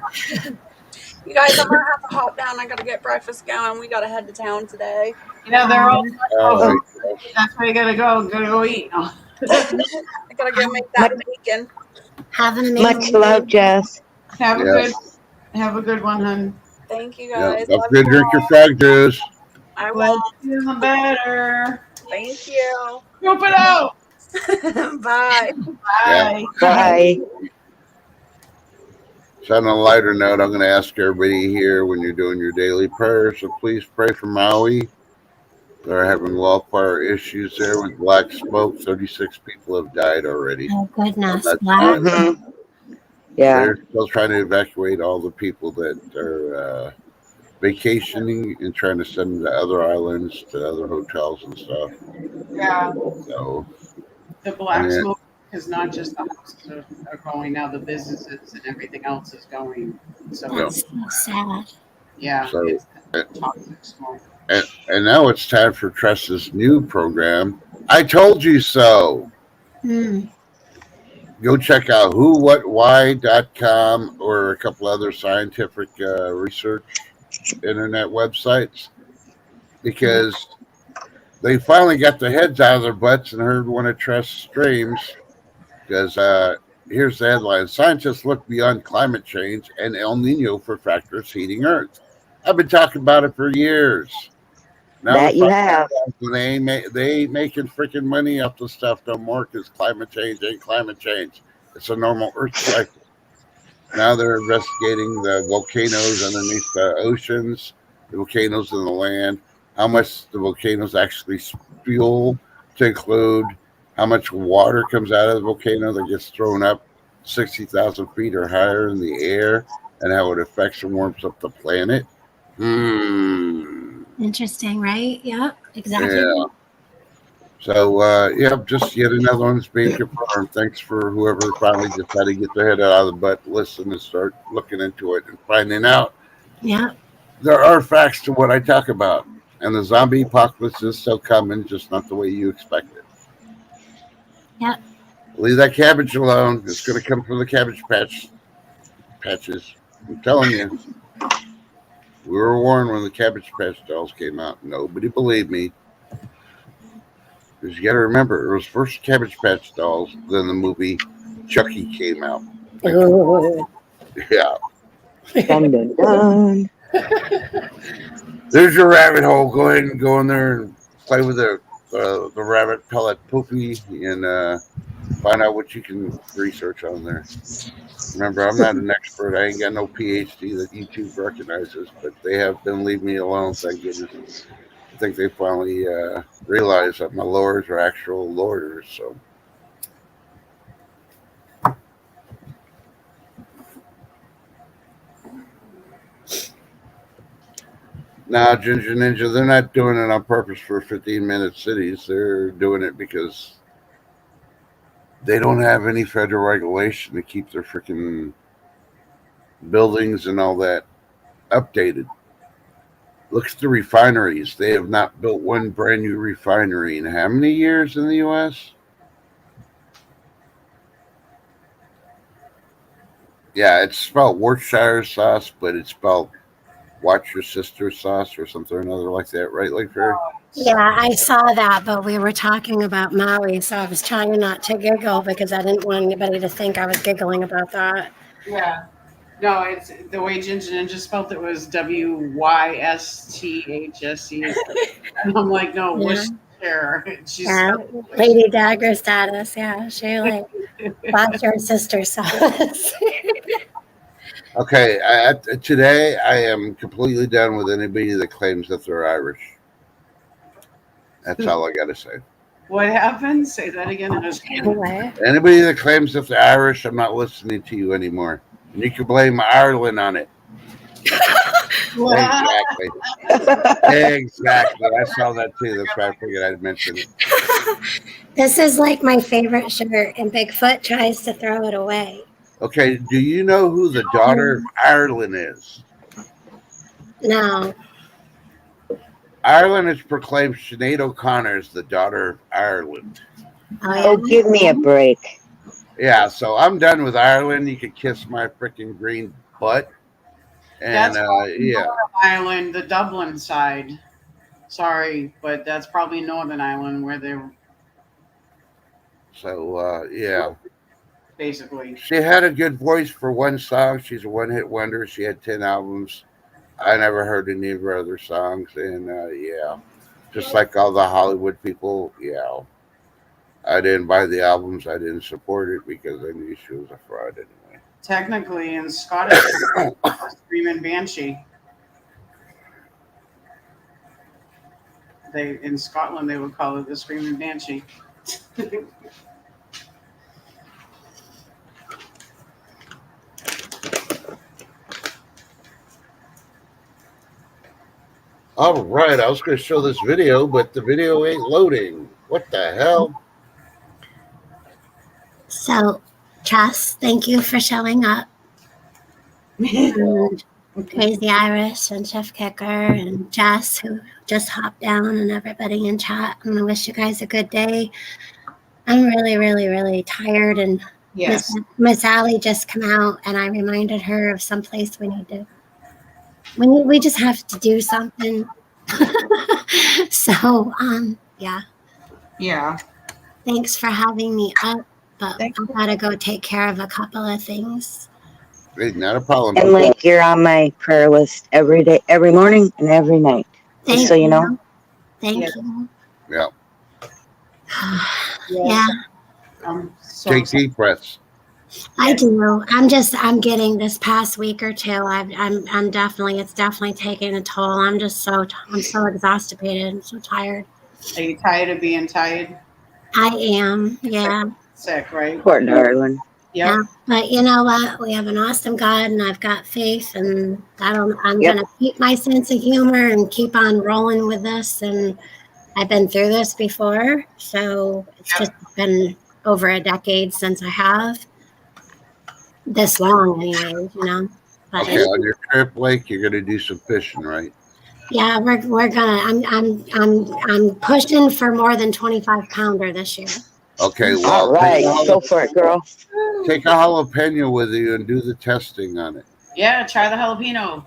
You guys, I'm gonna have to hop down. I gotta get breakfast going. We gotta head to town today. They're all. That's where you gotta go. Gotta go eat. I gotta go make that bacon. Have an amazing Much love, Jess. Have a good one, hon. Thank you guys. Don't forget to drink your frog juice. I will. Feeling better. Thank you. Scoop it out. Bye. Bye. Bye. So on a lighter note, I'm going to ask everybody here when you're doing your daily prayers, so please pray for Maui. They're having wildfire issues there with black smoke. 36 people have died already. Oh, goodness. Black. Yeah. They're still trying to evacuate all the people that are vacationing and trying to send them to other islands, to other hotels and stuff. Yeah. So the black smoke is not just the houses are going now, the businesses and everything else is going. So that's so sad. Yeah. So, it's toxic smoke. And now it's time for Tressa's new program. I told you so. Go check out whowhatwhy.com or a couple other scientific research internet websites, because they finally got their heads out of their butts and heard one of Tress's streams. Because here's the headline: scientists look beyond climate change and El Nino for factors heating Earth. I've been talking about it for years. Now that you have. They ain't making freaking money off the stuff no more, because climate change ain't climate change. It's a normal Earth cycle. Now they're investigating the volcanoes underneath the oceans, the volcanoes in the land, how much the volcanoes actually spew, to include how much water comes out of the volcano that gets thrown up 60,000 feet or higher in the air, and how it affects and warms up the planet. Interesting, right? Yep, exactly. Yeah. So, just yet another one that's being confirmed. Thanks for whoever finally decided to get their head out of the butt, listen, and start looking into it and finding out. Yeah. There are facts to what I talk about. And the zombie apocalypse is still coming, just not the way you expect it. Yep. Leave that cabbage alone. It's going to come from the cabbage patches. I'm telling you. We were warned when the Cabbage Patch Dolls came out. Nobody believed me. Because you got to remember, it was first Cabbage Patch Dolls, then the movie Chucky came out. Yeah. Dun, dun, dun. There's your rabbit hole. Go ahead and go in there and play with the rabbit pellet poopy and find out what you can research on there. Remember, I'm not an expert. I ain't got no PhD that YouTube recognizes, but they have been leaving me alone. Thank goodness. I think they finally realized that my lowers are actual lowers. So. Now, Ginger Ninja, they're not doing it on purpose for 15-minute cities. They're doing it because they don't have any federal regulation to keep their freaking buildings and all that updated. Look at the refineries. They have not built one brand new refinery in how many years in the U.S.? Yeah, it's spelled Worcestershire sauce, but it's spelled Watch Your Sister sauce or something or another like that, right, Lake Fairy? Yeah, I saw that, but we were talking about Maui, so I was trying not to giggle because I didn't want anybody to think I was giggling about that. Yeah. No, it's the way Ginger Ninja spelled it was Wysthse. And I'm like, no, Yeah. Worcestershire. She's Yeah, Lady Dagger status. Yeah, she like bought your sister sauce. Okay, today I am completely done with anybody that claims that they're Irish. That's all I got to say. What happened? Say that again. What? Anybody that claims that they're Irish, I'm not listening to you anymore. And you can blame Ireland on it. Exactly. Exactly. I saw that too. That's why I figured I'd mention it. This is like my favorite shirt, and Bigfoot tries to throw it away. Okay, do you know who the daughter of Ireland is? No. Ireland has proclaimed Sinead O'Connor as the daughter of Ireland. Oh, give me a break. Yeah, so I'm done with Ireland. You can kiss my freaking green butt. And yeah, Ireland, the Dublin side. Sorry, but that's probably Northern Ireland where they're so yeah. basically. She had a good voice for one song. She's a one-hit wonder. She had 10 albums. I never heard any of her other songs, and yeah, just like all the Hollywood people, yeah. I didn't buy the albums. I didn't support it because I knew she was a fraud anyway. Technically, in Scottish, Screaming Banshee. In Scotland they would call it the Screaming Banshee. All right, I was going to show this video, but the video ain't loading. What the hell? So, Chess, thank you for showing up. And Crazy Irish and Chef Kicker and Jess, who just hopped down, and everybody in chat. And I wish you guys a good day. I'm really, really, really tired. And Yes. Miss Allie just come out, and I reminded her of someplace we need to. We just have to do something. So, yeah. Yeah. Thanks for having me up, but Thank I gotta go take care of a couple of things. Hey, not a problem. And like you're on my prayer list every day, every morning and every night. Just so you know. Thank you. Yeah. Yeah. So Take deep breaths. I do. I'm getting this past week or two. I'm definitely, it's definitely taking a toll. I'm so exhausted. I'm so tired. Are you tired of being tired? I am. Yeah. Sick, right? Poor darling. Yep. Yeah. But you know what? We have an awesome God, and I've got faith, and I'm Yep. gonna keep my sense of humor and keep on rolling with this. And I've been through this before, so it's just been over a decade since I have. This long, anyways, you know. But Okay, on your trip, Blake, you're gonna do some fishing, right? yeah, we're gonna. I'm pushing for more than 25-pounder this year. Okay, well, All right, go for it, girl. take a jalapeno with you and do the testing on it. Yeah, try the jalapeno.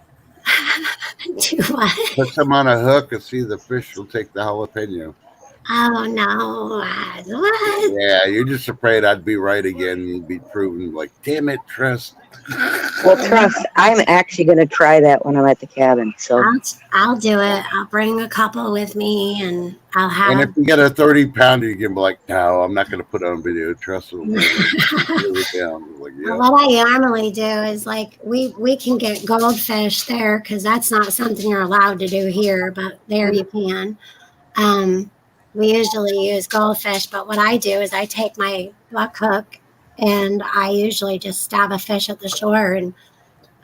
Do what? Put some on a hook and see the fish will take the jalapeno. Oh no! What? Yeah, you're just afraid I'd be right again. And you'd be proven like, damn it, trust. Well, trust, I'm actually going to try that when I'm at the cabin. So, I'll do it. I'll bring a couple with me, and I'll And if have. you get a 30-pounder, you can be like, no, I'm not going to put it on video. Trust will live it down. Like, yeah. What I normally do is like we can get goldfish there because that's not something you're allowed to do here, but there you can. Um, we usually use goldfish, but what I do is I take my buck hook and I usually just stab a fish at the shore, and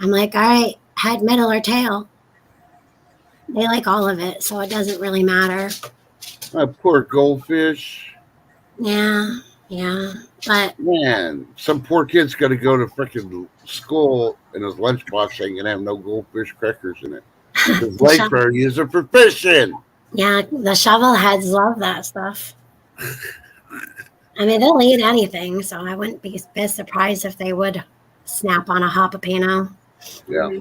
I'm like, all right, head, middle, or tail. They like all of it, so it doesn't really matter. Poor goldfish. Yeah, yeah, but Man, some poor kid's got to go to freaking school and his lunchbox ain't going to have no goldfish crackers in it. His the legs are use it for fishing. yeah, the shovel heads love that stuff. I mean, they'll eat anything, so I wouldn't be surprised if they would snap on a jalapeno. Yeah.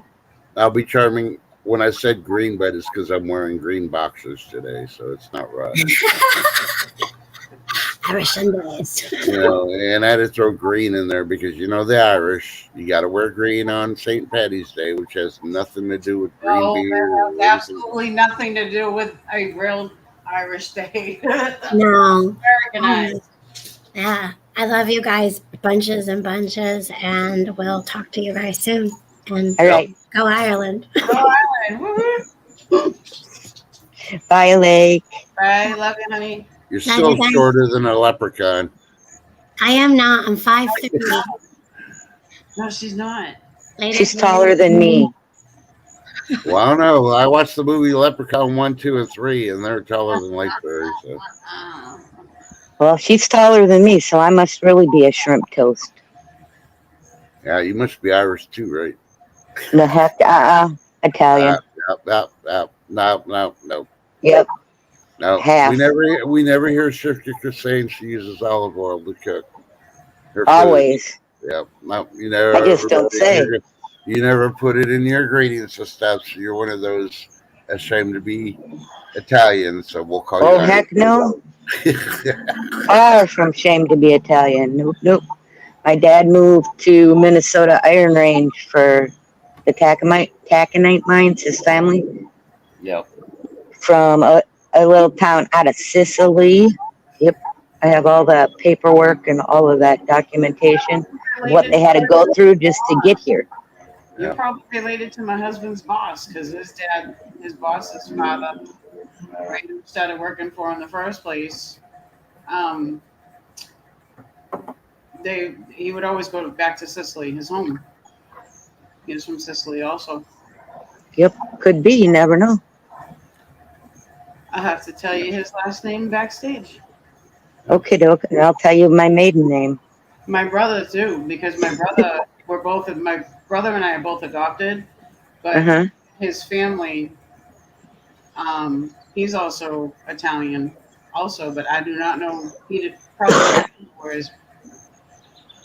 I'll be charming. When I said green, but it's because I'm wearing green boxers today, so it's not right. Irish Sundays. And I had to throw green in there because the Irish, you got to wear green on St. Patty's Day, which has nothing to do with green No, beer. that has absolutely nothing to do with a real Irish day. No. Americanized. Yeah. I love you guys bunches and bunches, and we'll talk to you guys soon. And all right. go Ireland. Go Ireland. Woo-hoo. Bye, Lake. Bye. Love you, honey. You're still shorter than a leprechaun. I am not. I'm 5'3". No, she's not. She's taller than me. Well, I don't know. I watched the movie Leprechaun 1, 2, and 3, and they're taller than Lakeberry. So. Well, she's taller than me, so I must really be a shrimp toast. Yeah, you must be Irish too, right? The heck, Italian. No. Yep. No, Half. we never hear Shifter saying she uses olive oil to cook. Her Always. Food. Yep. No, you never. I just don't say. You never put it in your ingredients and stuff. So you're one of those ashamed to be Italian. So we'll call you. Oh heck no! Far from shame to be Italian. Nope. My dad moved to Minnesota Iron Range for the taconite mines. His family. Yep. From a little town out of Sicily. Yep. I have all the paperwork and all of that documentation, what they had to go through just to get here. You're probably related to my husband's boss because his boss's father, right, who started working for in the first place. He would always go back to Sicily, his home. He was from Sicily also. Yep, could be. You never know. I have to tell you his last name backstage. Okay, I'll tell you my maiden name. My brother too, because my brother and I are both adopted, but his family, he's also Italian, also, but I do not know. He did probably where his.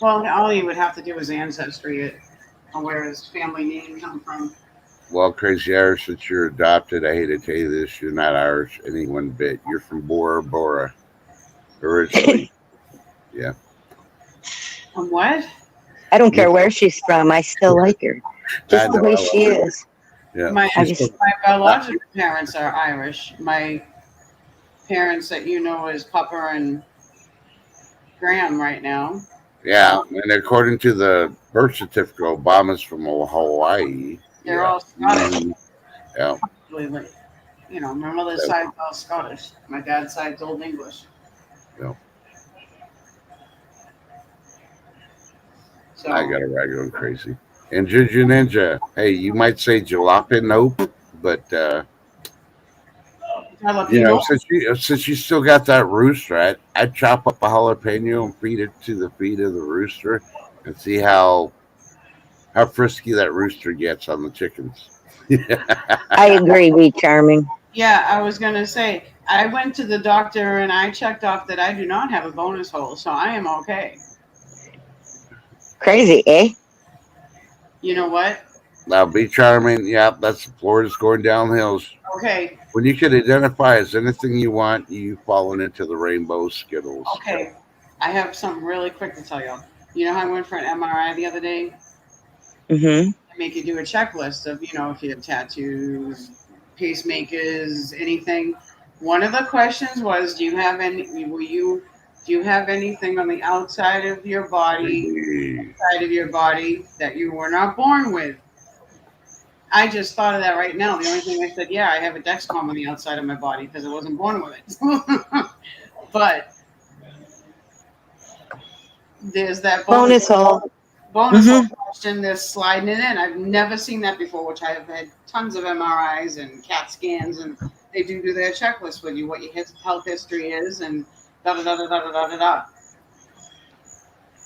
Well, all he would have to do is ancestry on where his family name come from. Well, Crazy Irish, since you're adopted, I hate to tell you this, you're not Irish any one bit. You're from Bora Bora, originally. Yeah. From what? I don't care where she's from. I still like her. Just the way she is. Yeah. My biological parents are Irish. My parents that you know as Papa and Graham right now. Yeah, and according to the birth certificate, Obama's from Hawaii. They're all Scottish. Yeah. My mother's side's all Scottish. My dad's side's Old English. Yeah. So I got a rag going crazy. And Ginger Ninja, hey, you might say jalapeno, but since you still got that rooster, I'd chop up a jalapeno and feed it to the feet of the rooster and see how frisky that rooster gets on the chickens. I agree, we charming. Yeah, I was gonna say I went to the doctor and I checked off that I do not have a bonus hole, so I am okay. Crazy, eh? You know what? Now, be charming. Yeah, that's Florida's going down the hills. Okay, When you could identify as anything you want, you've fallen into the rainbow skittles. okay. I have something really quick to tell you. You know how I went for an MRI the other day? Mm-hmm. I make you do a checklist of, if you have tattoos, pacemakers, anything. One of the questions was, do you have anything on the outside of your body, Hey, side of your body that you were not born with? I just thought of that right now. The only thing I said, yeah, I have a Dexcom on the outside of my body because I wasn't born with it. But there's that bonus Bonus hole. bonus Mhm. question. They're sliding it in. I've never seen that before, which I have had tons of MRIs and CAT scans, and they do their checklist with you, what your health history is, and da da da da da da da da.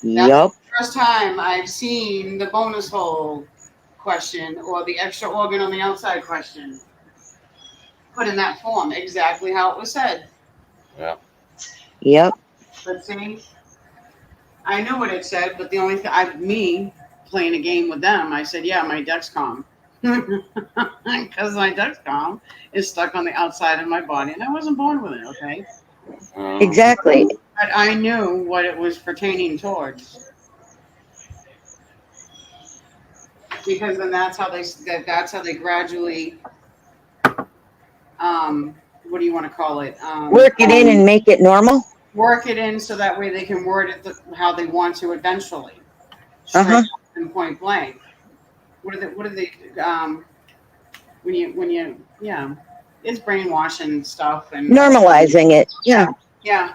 That's Yup. the first time I've seen the bonus hole question or the extra organ on the outside question put in that form, exactly how it was said. yeah. Yep. But see, I knew what it said, but the only thing, me playing a game with them, I said, yeah, my Dexcom. Because my Dexcom is stuck on the outside of my body, and I wasn't born with it, okay? Exactly. But I knew what it was pertaining towards. Because then that's how they gradually, what do you want to call it? Work it in and make it normal. Work it in so that way they can word it how they want to eventually. Uh huh. Straight and point blank. What are they when you yeah, it's brainwashing stuff and Normalizing it. Yeah. yeah.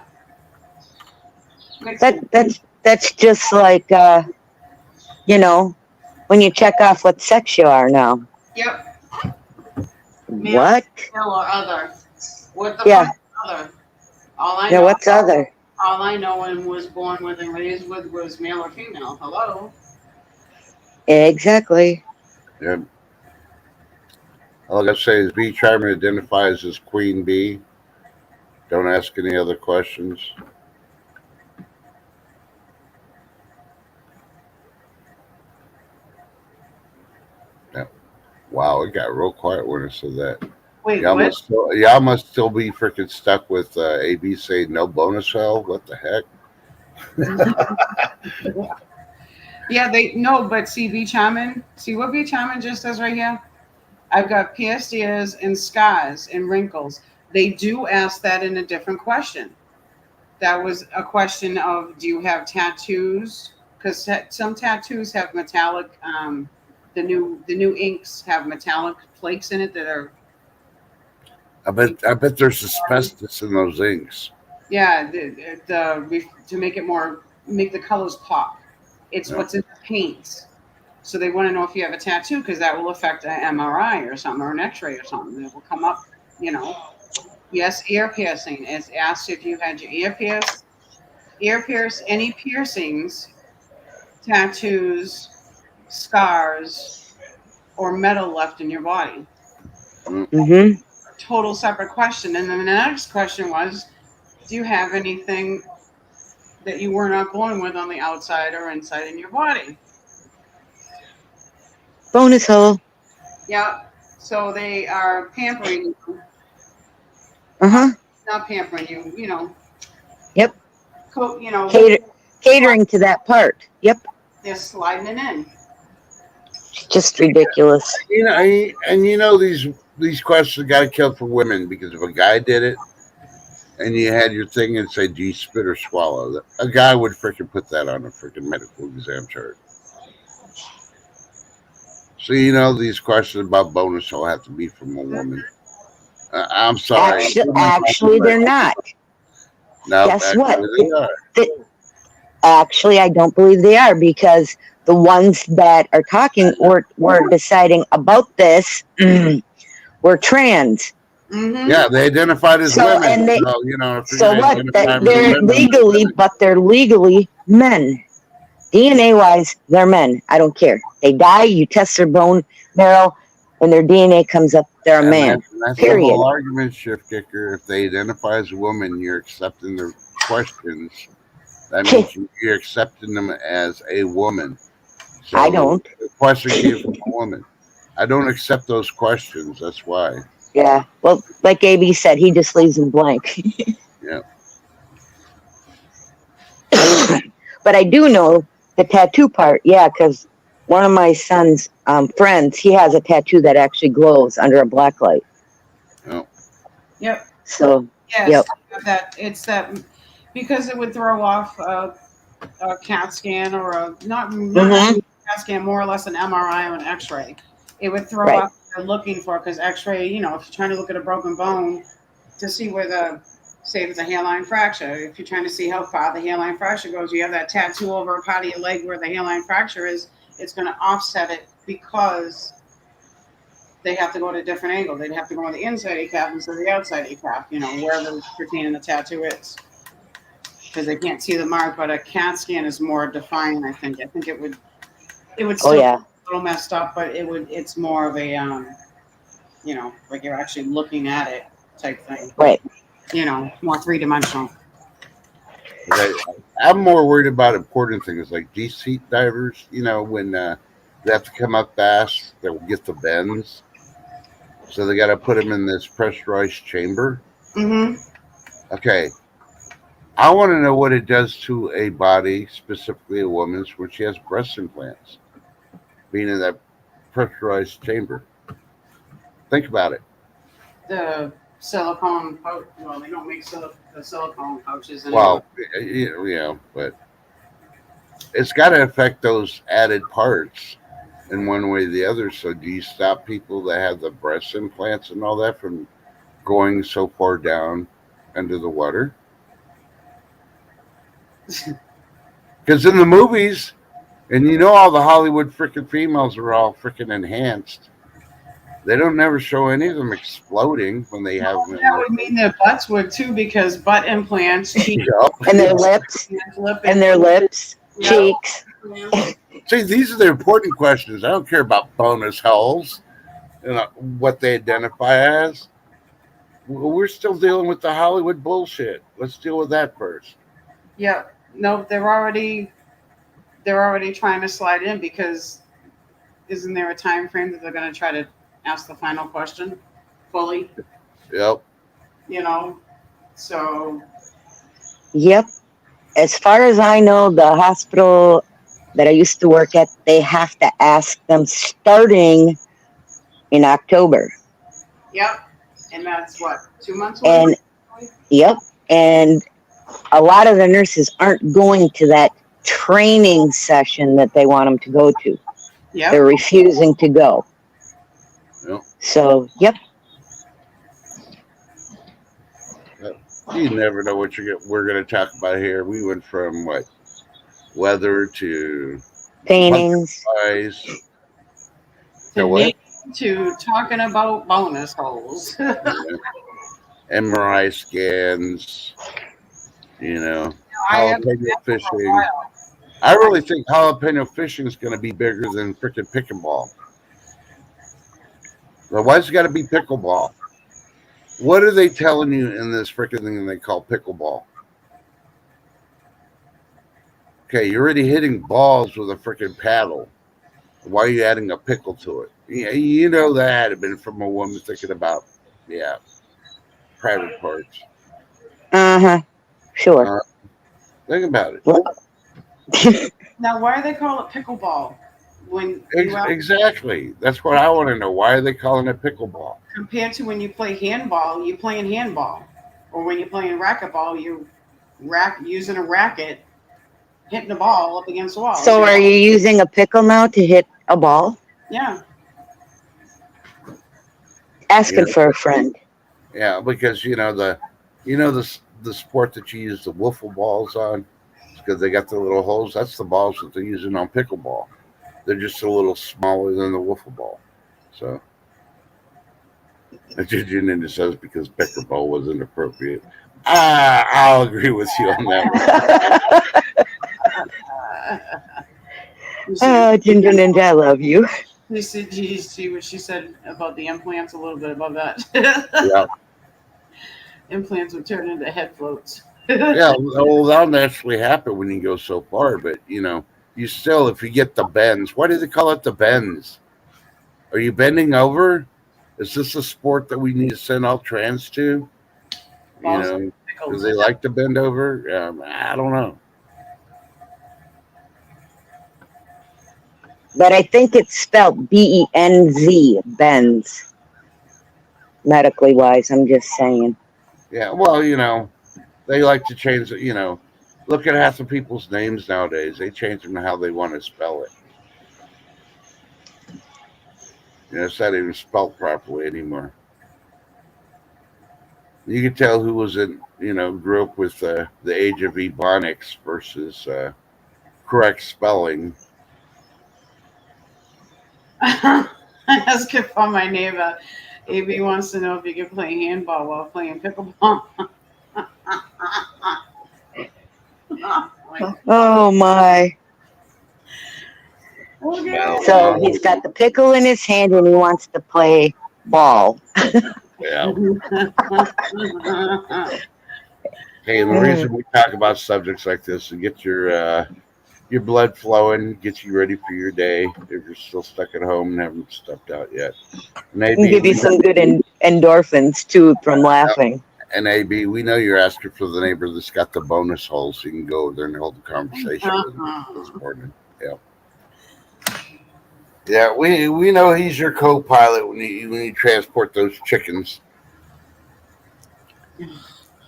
Makes sense. That's just like you know, when you check off what sex you are now. Yep. Male, What? female or other. What the Yeah. fuck is other? All I Yeah. know What's other? all I know and was born with and raised with was male or female. Hello? Exactly. Yeah. All I gotta say is B Charming identifies as Queen Bee. Don't ask any other questions. Yeah. Wow, it got real quiet when I said that. Wait, what? Y'all must still be freaking stuck with AB saying no bonus hell. What the heck? Yeah, they no, but see B Chaman, see what B Chaman just does right here? I've got pierced ears and scars and wrinkles. They do ask that in a different question. That was a question of, do you have tattoos? Because some tattoos have metallic. The new inks have metallic flakes in it that are I bet there's asbestos in those inks. yeah to make it more make the colors pop. It's Yeah. what's in the paints. So they want to know if you have a tattoo because that will affect an MRI or something or an X-ray or something. It will come up, you know. Yes, ear piercing. It's asked if you had your ear pierce, any piercings, tattoos, scars, or metal left in your body. Mm-hmm. Total separate question. And then the next question was, do you have anything that you were not born with on the outside or inside in your body? Bonus hole. Yeah. So they are pampering you. Uh huh. Not pampering you, Yep. you know, Catering to that part. Yep. they're sliding it in. Just ridiculous. These questions got to kill for women because if a guy did it and you had your thing and say, "Do you spit or swallow?" A guy would freaking put that on a freaking medical exam chart. So these questions about bonus will have to be from a woman. I'm sorry. Actually, they're not. No, Guess what? actually they are. Actually, I don't believe they are because the ones that are talking or were deciding about this were trans. Mm-hmm. Yeah, they identified as So, women. and they- So, if you're So gonna what? identify them as They're women, legally, but they're legally men. DNA wise, they're men. I don't care. They die, you test their bone marrow, when their DNA comes up, they're a and man. that's the Period. whole argument, shift kicker. If they identify as a woman, you're accepting their questions. That means you're accepting them as a woman. So I don't. the question came from a woman. I don't accept those questions. That's why. Yeah. Well, like AB said, he just leaves them blank. Yeah. But I do know the tattoo part. Yeah, because one of my son's friends, he has a tattoo that actually glows under a black light. Oh. Yep. So, Yes. yep. That it's that because it would throw off a CAT scan or a not Mm-hmm. a CAT scan, more or less an MRI or an X-ray. It would throw Right. off what they're looking for because X-ray, you know, if you're trying to look at a broken bone to see where the say if it's a hairline fracture, if you're trying to see how far the hairline fracture goes, you have that tattoo over a part of your leg where the hairline fracture is. It's going to offset it because they have to go to a different angle. They'd have to go on the inside of your calf instead of the outside of your calf, you know, wherever pertaining the tattoo is. Because they can't see the mark, but a CAT scan is more defined, I think. I think it would Oh, still be yeah. a little messed up, but it's more of a you know, like you're actually looking at it type thing. Right. You know, more three dimensional. I'm more worried about important things like deep sea divers. You know, when they have to come up fast, they'll get the bends. So they got to put them in this pressurized chamber. Mm-hmm. Okay. I want to know what it does to a body, specifically a woman's, when she has breast implants, being in that pressurized chamber. Think about it. The silicone pouch. Well, they don't make the silicone pouches anymore. Well, you know, but it's got to affect those added parts in one way or the other. So, do you stop people that have the breast implants and all that from going so far down under the water? Because in the movies, and you know, all the Hollywood freaking females are all freaking enhanced. They don't never show any of them exploding when they have them. That would mean their butts would too, because butt implants, cheek And their lips, lip and their lips, Yeah. cheeks. See, these are the important questions. I don't care about bonus holes and what they identify as. We're still dealing with the Hollywood bullshit. Let's deal with that first. Yeah. No, they're already trying to slide in because isn't there a time frame that they're going to try to ask the final question fully? Yep. You know, so Yep. As far as I know, the hospital that I used to work at, they have to ask them starting in October. yep. And that's what, 2 months And away? yep. And a lot of the nurses aren't going to that training session that they want them to go to. Yep. They're refusing to go. Yep. So, yep. You never know what we're going to talk about here. We went from what weather to Paintings. eyes To talking about bonus holes. MRI scans. You know, I have jalapeno fishing. I really think jalapeno fishing is going to be bigger than freaking pickleball. Well, why's it got to be pickleball? What are they telling you in this freaking thing they call pickleball? Okay, you're already hitting balls with a freaking paddle. Why are you adding a pickle to it? Yeah, you know that had it been from a woman thinking about, private parts. Uh-huh. Sure. Think about it. Well, Now, why do they call it pickleball? When Exactly. That's what I want to know. Why are they calling it pickleball? Compared to when you play handball, you play in handball, or when you're playing racquetball, you using a racket, hitting the ball up against the wall. So are you using a pickle now to hit a ball? Yeah. Asking for a friend. Yeah, because the sport that you use the wiffle balls on, because they got the little holes. That's the balls that they're using on pickleball. They're just a little smaller than the wiffle ball. So, Ginger Ninja says because pickleball wasn't appropriate. I'll agree with you on that one. Oh, Ginger Ninja, I love you. You see what she said about the implants a little bit above that. Yeah. Implants would turn into head floats. Yeah, well, that'll naturally happen when you go so far. But you still, if you get the bends, why do they call it the bends? Are you bending over? Is this a sport that we need to send all trans to? You Balls know, do pickles. they like to bend over? I don't know. But I think it's spelled BENZ, Benz, medically wise. I'm just saying. Yeah, well, they like to change it. Look at half of people's names nowadays. They change them to how they want to spell it. It's not even spelled properly anymore. You can tell who was grew up with the age of ebonics versus correct spelling. Asking for my neighbor. AB wants to know if you can play handball while playing pickleball. Oh my. Okay. So he's got the pickle in his hand and he wants to play ball. Yeah. Hey, and the reason we talk about subjects like this is to get your blood flowing, get you ready for your day if you're still stuck at home and haven't stepped out yet. And give you some good endorphins too from laughing. And AB, we know you're asking for the neighbor that's got the bonus hole, so you can go over there and hold a conversation with him this morning. Yeah. Yeah, we know he's your co-pilot when you transport those chickens.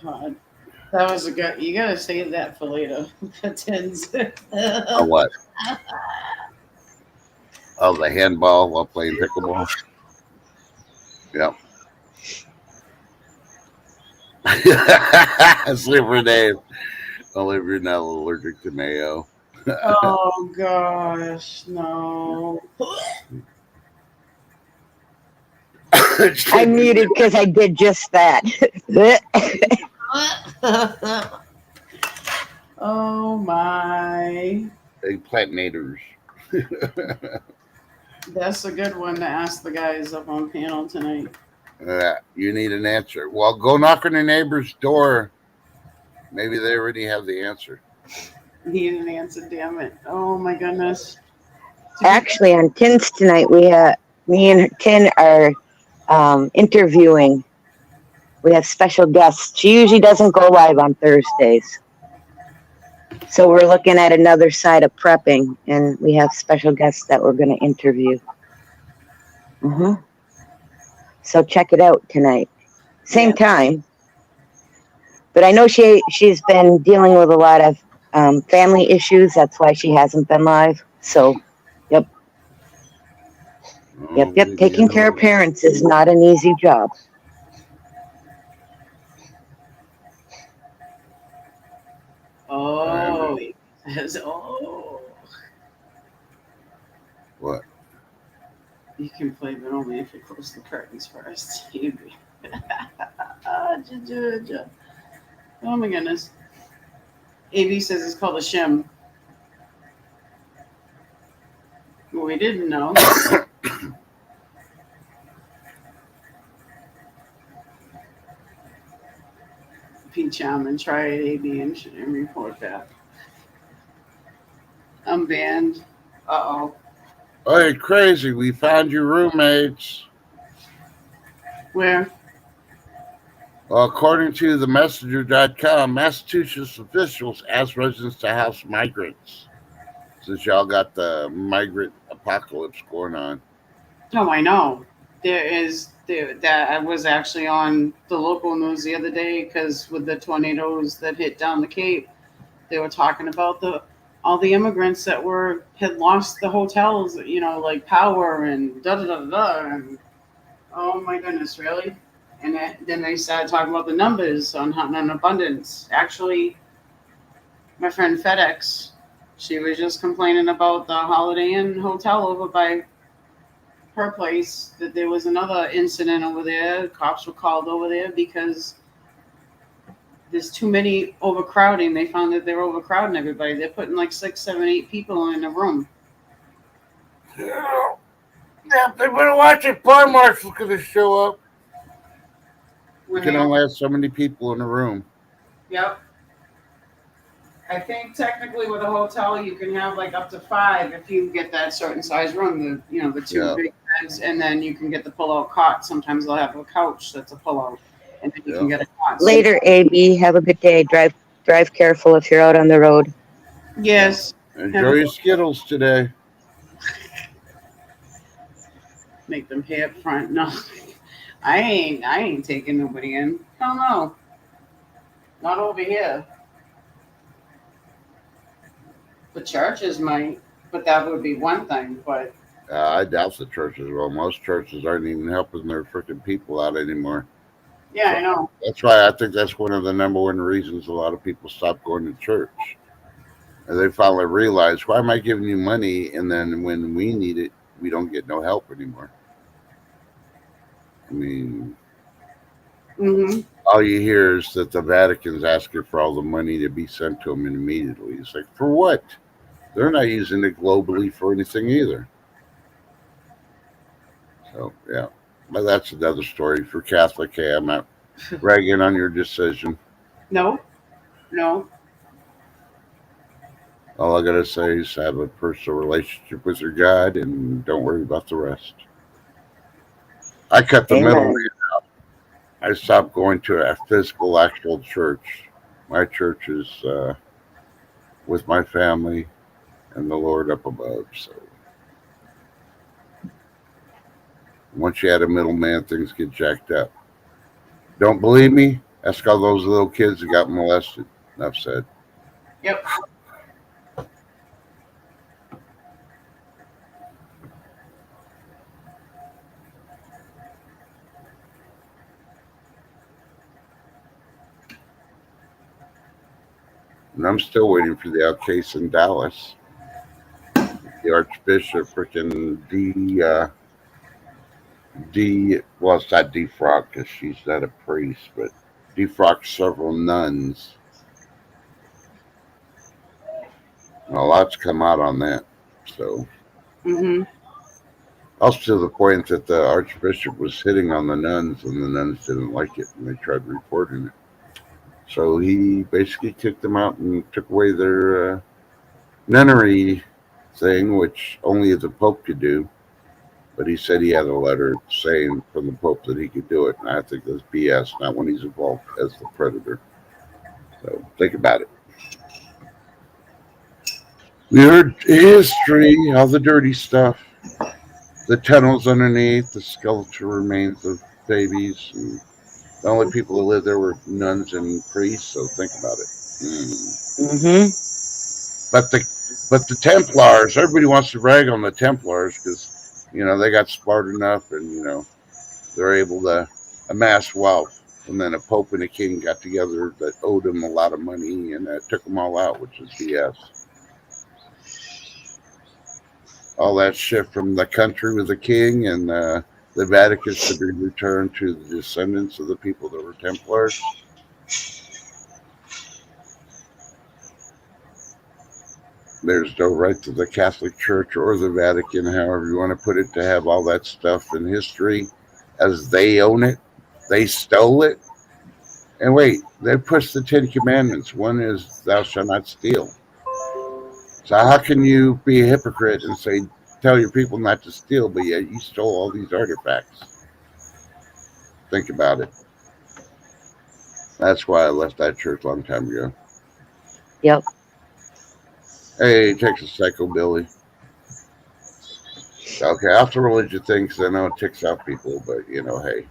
God. That was a good. You gotta save that for later. Tins. Oh, what? Oh, the handball while playing pickleball. Yep. Slippery Dave. Only if you're not allergic to mayo. Oh gosh, no. I muted because I did just that. Oh my. Eggplant-nators. That's a good one to ask the guys up on panel tonight. You need an answer. Well, go knock on your neighbor's door. Maybe they already have the answer. Need an answer, damn it. Oh my goodness. Actually, on Tins tonight, me and Tin are interviewing. We have special guests. She usually doesn't go live on Thursdays. So we're looking at another side of prepping, and we have special guests that we're going to interview. So check it out tonight. Same time. But I know she's been dealing with a lot of family issues. That's why she hasn't been live. So, yep. Taking care of parents is not an easy job. Oh, oh. What? You can play, but only if you close the curtains first. Oh my goodness. AB says it's called a shim. Well, we didn't know. Peach and try it, AB, and report back. I'm banned. Uh-oh. Hey, crazy. We found your roommates. Where? Well, according to the messenger.com, Massachusetts officials asked residents to house migrants since y'all got the migrant apocalypse going on. Oh, I know. That I was actually on the local news the other day because with the tornadoes that hit down the Cape, they were talking about all the immigrants that had lost the hotels, like power and da da da da. And oh my goodness, really? And then they started talking about the numbers on abundance. Actually, my friend FedEx, she was just complaining about the Holiday Inn hotel over by her place, that there was another incident over there. Cops were called over there because there's too many overcrowding. They found that they're overcrowding everybody. They're putting like 6, 7, 8 people in a room. Yeah, they better watch it. Fire marshal's going to show up. You can only have so many people in a room. Yep. I think technically with a hotel you can have like up to 5 if you get that certain size room. The two Yeah. big beds, and then you can get the pull-out cot. Sometimes they'll have a couch that's a pull-out, and then you can Yeah. get a cot. Later, AB. Have a good day. Drive careful if you're out on the road. Yes. Enjoy your Skittles today. Make them pay up front. No, I ain't taking nobody in. Hell no. Not over here. The churches might, but that would be one thing. But I doubt the churches will. Most churches aren't even helping their freaking people out anymore. yeah, So I know. that's why I think that's one of the number one reasons a lot of people stop going to church. And they finally realize, why am I giving you money? And then when we need it, we don't get no help anymore. I mean, Hmm. all you hear is that the Vatican's asking for all the money to be sent to them immediately. It's like, for what? They're not using it globally for anything either. So, yeah. But that's another story for Catholic. Hey, I'm not ragging on your decision. No, no. All I got to say is have a personal relationship with your God and don't worry about the rest. I cut the middleman. Amen. I stopped going to a physical, actual church. My church is with my family and the Lord up above. So once you add a middleman, things get jacked up. Don't believe me? Ask all those little kids that got molested. Enough said. Yep. And I'm still waiting for the out case in Dallas. The Archbishop freaking well, it's not defrocked because she's not a priest, but defrocked several nuns. And a lot's come out on that. So, Hmm. also to the point that the Archbishop was hitting on the nuns, and the nuns didn't like it, and they tried reporting it. So he basically kicked them out and took away their nunnery thing, which only the Pope could do. But he said he had a letter saying from the Pope that he could do it, and I think that's BS. Not when he's involved as the predator. So think about it. We heard history, all the dirty stuff, the tunnels underneath, the skeletal remains of babies, and the only people who lived there were nuns and priests. So think about it. Mm-hmm. But the Templars, everybody wants to brag on the Templars because they got smart enough, and they're able to amass wealth. And then a pope and a king got together that owed them a lot of money, and took them all out, which is BS. All that shit from the country with the king and the Vatican's to be returned to the descendants of the people that were Templars. There's no right to the Catholic Church or the Vatican, however you want to put it, to have all that stuff in history as they own it. They stole it. And wait, they pushed the Ten Commandments. One is, thou shalt not steal. So how can you be a hypocrite and tell your people not to steal, but yet you stole all these artifacts? Think about it. That's why I left that church a long time ago. Yep. Hey, Texas Psycho Billy. Okay, off the religion thing, because I know it ticks off people, but hey.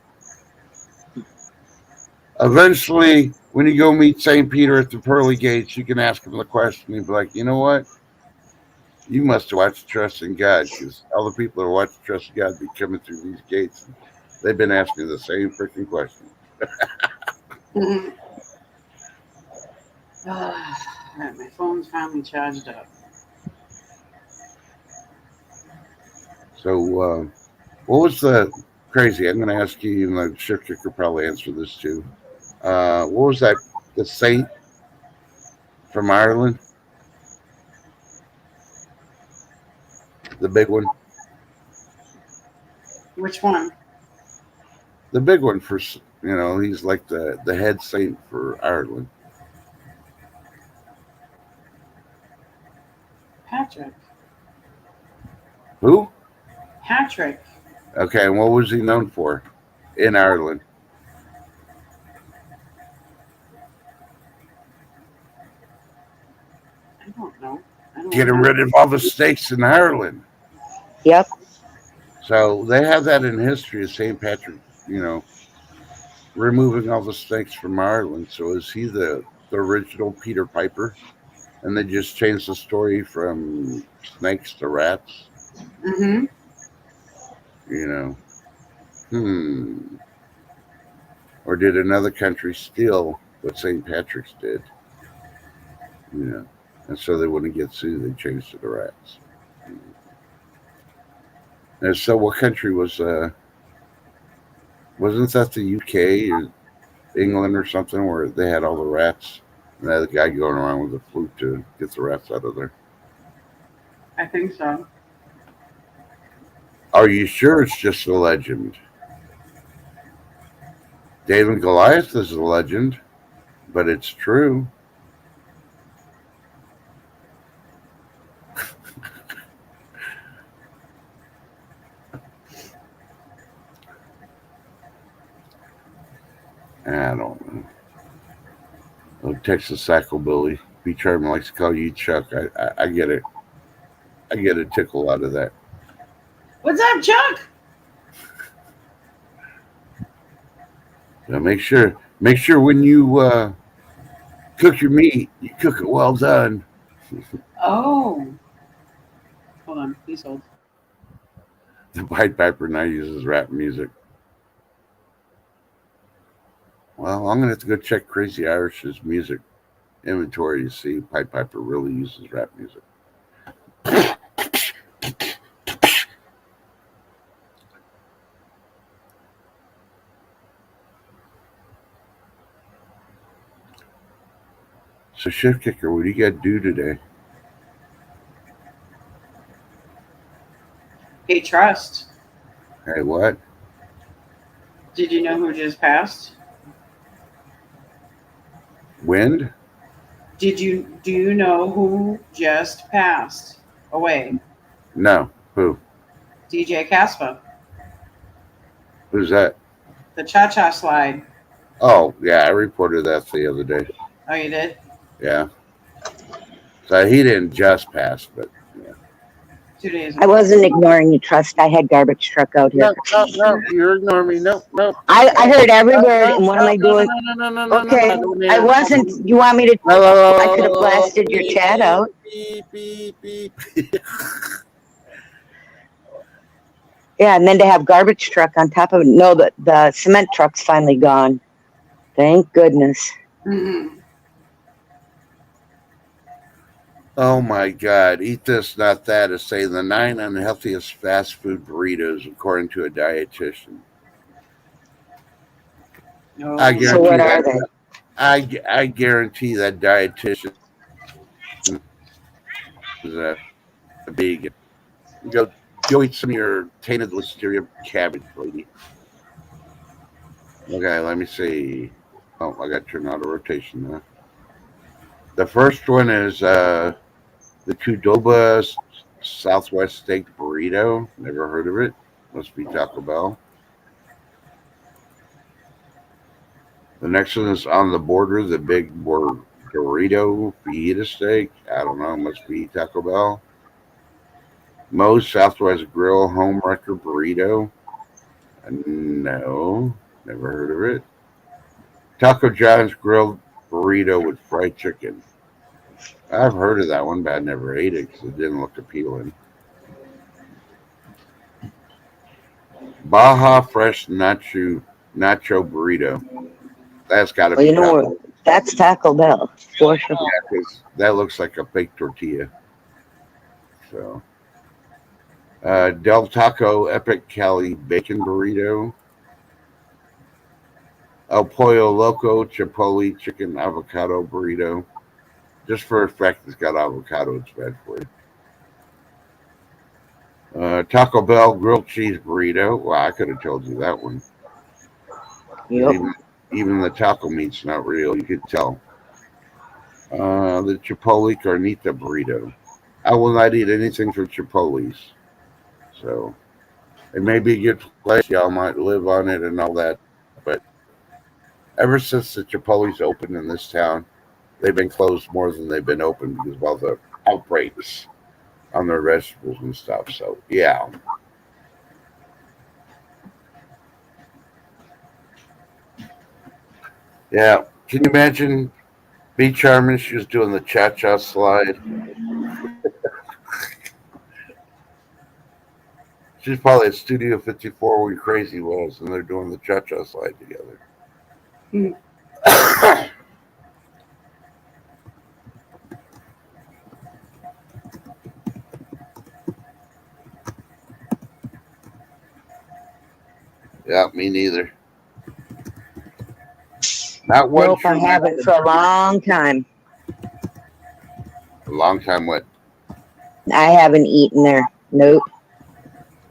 Eventually, when you go meet St. Peter at the pearly gates, you can ask him the question. He'd be like, you know what? You must watch Trust in God, because all the people that watch Trust in God be coming through these gates. And they've been asking the same freaking question. Hmm. All right, my phone's finally charged up. So, what was the crazy? I'm going to ask you, and the shifter could probably answer this too. What was that? The saint from Ireland, the big one, Which one? the big one for he's like the head saint for Ireland. Patrick. Who? Patrick. Okay, and what was he known for in Ireland? I don't know. I don't Getting know. rid of all the snakes in Ireland. Yep. So they have that in history of St. Patrick, you know, removing all the snakes from Ireland. So is he the original Peter Piper? And they just changed the story from snakes to rats, Mm-hmm. you know. Or did another country steal what St. Patrick's did? You know. And so they wouldn't get sued, they changed it to rats. And so what country wasn't that the UK or England or something where they had all the rats? And they had a guy going around with a flute to get the rats out of there. I think so. Are you sure it's just a legend? David and Goliath is a legend, but it's true. I don't know. Oh, Texas Psychobilly. B. Charman likes to call you Chuck. I get it. I get a tickle out of that. What's up, Chuck? So make sure when you cook your meat, you cook it well done. Oh. Hold on. Please hold. The Pied Piper now uses rap music. Well, I'm gonna have to go check Crazy Irish's music inventory to see if Pied Piper really uses rap music. So, Shift Kicker, what do you got to do today? Hey, Trust. Hey, what? Did you know who just passed? Wind? Do you know who just passed away? No. Who? DJ Caspa. Who's that? The Cha-Cha Slide. Oh, yeah, I reported that the other day. Oh, you did? Yeah. So he didn't just pass, but yeah. 2 days I ago. wasn't ignoring you, Trust. I had garbage truck out here. No, you're ignoring me. No. I heard every word, and what am I doing? Okay, I wasn't. You want me to? I could have blasted your chat out. Beep. Yeah, and then to have garbage truck on top of it. No, the cement truck's finally gone. Thank goodness. Mm-hmm. Oh my God! Eat this, not that. Is say the 9 unhealthiest fast food burritos according to a dietitian. No. I guarantee So what are that. they? I guarantee that dietitian is a vegan. Go eat some of your tainted listeria cabbage, lady. Okay, let me see. Oh, I got to turn out of rotation now. The first one is the Qdoba Southwest Steak Burrito. Never heard of it. Must be Taco Bell. The next one is On the Border, the Big Burrito Fajita Steak. I don't know. Must be Taco Bell. Moe's Southwest Grill Home Wrecker Burrito. No, never heard of it. Taco John's Grilled Burrito with fried chicken. I've heard of that one, but I never ate it because it didn't look appealing. Baja Fresh Nacho Burrito. That's got to Well, be you know Taco. what? That's Taco Bell for sure. Yeah, 'cause that looks like a fake tortilla. So, Del Taco Epic Cali Bacon Burrito. El Pollo Loco Chipotle Chicken Avocado Burrito. Just for a fact it's got avocado, it's bad for you. Taco Bell Grilled Cheese Burrito. Well, I could have told you that one. Yep. Even the taco meat's not real. You could tell. The Chipotle Carnita Burrito. I will not eat anything from Chipotle's. So it may be a good place. Y'all might live on it and all that. But ever since the Chipotle's opened in this town, they've been closed more than they've been open because of all the outbreaks on their vegetables and stuff. So yeah. Yeah. Can you imagine B Charmin? She was doing the cha cha slide. She's probably at Studio 54 when Crazy was, and they're doing the cha cha slide together. Hmm. Yeah, me neither. Not one Nope, I true haven't for Mexican. a long time. A long time what? I haven't eaten there. Nope.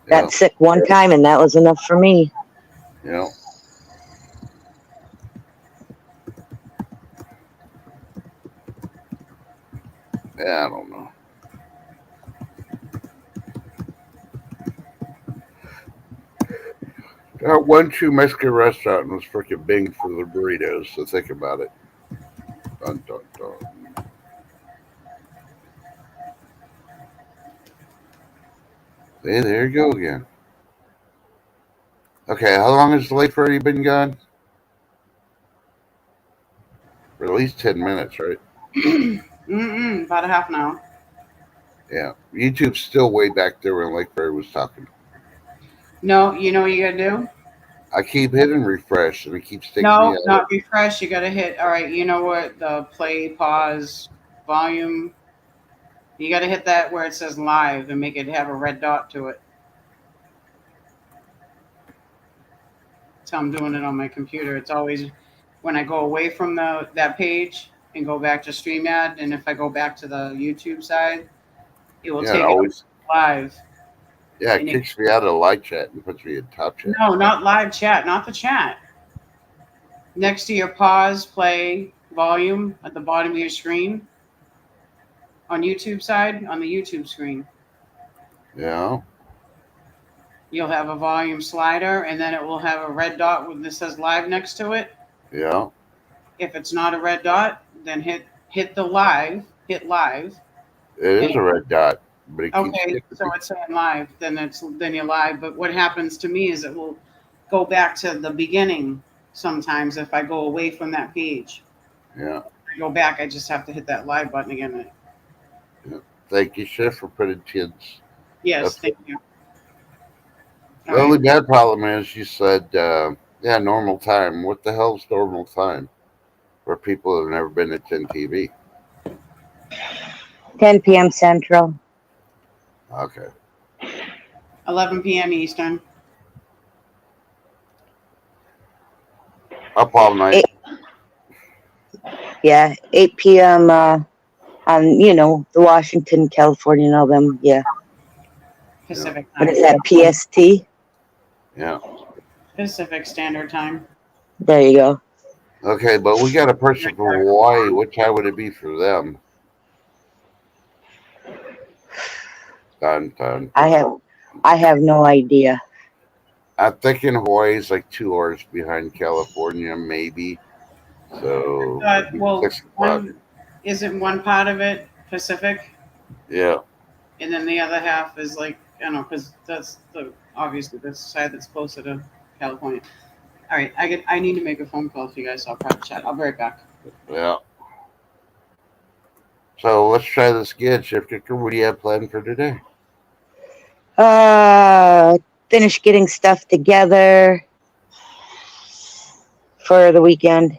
Yeah, Got sick one time and that was enough for me. you know. Yeah, I don't know. Got one true Mexican restaurant and was freaking Bing for the burritos. So think about it. Dun, dun, dun. Hey, there you go again. Okay, how long has the late Freddy been gone? For at least 10 minutes, right? About a half an hour. Yeah. YouTube's still way back there when Lake Freddy was talking. No, you know what you gotta do? I keep hitting refresh and it keeps taking me No, out. not refresh. You gotta hit. All right, you know what? The play, pause, volume. You gotta hit that where it says live and make it have a red dot to it. So I'm doing it on my computer. It's always when I go away from the that page and go back to StreamYard, and if I go back to the YouTube side, it will Yeah, it take it always. live. Yeah, it And it, kicks me out of live chat and puts me in top chat. no, not live chat, not the chat. Next to your pause, play, volume at the bottom of your screen on YouTube side, on the YouTube screen, Yeah, you'll have a volume slider, and then it will have a red dot that says live next to it. yeah. If it's not a red dot, then hit the live, hit live. It And is a red dot, but it keeps okay, kicking so me. it's saying live, then you're live. But what happens to me is it will go back to the beginning sometimes if I go away from that page. Yeah, I go back, I just have to hit that live button again. yeah. Thank you, Chef, for putting kids. Yes, That's thank you. All the right. only bad problem is you said, yeah, normal time. What the hell's normal time for people who have never been to 10 TV? 10 p.m. Central. Okay. 11 p.m. Eastern. Up all night. 8, yeah, 8 p.m. On, the Washington, California, and all them. Yeah. Yeah, Pacific What time. is that, PST? yeah. Pacific Standard Time. There you go. Okay, but we got a person Right from back. Hawaii. What time would it be for them? Dun, dun, I have dun. I have no idea. I'm thinking Hawaii's like 2 hours behind California, maybe. So it'd be Well, 6 o'clock. one isn't one part of it Pacific, Yeah, and then the other half is like I don't know because that's the obviously the side that's closer to California. All right, I need to make a phone call to you guys. So I'll private chat. I'll be right back. yeah. So let's try this again, Chef Kicker. What do you have planned for today? Finish getting stuff together for the weekend.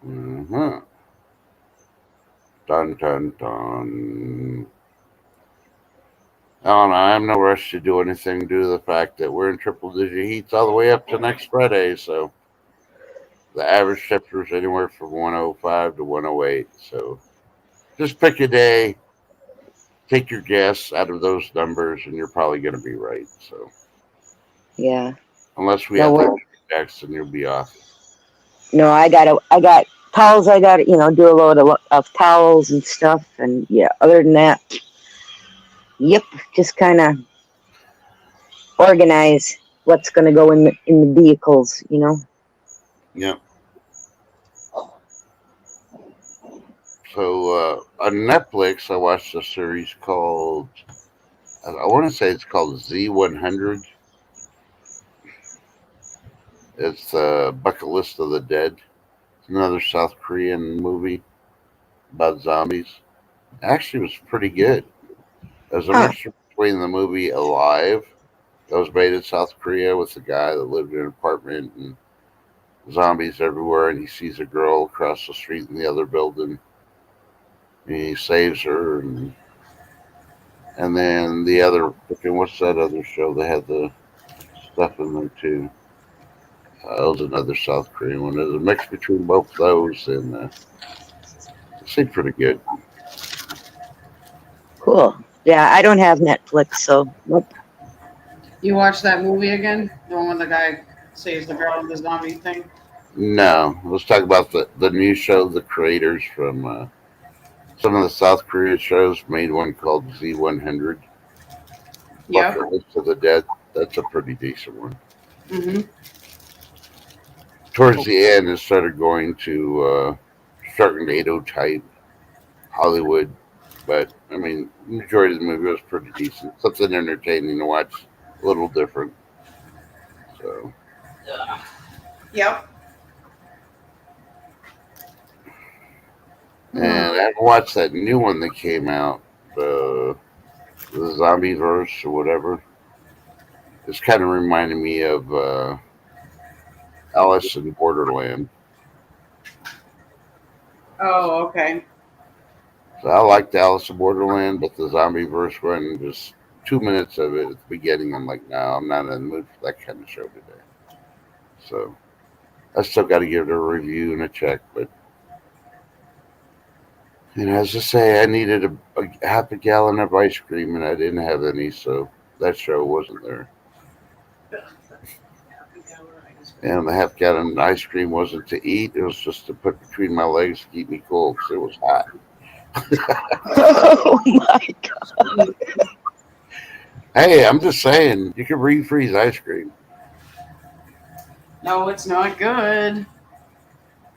Mm-hmm. Dun, dun, dun. Oh, no, I have no rush to do anything due to the fact that we're in triple digit heats all the way up to next Friday. So the average temperature is anywhere from 105 to 108. So just pick a day, take your guess out of those numbers, and you're probably going to be right. So Yeah. unless we No, have we're, to next, then you'll be off. no, I got towels. I got to, do a load of towels and stuff. And yeah, other than that, Yep, just kind of organize what's going to go in the vehicles, you know. Yeah. So on Netflix, I watched a series called, I want to say it's called Z100. It's Bucket List of the Dead. It's another South Korean movie about zombies. Actually, it was pretty good. There's a Huh. mixture between the movie Alive, that was made in South Korea with a guy that lived in an apartment and zombies everywhere, and he sees a girl across the street in the other building. And he saves her, and then the other freaking what's that other show? They had the stuff in there too. It was another South Korean one. There's a mix between both those, and it seemed pretty good. Cool. Yeah, I don't have Netflix, so nope. You watch that movie again? The one where the guy saves the girl in the zombie thing? No, let's talk about the new show. The creators from some of the South Korea shows made one called Z100, Yep. Bucket List of the Dead. That's a pretty decent one. Mm-hmm. Towards the end, it started going to Sharknado type Hollywood, but I mean, the majority of the movie was pretty decent. Something entertaining to watch, a little different. So, Yep. and I haven't watched that new one that came out, the Zombie Verse or whatever. It's kind of reminding me of Alice in Borderland. Oh, okay. So I liked Alice in Borderland, but the Zombie Verse one, just 2 minutes of it at the beginning, I'm like, no, I'm not in the mood for that kind of show today. So I still got to give it a review and a check, but as I say, I needed a half a gallon of ice cream, and I didn't have any, so that show wasn't there. And the half gallon of ice cream wasn't to eat; it was just to put between my legs to keep me cool because it was hot. Oh my god. Hey, I'm just saying, you can refreeze ice cream. No, it's not good.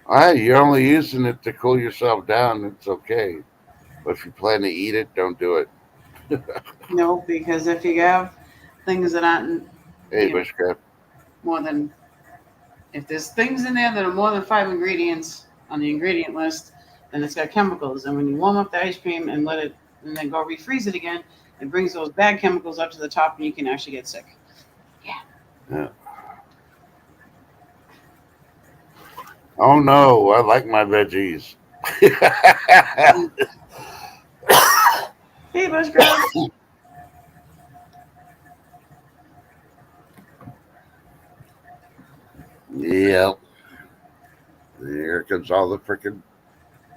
You're only using it to cool yourself down. It's okay, but if you plan to eat it, don't do it. No, because if you have things that aren't Hey, Bushcraft. more than, if there's things in there that are more than 5 ingredients on the ingredient list, then it's got chemicals. And when you warm up the ice cream and let it, and then go refreeze it again, it brings those bad chemicals up to the top, and you can actually get sick. Yeah. Oh no, I like my veggies. Hey, Bushcraft. Yep. Here comes all the freaking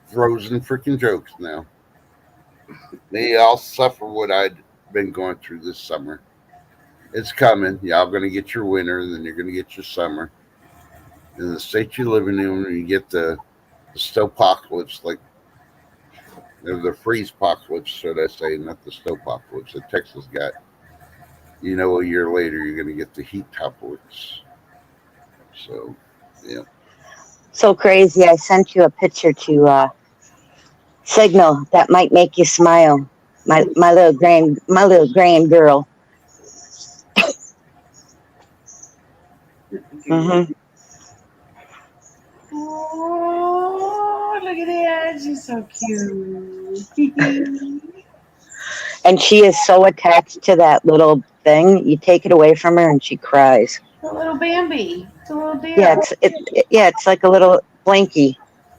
frozen freaking jokes now. They all suffer what I'd been going through this summer. It's coming. Y'all gonna get your winter, and then you're gonna get your summer. In the state you're living in, you get the snowpocalypse, like the freeze apocalypse, should I say, not the snowpocalypse that Texas got. A year later you're gonna get the heat topocalypse. So, yeah. So crazy. I sent you a picture to Signal that might make you smile. My little grand girl. Mm-hmm. Oh, look at that. She's so cute. And she is so attached to that little thing. You take it away from her and she cries. The little Bambi. It's a little deer. Yeah, it's like a little blankie.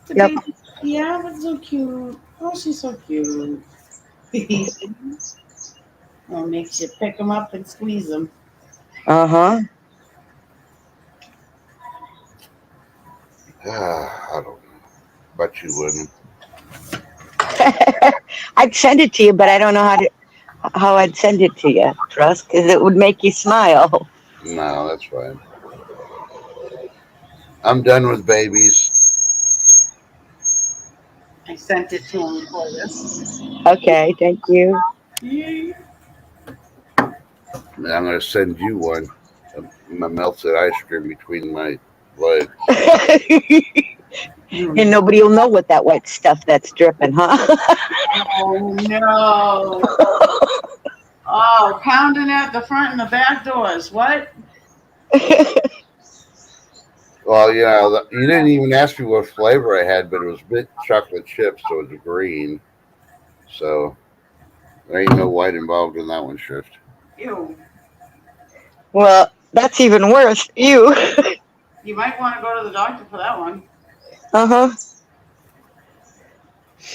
The Yep. baby. Yeah, that's so cute. Oh, she's so cute. It makes you pick them up and squeeze them. Uh-huh. I don't know about you women. I'd send it to you, but I don't know how I'd send it to you, Trust, because it would make you smile. No, that's fine. I'm done with babies. I sent it to him for this. Okay, thank you. Yay. I'm going to send you one. My melted ice cream between my legs. And nobody will know what that white stuff that's dripping, huh? Oh no! Oh, pounding at the front and the back doors. What? Well, yeah, you didn't even ask me what flavor I had, but it was mint chocolate chip, so it was green. So there ain't no white involved in that one, Shift. Ew. Well, that's even worse. You. You might want to go to the doctor for that one. Uh-huh.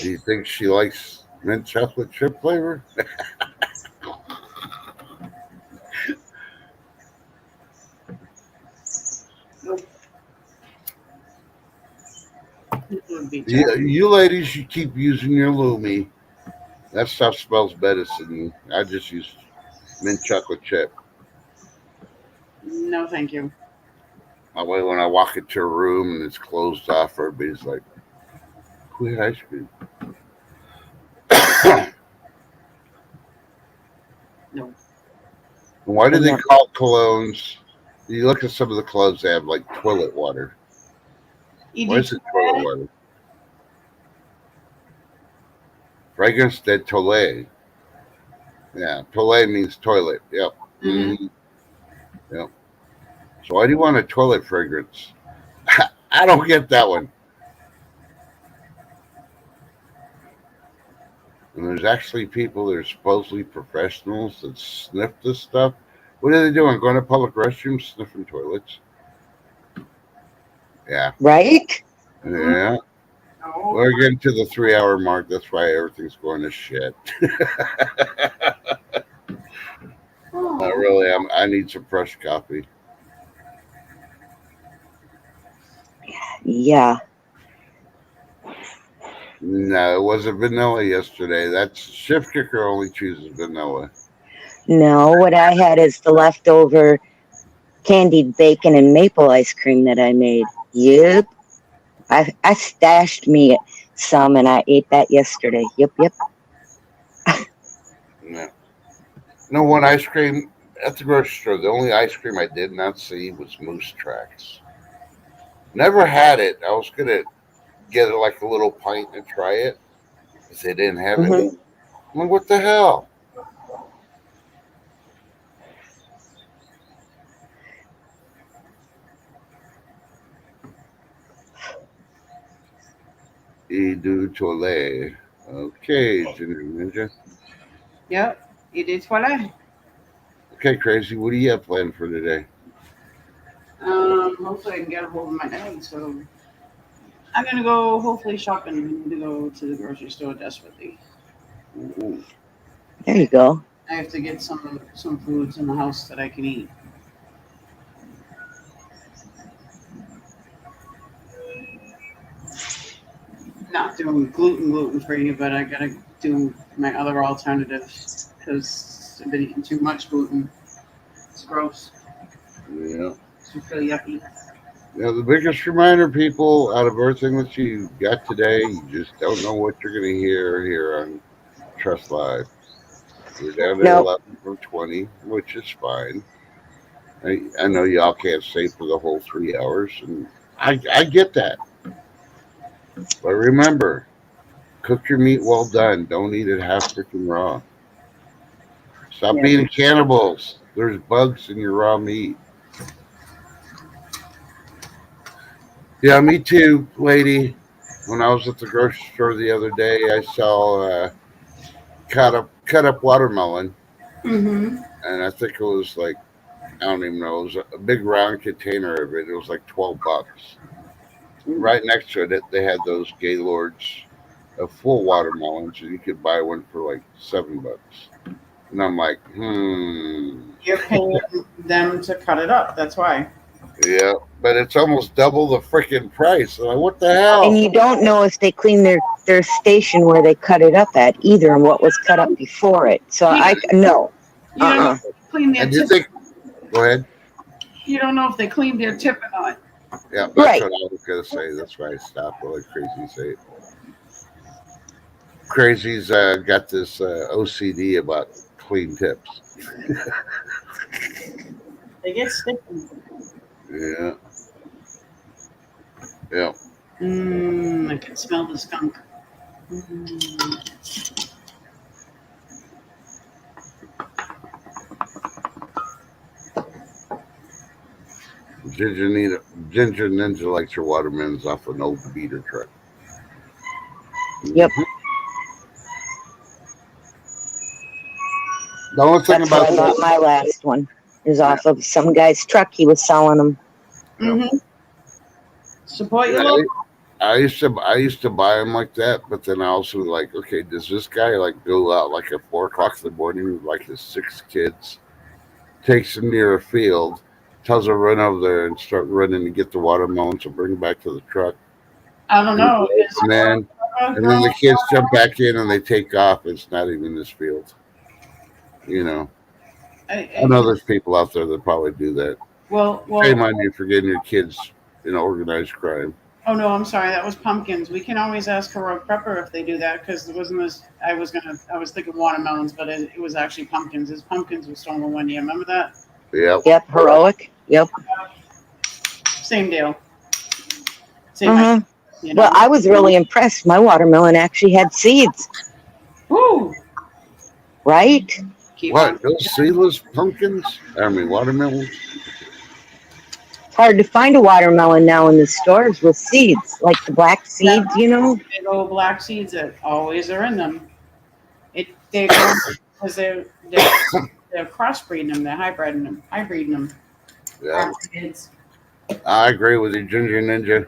Do you think she likes mint chocolate chip flavor? It would be You ladies, you keep using your Lumi. That stuff smells better than I just use mint chocolate chip. No, thank you. That way, when I walk into a room and it's closed off, everybody's like, "Who had ice cream?" No. Why do they call colognes? You look at some of the colognes; they have like toilet water. Why is it toilet water? Fragrance de toilette. Yeah, toilette means toilet. Yep. Mm-hmm. Yep. So why do you want a toilet fragrance? I don't get that one. And there's actually people that are supposedly professionals that sniff this stuff. What are they doing? Going to public restrooms, sniffing toilets? Yeah. Right? Yeah. No. We're getting to the 3-hour mark. That's why everything's going to shit. Really, I need some fresh coffee. Yeah. No, it wasn't vanilla yesterday. That's Shift Kicker only chooses vanilla. No, what I had is the leftover candied bacon and maple ice cream that I made. Yep. I stashed me some and I ate that yesterday. Yep. No. No one ice cream at the grocery store. The only ice cream I did not see was Moose Tracks. Never had it. I was gonna get it like a little pint and try it. If they didn't have Mm-hmm. it, I'm like, what the hell? Edu Tole. Okay, Junior Ninja. Yep. It is toilet. Okay, Crazy. What do you have planned for today? Hopefully I can get a hold of my dad. So I'm gonna go hopefully shopping. I need to go to the grocery store desperately. Ooh. There you go. I have to get some foods in the house that I can eat. Not doing gluten free, but I gotta do my other alternatives because I've been eating too much gluten. It's gross. Yeah. It's really yucky. Yeah, the biggest reminder, people, out of everything that you got today, you just don't know what you're going to hear here on Trust Live. We're down to Nope. 11 from 20, which is fine. I know y'all can't stay for the whole 3 hours, and I get that. But remember, cook your meat well done. Don't eat it half freaking raw. Stop Yeah. being cannibals. There's bugs in your raw meat. Yeah, me too, lady. When I was at the grocery store the other day, I saw cut up watermelon, Mm-hmm. and I think it was like, I don't even know. It was a big round container of it. It was like $12. Right next to it, they had those Gaylords of full watermelons, and you could buy one for like $7. And I'm like, You're paying them to cut it up. That's why. yeah, but it's almost double the freaking price. I'm like, what the hell? And you don't know if they clean their station where they cut it up at either and what was cut up before it. So I no. You don't know if they clean their And you tip. think, go ahead. You don't know if they cleaned their tip or not. Yeah, that's Right. what I was gonna say. That's why I stopped. Like Crazy say it. Crazy's got this OCD about clean tips. They get sticky. Yeah. Yeah. I can smell the skunk. Mm. Ginger Ninja likes her watermelons off an old beater truck. Yep. Mhm. The only thing That's where about I bought that, my last one. Is off of some guy's truck. He was selling them. Mm-hmm. Support your yeah, local. I used to buy them like that, but then I also like, okay, does this guy like go out like at 4 o'clock in the morning with like his 6 kids, takes them near a field, tells them run over there and start running to get the watermelons and bring them back to the truck, I don't and know. Is and your then and then girl? the kids jump back in and they take off. It's not even this field, you know. I know there's people out there that probably do that. Well. Shame on you for getting your kids in organized crime. Oh no, I'm sorry. That was pumpkins. We can always ask heroic prepper if they do that because it wasn't this. I was thinking watermelons, but it was actually pumpkins. His pumpkins was stolen one year. Remember that? Yep. Yep. Heroic. Yep. Same deal. Same Uh-huh. idea. You know. Well, I was really impressed. My watermelon actually had seeds, Woo! right? Keep What? on. Those seedless pumpkins? I mean, watermelons? It's hard to find a watermelon now in the stores with seeds, like the black seeds, you know? Big old black seeds that always are in them. They're going because they're crossbreeding them. They're hybriding them. Yeah. Kids. I agree with you, Ginger Ninja.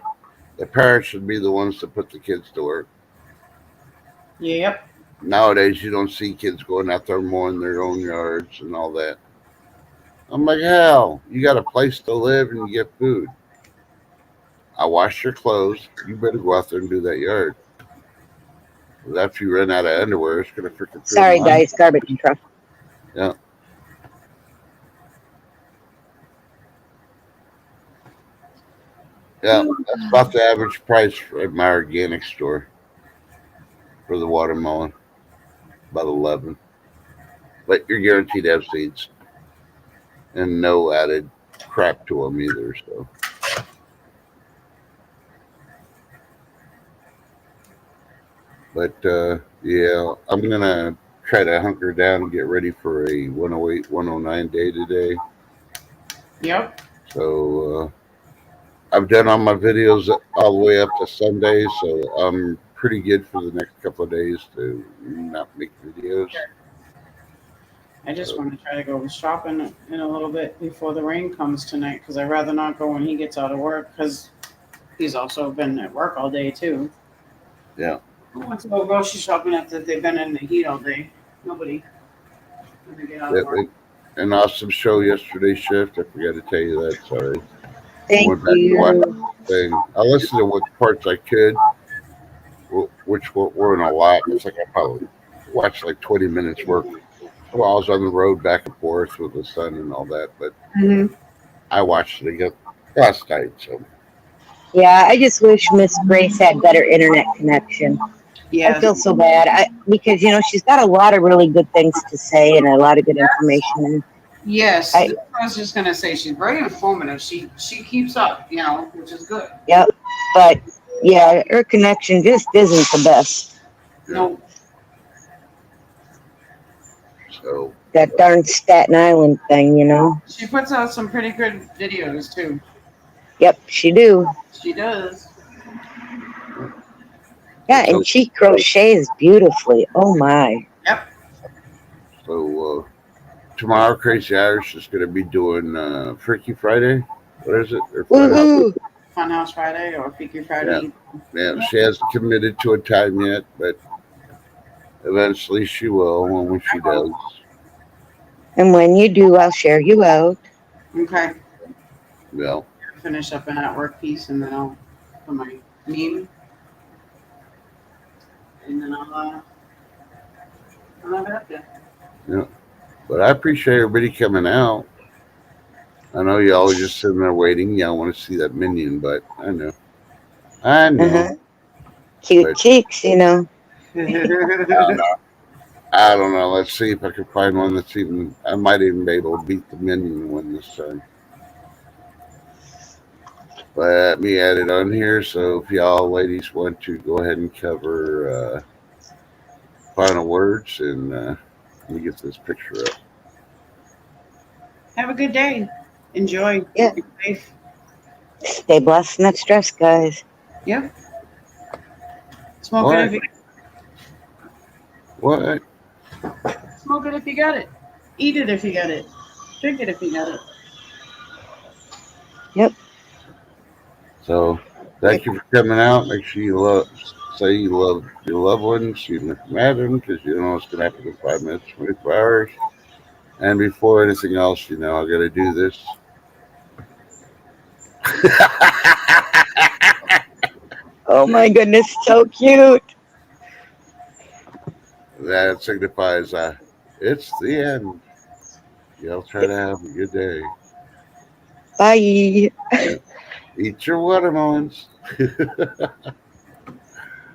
The parents should be the ones to put the kids to work. Yep. Nowadays, you don't see kids going out there mowing their own yards and all that. I'm like, hell, you got a place to live and you get food. I wash your clothes. You better go out there and do that yard. Because after you run out of underwear, it's going to freaking throw Sorry, them on. guys, garbage truck. Yeah. Yeah, that's about the average price at my organic store for the watermelon. About 11. But you're guaranteed to have seeds and no added crap to them either. So, but yeah, I'm gonna try to hunker down and get ready for a 108, 109 day today. Yep. So I've done all my videos all the way up to Sunday, so I'm pretty good for the next couple of days to not make videos. I just want to try to go shopping in a little bit before the rain comes tonight because I'd rather not go when he gets out of work because he's also been at work all day too. Yeah. Who wants to go grocery shopping after they've been in the heat all day? Nobody. When they get out of work. An awesome show yesterday, Shift. I forgot to tell you that. Sorry. Thank I went back to watch you. the thing. I listened to what parts I could, which weren't a lot. It's like I probably watched like 20 minutes worth while I was on the road back and forth with the sun and all that. But I watched it again last night. So Yeah, I just wish Miss Grace had better internet connection. Yeah. I feel so bad because she's got a lot of really good things to say and a lot of good information. And Yes. I was just gonna say she's very informative. She keeps up, which is good. Yep. But yeah, her connection just isn't the best. No. So That darn Staten Island thing. She puts out some pretty good videos too. Yep, she do. She does. Yeah, and she crochets beautifully. Oh my. Yep. So tomorrow, Crazy Irish is going to be doing Freaky Friday. What is it? Woohoo! Funhouse Friday or Freaky Friday. Yeah, she hasn't committed to a time yet, but eventually she will when she does. And when you do, I'll share you out. Okay. Yeah. Finish up an artwork piece and then I'll put my meme. And then I'll have it up there. Yeah. But I appreciate everybody coming out. I know you always just sitting there waiting. Y'all want to see that minion, but I know. Cute cheeks, No. I don't know. Let's see if I can find one that's even. I might even be able to beat the minion one this time. Let me add it on here. So if y'all ladies want to go ahead and cover final words, and let me get this picture up. Have a good day. Enjoy. Yeah. Be safe. Stay blessed and not stressed, guys. Yep. Smoke it if you What? smoke it if you got it. Eat it if you got it. Drink it if you got it. Yep. So thank you for coming out. Make sure you say you love your loved ones, even if you're mad at them, because you don't know what's going to happen in 5 minutes, 24 hours. And before anything else, I got to do this. Oh my goodness, so cute. That signifies it's the end. Y'all try to have a good day. Bye. Eat your watermelons.